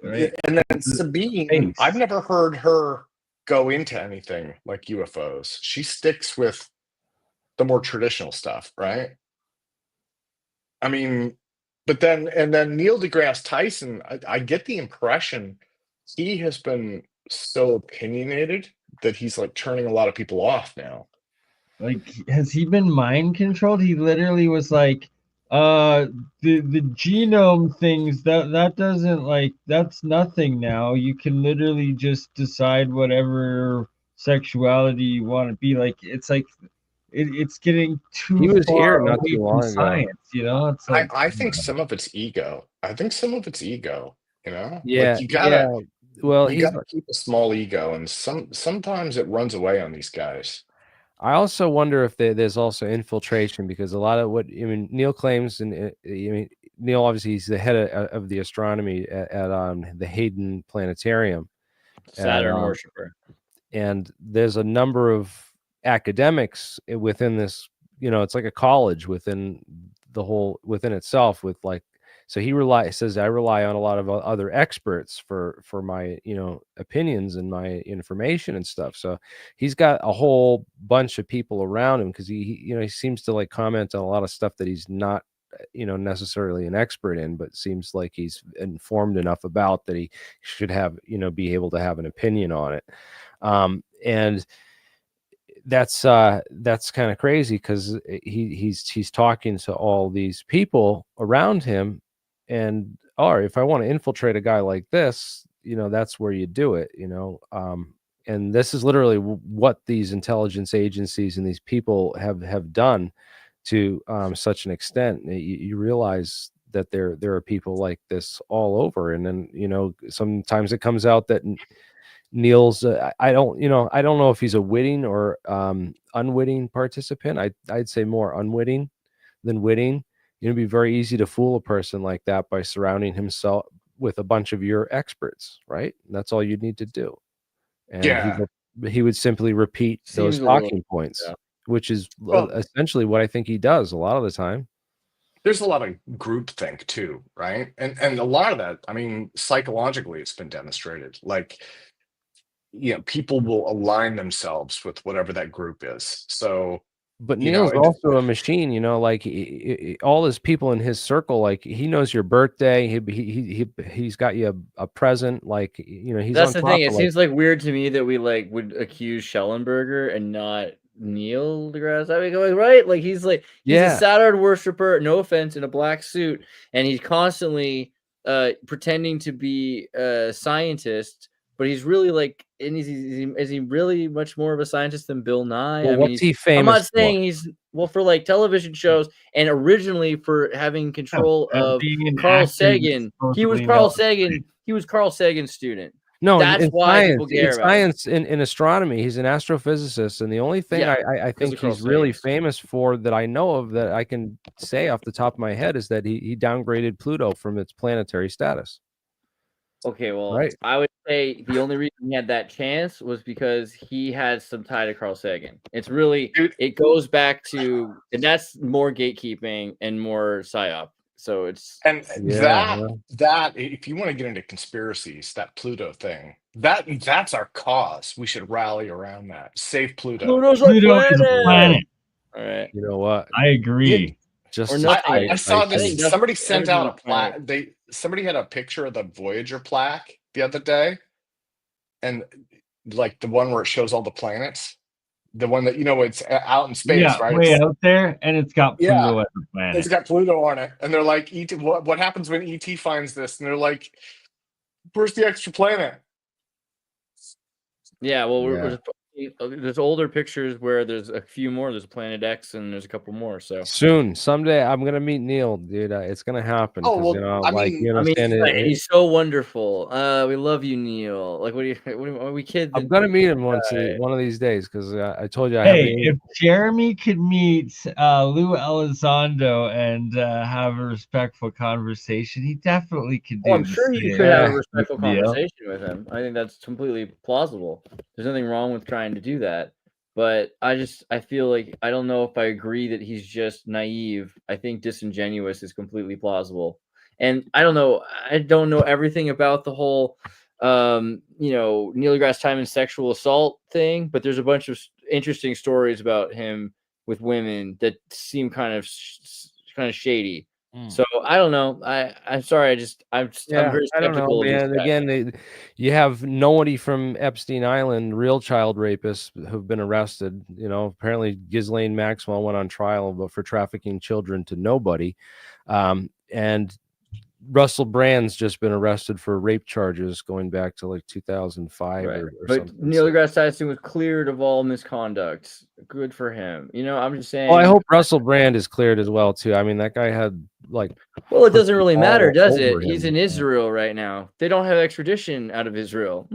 Right. And then Sabine, Space. I've never heard her go into anything like UFOs. She sticks with the more traditional stuff, right? I mean, but then Neil deGrasse Tyson, I get the impression he has been so opinionated that he's like turning a lot of people off now. Like, has he been mind controlled? He literally was like, the genome things that doesn't, like, that's nothing now. You can literally just decide whatever sexuality you want to be. Like, it's like it's getting too he was here far not away too from long ago. science, you know? It's like, I think some of it's ego. I think some of it's ego, you know? Yeah, Like you gotta Well, you gotta keep a small ego, and sometimes it runs away on these guys. I also wonder if there's also infiltration because a lot of what I mean, Neil claims, and I mean, Neil obviously he's the head of the astronomy at the Hayden Planetarium, Saturn worshiper. and there's a number of academics within this. You know, it's like a college within the whole within itself. With like, so he says I rely on a lot of other experts for my opinions and my information and stuff. So he's got a whole bunch of people around him because he seems to like comment on a lot of stuff that he's not necessarily an expert in, but seems like he's informed enough about that he should have be able to have an opinion on it. And that's kind of crazy because he's talking to all these people around him, and if I want to infiltrate a guy like this, that's where you do it, and this is literally what these intelligence agencies and these people have done to such an extent. You realize that there are people like this all over, and then sometimes it comes out that Neil's I don't know if he's a witting or unwitting participant. I'd say more unwitting than witting. It'd be very easy to fool a person like that by surrounding himself with a bunch of your experts, right? And that's all you'd need to do. And Yeah. he would simply repeat those talking points, which is essentially what I think he does a lot of the time. There's a lot of groupthink too, right? And a lot of that, I mean, psychologically, it's been demonstrated. Like, people will align themselves with whatever that group is. So, but Neil's also a machine, like all his people in his circle, like he knows your birthday. He's got you a present, like he's. That's the thing. It seems like weird to me that we would accuse Schellenberger and not Neil deGrasse. I mean, going right, like he's a Saturn worshiper. No offense, in a black suit, and he's constantly pretending to be a scientist. But he's really like, and is he really much more of a scientist than Bill Nye? Well, what's he famous? I'm not saying he's for like television shows, and originally for having control of Carl Sagan. He was Carl Sagan. He was Carl Sagan's student. No, that's why science, people care about science in astronomy. He's an astrophysicist, and the only thing I think he's really famous for that I know of that I can say off the top of my head is that he downgraded Pluto from its planetary status. Okay, well, Right. I would say the only reason he had that chance was because he had some tie to Carl Sagan. It's really, Dude. it goes back to, and that's more gatekeeping and more psyop. So it's, And Yeah, that if you want to get into conspiracies, that Pluto thing, that's our cause. We should rally around that. Save Pluto. Pluto's our Pluto is a planet. planet. All right. you know what? I agree. Just Or to nothing. I spite saw Icy. this. think Somebody nothing- sent out a everything's planet. plaque. Somebody had a picture of the Voyager plaque the other day, and like the one where it shows all the planets, the one that it's out in space, Yeah, right? way It's- out there, and it's got Yeah. Pluto as a planet. It's got Pluto on it, and they're like, "ET, what happens when ET finds this?" And they're like, "Where's the extra planet?" Yeah, well, Yeah. there's older pictures where there's a few more. There's Planet X and there's a couple more. So Soon, someday, I'm gonna meet Neil, dude. It's gonna happen. Oh, 'cause, well, you know, I like mean- you I mean, understand he's so wonderful. We love you, Neil. Like, are we kids? I'm gonna meet him one of these days because I told you I Hey, haven't. if Jeremy could meet Lou Elizondo and have a respectful conversation, he definitely could do. Oh, I'm the sure you same. could have a Yeah. respectful Yeah. conversation with him. I think that's completely plausible. There's nothing wrong with trying to do that. But I feel like I don't know if I agree that he's just naive. I think disingenuous is completely plausible. And I don't know everything about the whole Neil deGrasse Tyson sexual assault thing, but there's a bunch of interesting stories about him with women that seem kind of shady. So I don't know. I'm sorry. I'm very I don't skeptical know, of this man. guy. Again, you have nobody from Epstein Island, real child rapists who've been arrested. Apparently Ghislaine Maxwell went on trial for trafficking children to nobody, and Russell Brand's just been arrested for rape charges going back to like 2005 Right. or But something. Neil deGrasse Tyson was cleared of all misconduct. Good for him. I'm just saying. Well, I hope Russell Brand is cleared as well too. I mean, that guy had like. Well, it doesn't really matter, all does it? over He's him. in Israel right now. They don't have extradition out of Israel.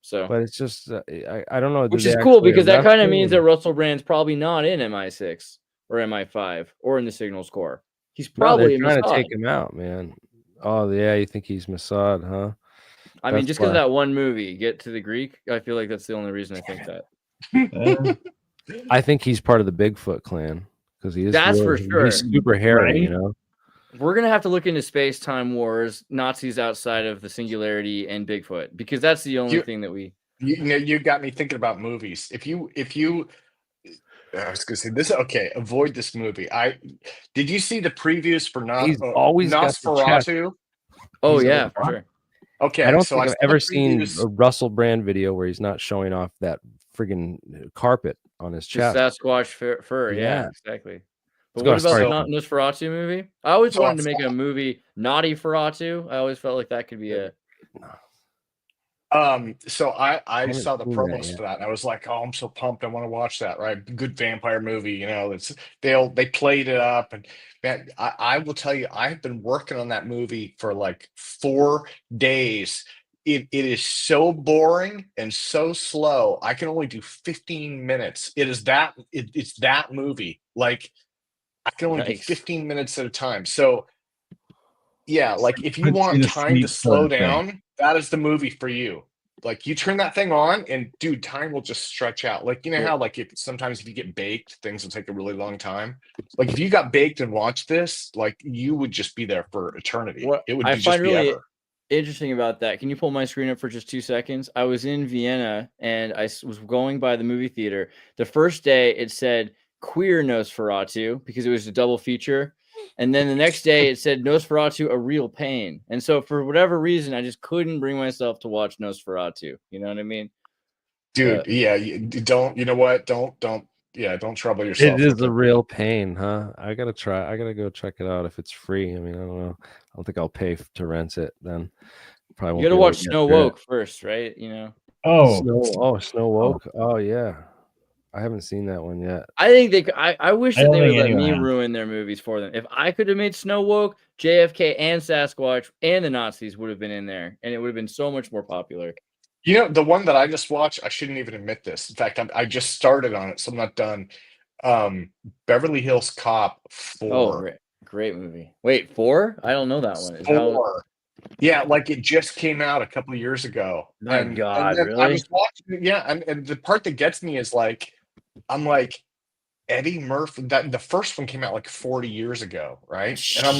So. But it's just I don't know. Which Did is they cool actually because that arrest kind of him means or- that Russell Brand's probably not in MI6 or MI5 or in the Signals Corps. He's No, probably they're in trying to Mossad. take him out, man. Oh yeah, you think he's Mossad, huh? I mean, That's just because of why. that one movie, Get to the Greek, I feel like that's the only reason I think that. I think he's part of the Bigfoot clan because he is. That's for sure. He's super hairy, Right? We're gonna have to look into space-time wars, Nazis outside of the singularity, and Bigfoot because that's the only thing that we. You got me thinking about movies. If you I was gonna say this. Okay, avoid this movie. Did you see the previews for He's always got the Nosferatu? Oh He's yeah, a- for sure. Okay, I don't so think I I've saw the ever seen previews. a Russell Brand video where he's not showing off that friggin' carpet on his Just chest. Sasquatch fur. Yeah, Yeah. exactly. But Let's go, what about sorry. the Nosferatu movie? I always So wanted to I make a movie Naughty Feratu. I always felt like that could be a. So I haven't saw the seen that promos yet. for that, and I was like, "Oh, I'm so pumped! I want to watch that." Right, good vampire movie. They played it up, and man, I will tell you, I've been working on that movie for like 4 days. It is so boring and so slow. I can only do 15 minutes. It's that movie. Like I can only do Nice. 15 minutes at a time. So yeah, like if you Puts you want to time to sleep slow sort of thing. down, that is the movie for you. Like you turn that thing on and dude, time will just stretch out. Like how like sometimes if you get baked, things will take a really long time. Like if you got baked and watched this, like you would just be there for eternity. What It would I be just find be really ever. interesting about that. Can you pull my screen up for just 2 seconds? I was in Vienna and I was going by the movie theater. The first day it said Queer Nosferatu because it was a double feature. And then the next day it said Nosferatu, A Real Pain. And so for whatever reason, I just couldn't bring myself to watch Nosferatu. You know what I mean? Dude, yeah, don't, you know what? Don't trouble yourself. It is with a real pain, huh? I gotta go check it out if it's free. I mean, I don't know. I don't think I'll pay to rent it then. Probably won't You got to be able watch get Snow through it. Woke first, right? Snow Woke. Oh yeah, I haven't seen that one yet. I think I wish I that don't they would think let anyone me has. ruin their movies for them. If I could have made Snow Woke, JFK and Sasquatch and the Nazis would have been in there, and it would have been so much more popular. the one that I just watched, I shouldn't even admit this. In fact, I just started on it, so I'm not done. Beverly Hills Cop 4. Oh, great movie. Wait, 4? I don't know that one. Is that 4. Yeah, like it just came out a couple of years ago. My and God, then I really? was watching, yeah, and the part that gets me is like, I'm like, Eddie Murphy, that the first one came out like 40 years ago, right? And I'm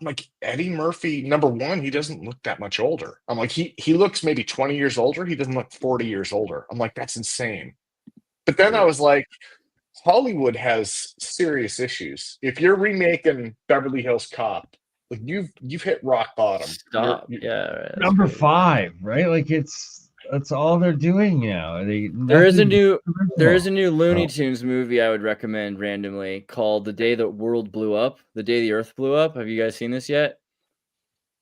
like, Eddie Murphy, number one, he doesn't look that much older. I'm like, he looks maybe 20 years older. He doesn't look 40 years older. I'm like, that's insane. But then I was like, Hollywood has serious issues. If you're remaking Beverly Hills Cop, like you've hit rock bottom. Stop. Yeah, right, that's Number crazy. 5, right? Like that's all they're doing now. There is a nothing new Looney Oh. Tunes movie I would recommend randomly called The Day the World Blew Up, The Day the Earth Blew Up. Have you guys seen this yet?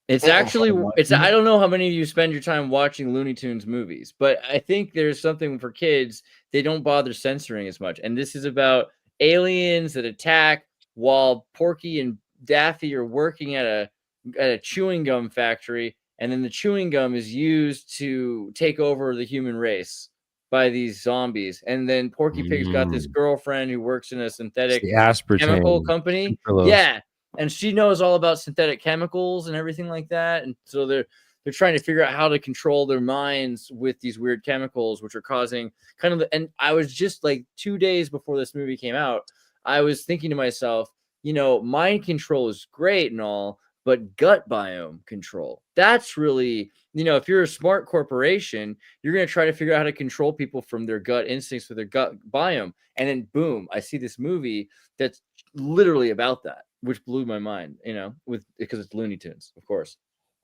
It's actually I don't know how many of you spend your time watching Looney Tunes movies, but I think there's something for kids they don't bother censoring as much. And this is about aliens that attack while Porky and Daffy are working at a chewing gum factory, and then the chewing gum is used to take over the human race by these zombies. And then Porky Pig's got this girlfriend who works in a It's synthetic the aspartame chemical company. sucralose. Yeah. And she knows all about synthetic chemicals and everything like that. And so they're trying to figure out how to control their minds with these weird chemicals, which are causing kind of and I was just like 2 days before this movie came out, I was thinking to myself, mind control is great and all, but gut biome control, that's really, if you're a smart corporation, you're going to try to figure out how to control people from their gut instincts with their gut biome. And then boom, I see this movie that's literally about that, which blew my mind, because it's Looney Tunes, of course.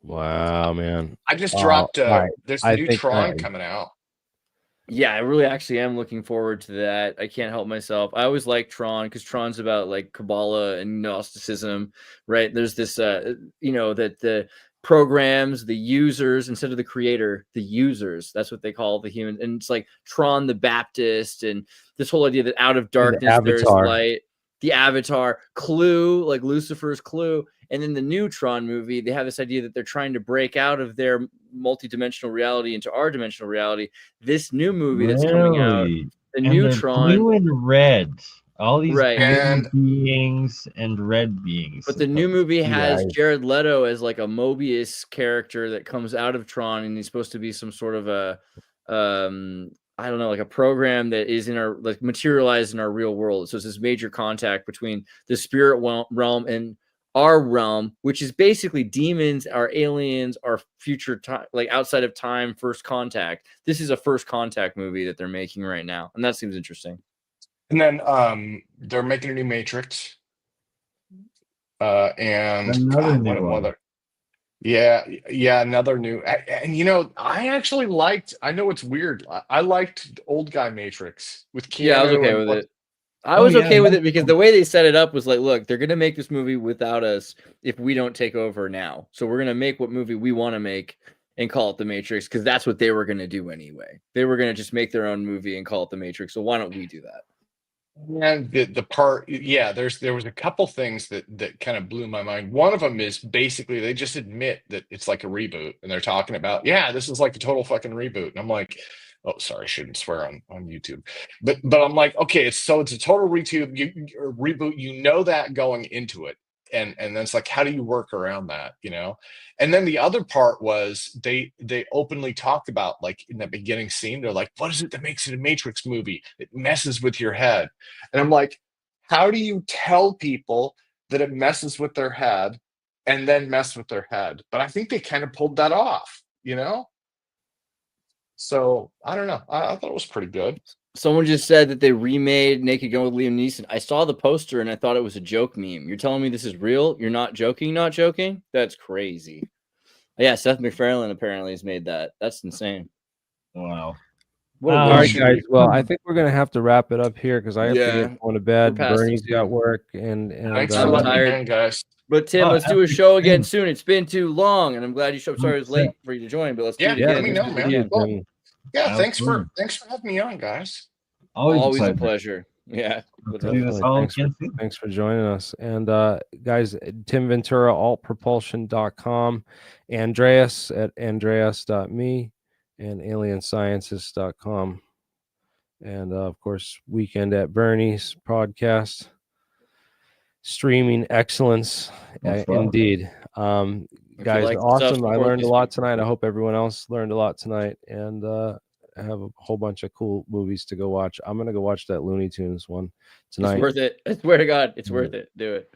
Wow, man. I just dropped. right. There's I the new think Tron that- coming out. Yeah, I really actually am looking forward to that. I can't help myself. I always like Tron because Tron's about like Kabbalah and Gnosticism, right? There's this, that the programs, the users, instead of the creator, the users, that's what they call the human. And it's like Tron the Baptist and this whole idea that out of darkness there's Avatar. light. The Avatar, Clue, like Lucifer's Clue. And then the new Tron movie, they have this idea that they're trying to break out of their multidimensional reality into our dimensional reality. This new movie that's coming out, Really? the And new they're Tron, blue and red. All these Right. blue And- beings and red beings. but the new movie has Yeah. Jared Leto as like a Mobius character that comes out of Tron, and he's supposed to be some sort of a, I don't know, like a program that is in our, like, materialized in our real world. So it's this major contact between the spirit realm and our realm, which is basically demons, our aliens, our future time, like outside of time, first contact. This is a first contact movie that they're making right now, and that seems interesting. And then they're making a new Matrix. And Another God, new what one. other? Yeah, another new. And I actually liked. I know it's weird. I liked Old Guy Matrix with Keanu. Yeah, I was okay and with what- it. I Oh, was yeah, okay with that's it because the way they set it up was like, look, they're gonna make this movie without us if we don't take over now. So we're gonna make what movie we want to make and call it The Matrix, because that's what they were gonna do anyway. They were gonna just make their own movie and call it The Matrix. So why don't we do that? And the part, yeah, there was a couple things that kind of blew my mind. One of them is basically they just admit that it's like a reboot, and they're talking about, yeah, this is like a total fucking reboot. And I'm like, oh, sorry, I shouldn't swear on YouTube, but I'm like, okay, it's a total reboot. You know that going into it, and then it's like, how do you work around that, And then the other part was they openly talked about, like, in that beginning scene, they're like, what is it that makes it a Matrix movie? It messes with your head. And I'm like, how do you tell people that it messes with their head and then mess with their head? But I think they kind of pulled that off, So I don't know. I thought it was pretty good. Someone just said that they remade Naked Gun with Liam Neeson. I saw the poster and I thought it was a joke meme. You're telling me this is real? You're not joking? Not joking? That's crazy. Yeah, Seth MacFarlane apparently has made that. That's insane. Wow. What a All loser. right, guys. Well, I think we're gonna have to wrap it up here because I have to Yeah. get going to bed. We're past Bernie's it. got work, and Thanks I'm for letting tired. me in, guys. But Tim, Oh, let's do a show again absolutely. soon. It's been too long, and I'm glad you showed up. Sorry it was late for you to join, but let's do it Yeah, again. let me know, man. it's Well, been Yeah, thanks for Absolutely. having me on, guys. Always, Always a pleasure. Yeah. Let's do this definitely. all Thanks again. thanks for joining us. And guys, Tim Ventura, altpropulsion.com, Andreas at andreas.me, and aliensciences.com. And of course, Weekend at Bernie's podcast. Streaming excellence, That's right. indeed. Guys, like the stuff, awesome. I support learned a these lot people. tonight. I hope everyone else learned a lot tonight. And I have a whole bunch of cool movies to go watch. I'm going to go watch that Looney Tunes one tonight. It's worth it. I swear to God, it's worth it. Do it.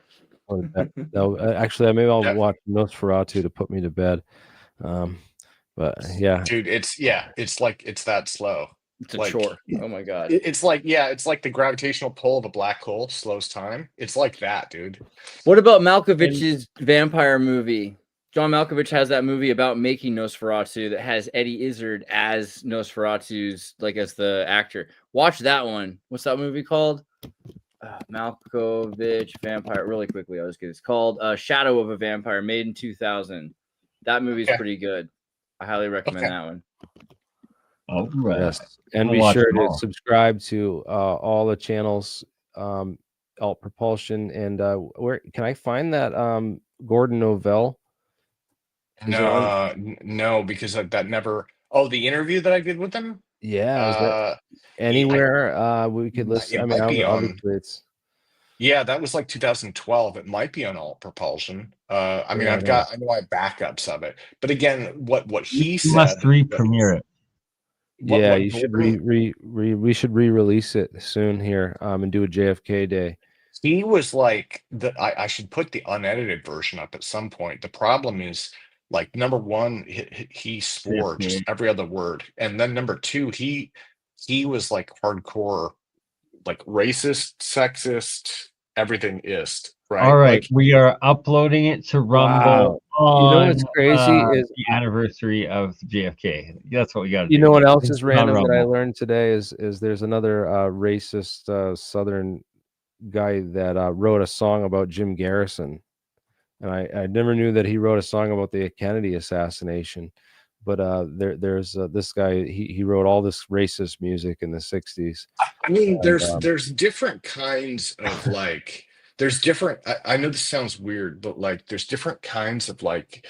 Actually, maybe I'll Yeah. watch Nosferatu to put me to bed. But yeah, Dude, it's that slow. It's a Like, chore. Oh my God. It's like the gravitational pull of a black hole slows time. It's like that, dude. What about Malkovich's vampire movie? John Malkovich has that movie about making Nosferatu that has Eddie Izzard as Nosferatu's, like, as the actor. Watch that one. What's that movie called? Malkovich vampire. Really quickly, I'll just get it. It's called Shadow of a Vampire, made in 2000. That movie's pretty good. I highly recommend that one. All right. yes. And I'll be watch sure them to all. subscribe to all the channels, Alt Propulsion. And where can I find that Gordon Novell? No, because that never. Oh, the interview that I did with him. Yeah, is that anywhere we could listen? It I mean, might be on. obviously it's. Yeah, that was like 2012. It might be on Alt Propulsion. I mean, Yeah, I know I have backups of it, but again, what he You said. must re-premiere it. Yeah, what you should Gordon- we should re-release it soon here and do a JFK day. He was like I should put the unedited version up at some point. The problem is, like, number one, he swore just every other word, and then number two, he was like hardcore, like racist, sexist, everything ist, right? All right, Like, we are uploading it to Rumble You know on what's crazy is the anniversary of JFK. That's what we got to do. you know what else It's is on random that I Rumble. learned today is there's another racist Southern guy that wrote a song about Jim Garrison, and I never knew that he wrote a song about the Kennedy assassination. But there's this guy. He wrote all this racist music in the '60s. I mean, And, there's different kinds of like there's different. I know this sounds weird, but like there's different kinds of like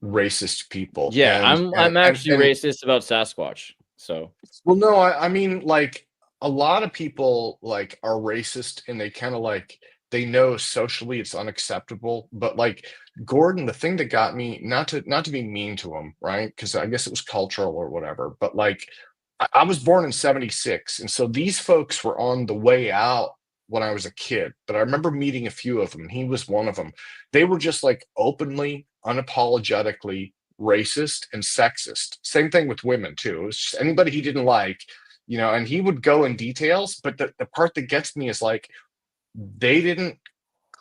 racist people. Yeah, And I'm actually racist about Sasquatch. So well, no, I mean, like, a lot of people like are racist, and they kind of like they know socially it's unacceptable. But like Gordon, the thing that got me, not to be mean to him, right? Because I guess it was cultural or whatever. But like, I was born in '76, and so these folks were on the way out when I was a kid. But I remember meeting a few of them, and he was one of them. They were just like openly, unapologetically racist and sexist. Same thing with women too. It was just anybody he didn't like, and he would go in details. But the part that gets me is like they didn't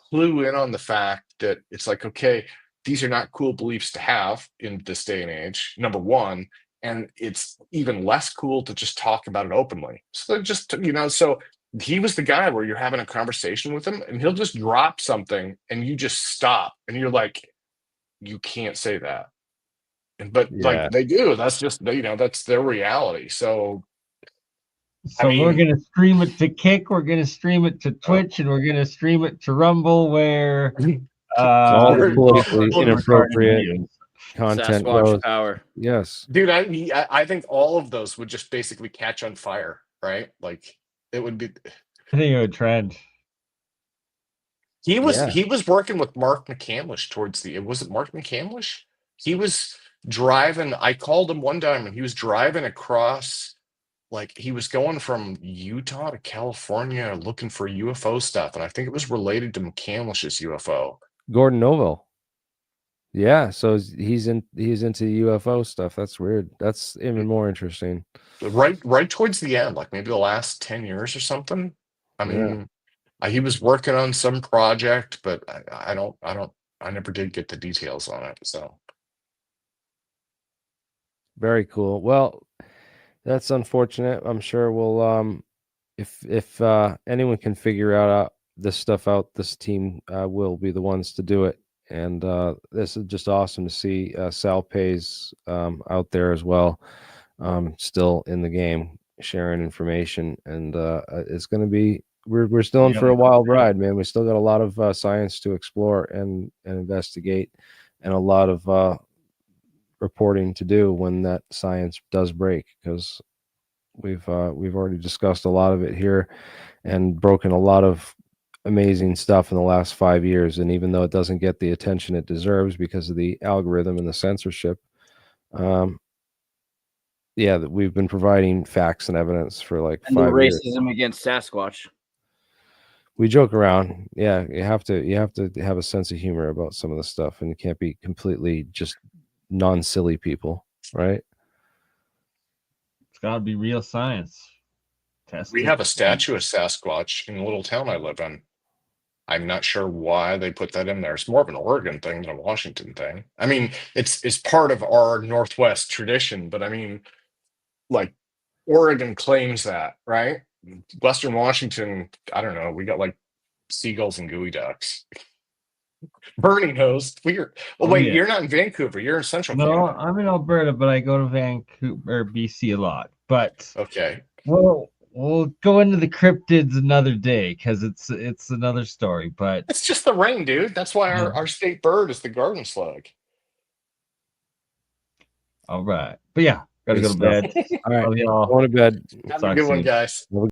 clue in on the fact that it's like, okay, these are not cool beliefs to have in this day and age, number one. And it's even less cool to just talk about it openly. So just, so he was the guy where you're having a conversation with him and he'll just drop something and you just stop and you're like, you can't say that. But like they do, that's just, that's their reality. So we're going to stream it to Kick, we're going to stream it to Twitch, and we're going to stream it to Rumble, where all the politically inappropriate content Sasquatch goes. power. Yes, dude, I think all of those would just basically catch on fire, right? Like it would be. I think it would trend. He was working with Mark McCandlish was it Mark McCandlish? He was driving. I called him one time and he was driving across, like he was going from Utah to California looking for UFO stuff. And I think it was related to McCandlish's UFO. Gordon Novell. Yeah, so he's into UFO stuff. That's weird. That's even more interesting. Right towards the end, like maybe the last 10 years or something. I mean, he was working on some project, but I never did get the details on it. So very cool. Well, that's unfortunate. I'm sure we'll if anyone can figure out this stuff out, this team will be the ones to do it. And this is just awesome to see Sal Pays out there as well, still in the game, sharing information. And it's going to be we're still in for a wild ride, man. We still got a lot of science to explore and investigate, and a lot of reporting to do when that science does break, because we've already discussed a lot of it here and broken a lot of amazing stuff in the last 5 years. And even though it doesn't get the attention it deserves because of the algorithm and the censorship, yeah, that we've been providing facts and evidence for like And the 5 years. racism against Sasquatch. We joke around. Yeah, you have to have a sense of humor about some of the stuff, and you can't be completely just non-silly people, right? It's got to be real science. Test We it. have a statue of Sasquatch in the little town I live in. I'm not sure why they put that in there. It's more of an Oregon thing than a Washington thing. I mean, it's part of our Northwest tradition, but I mean, like, Oregon claims that, right? Western Washington, I don't know. We got like seagulls and gooey ducks. Bernie knows. Well, wait, yeah. you're not in Vancouver. You're in Central No, Canada. I'm in Alberta, but I go to Vancouver, BC a lot. But Okay. we'll go into the cryptids another day because it's another story. But It's just the rain, dude. That's why our state bird is the garden slug. all right. But yeah, gotta Good go to bed. All right, Love y'all. going to bed. Have Talk a good one, soon. guys.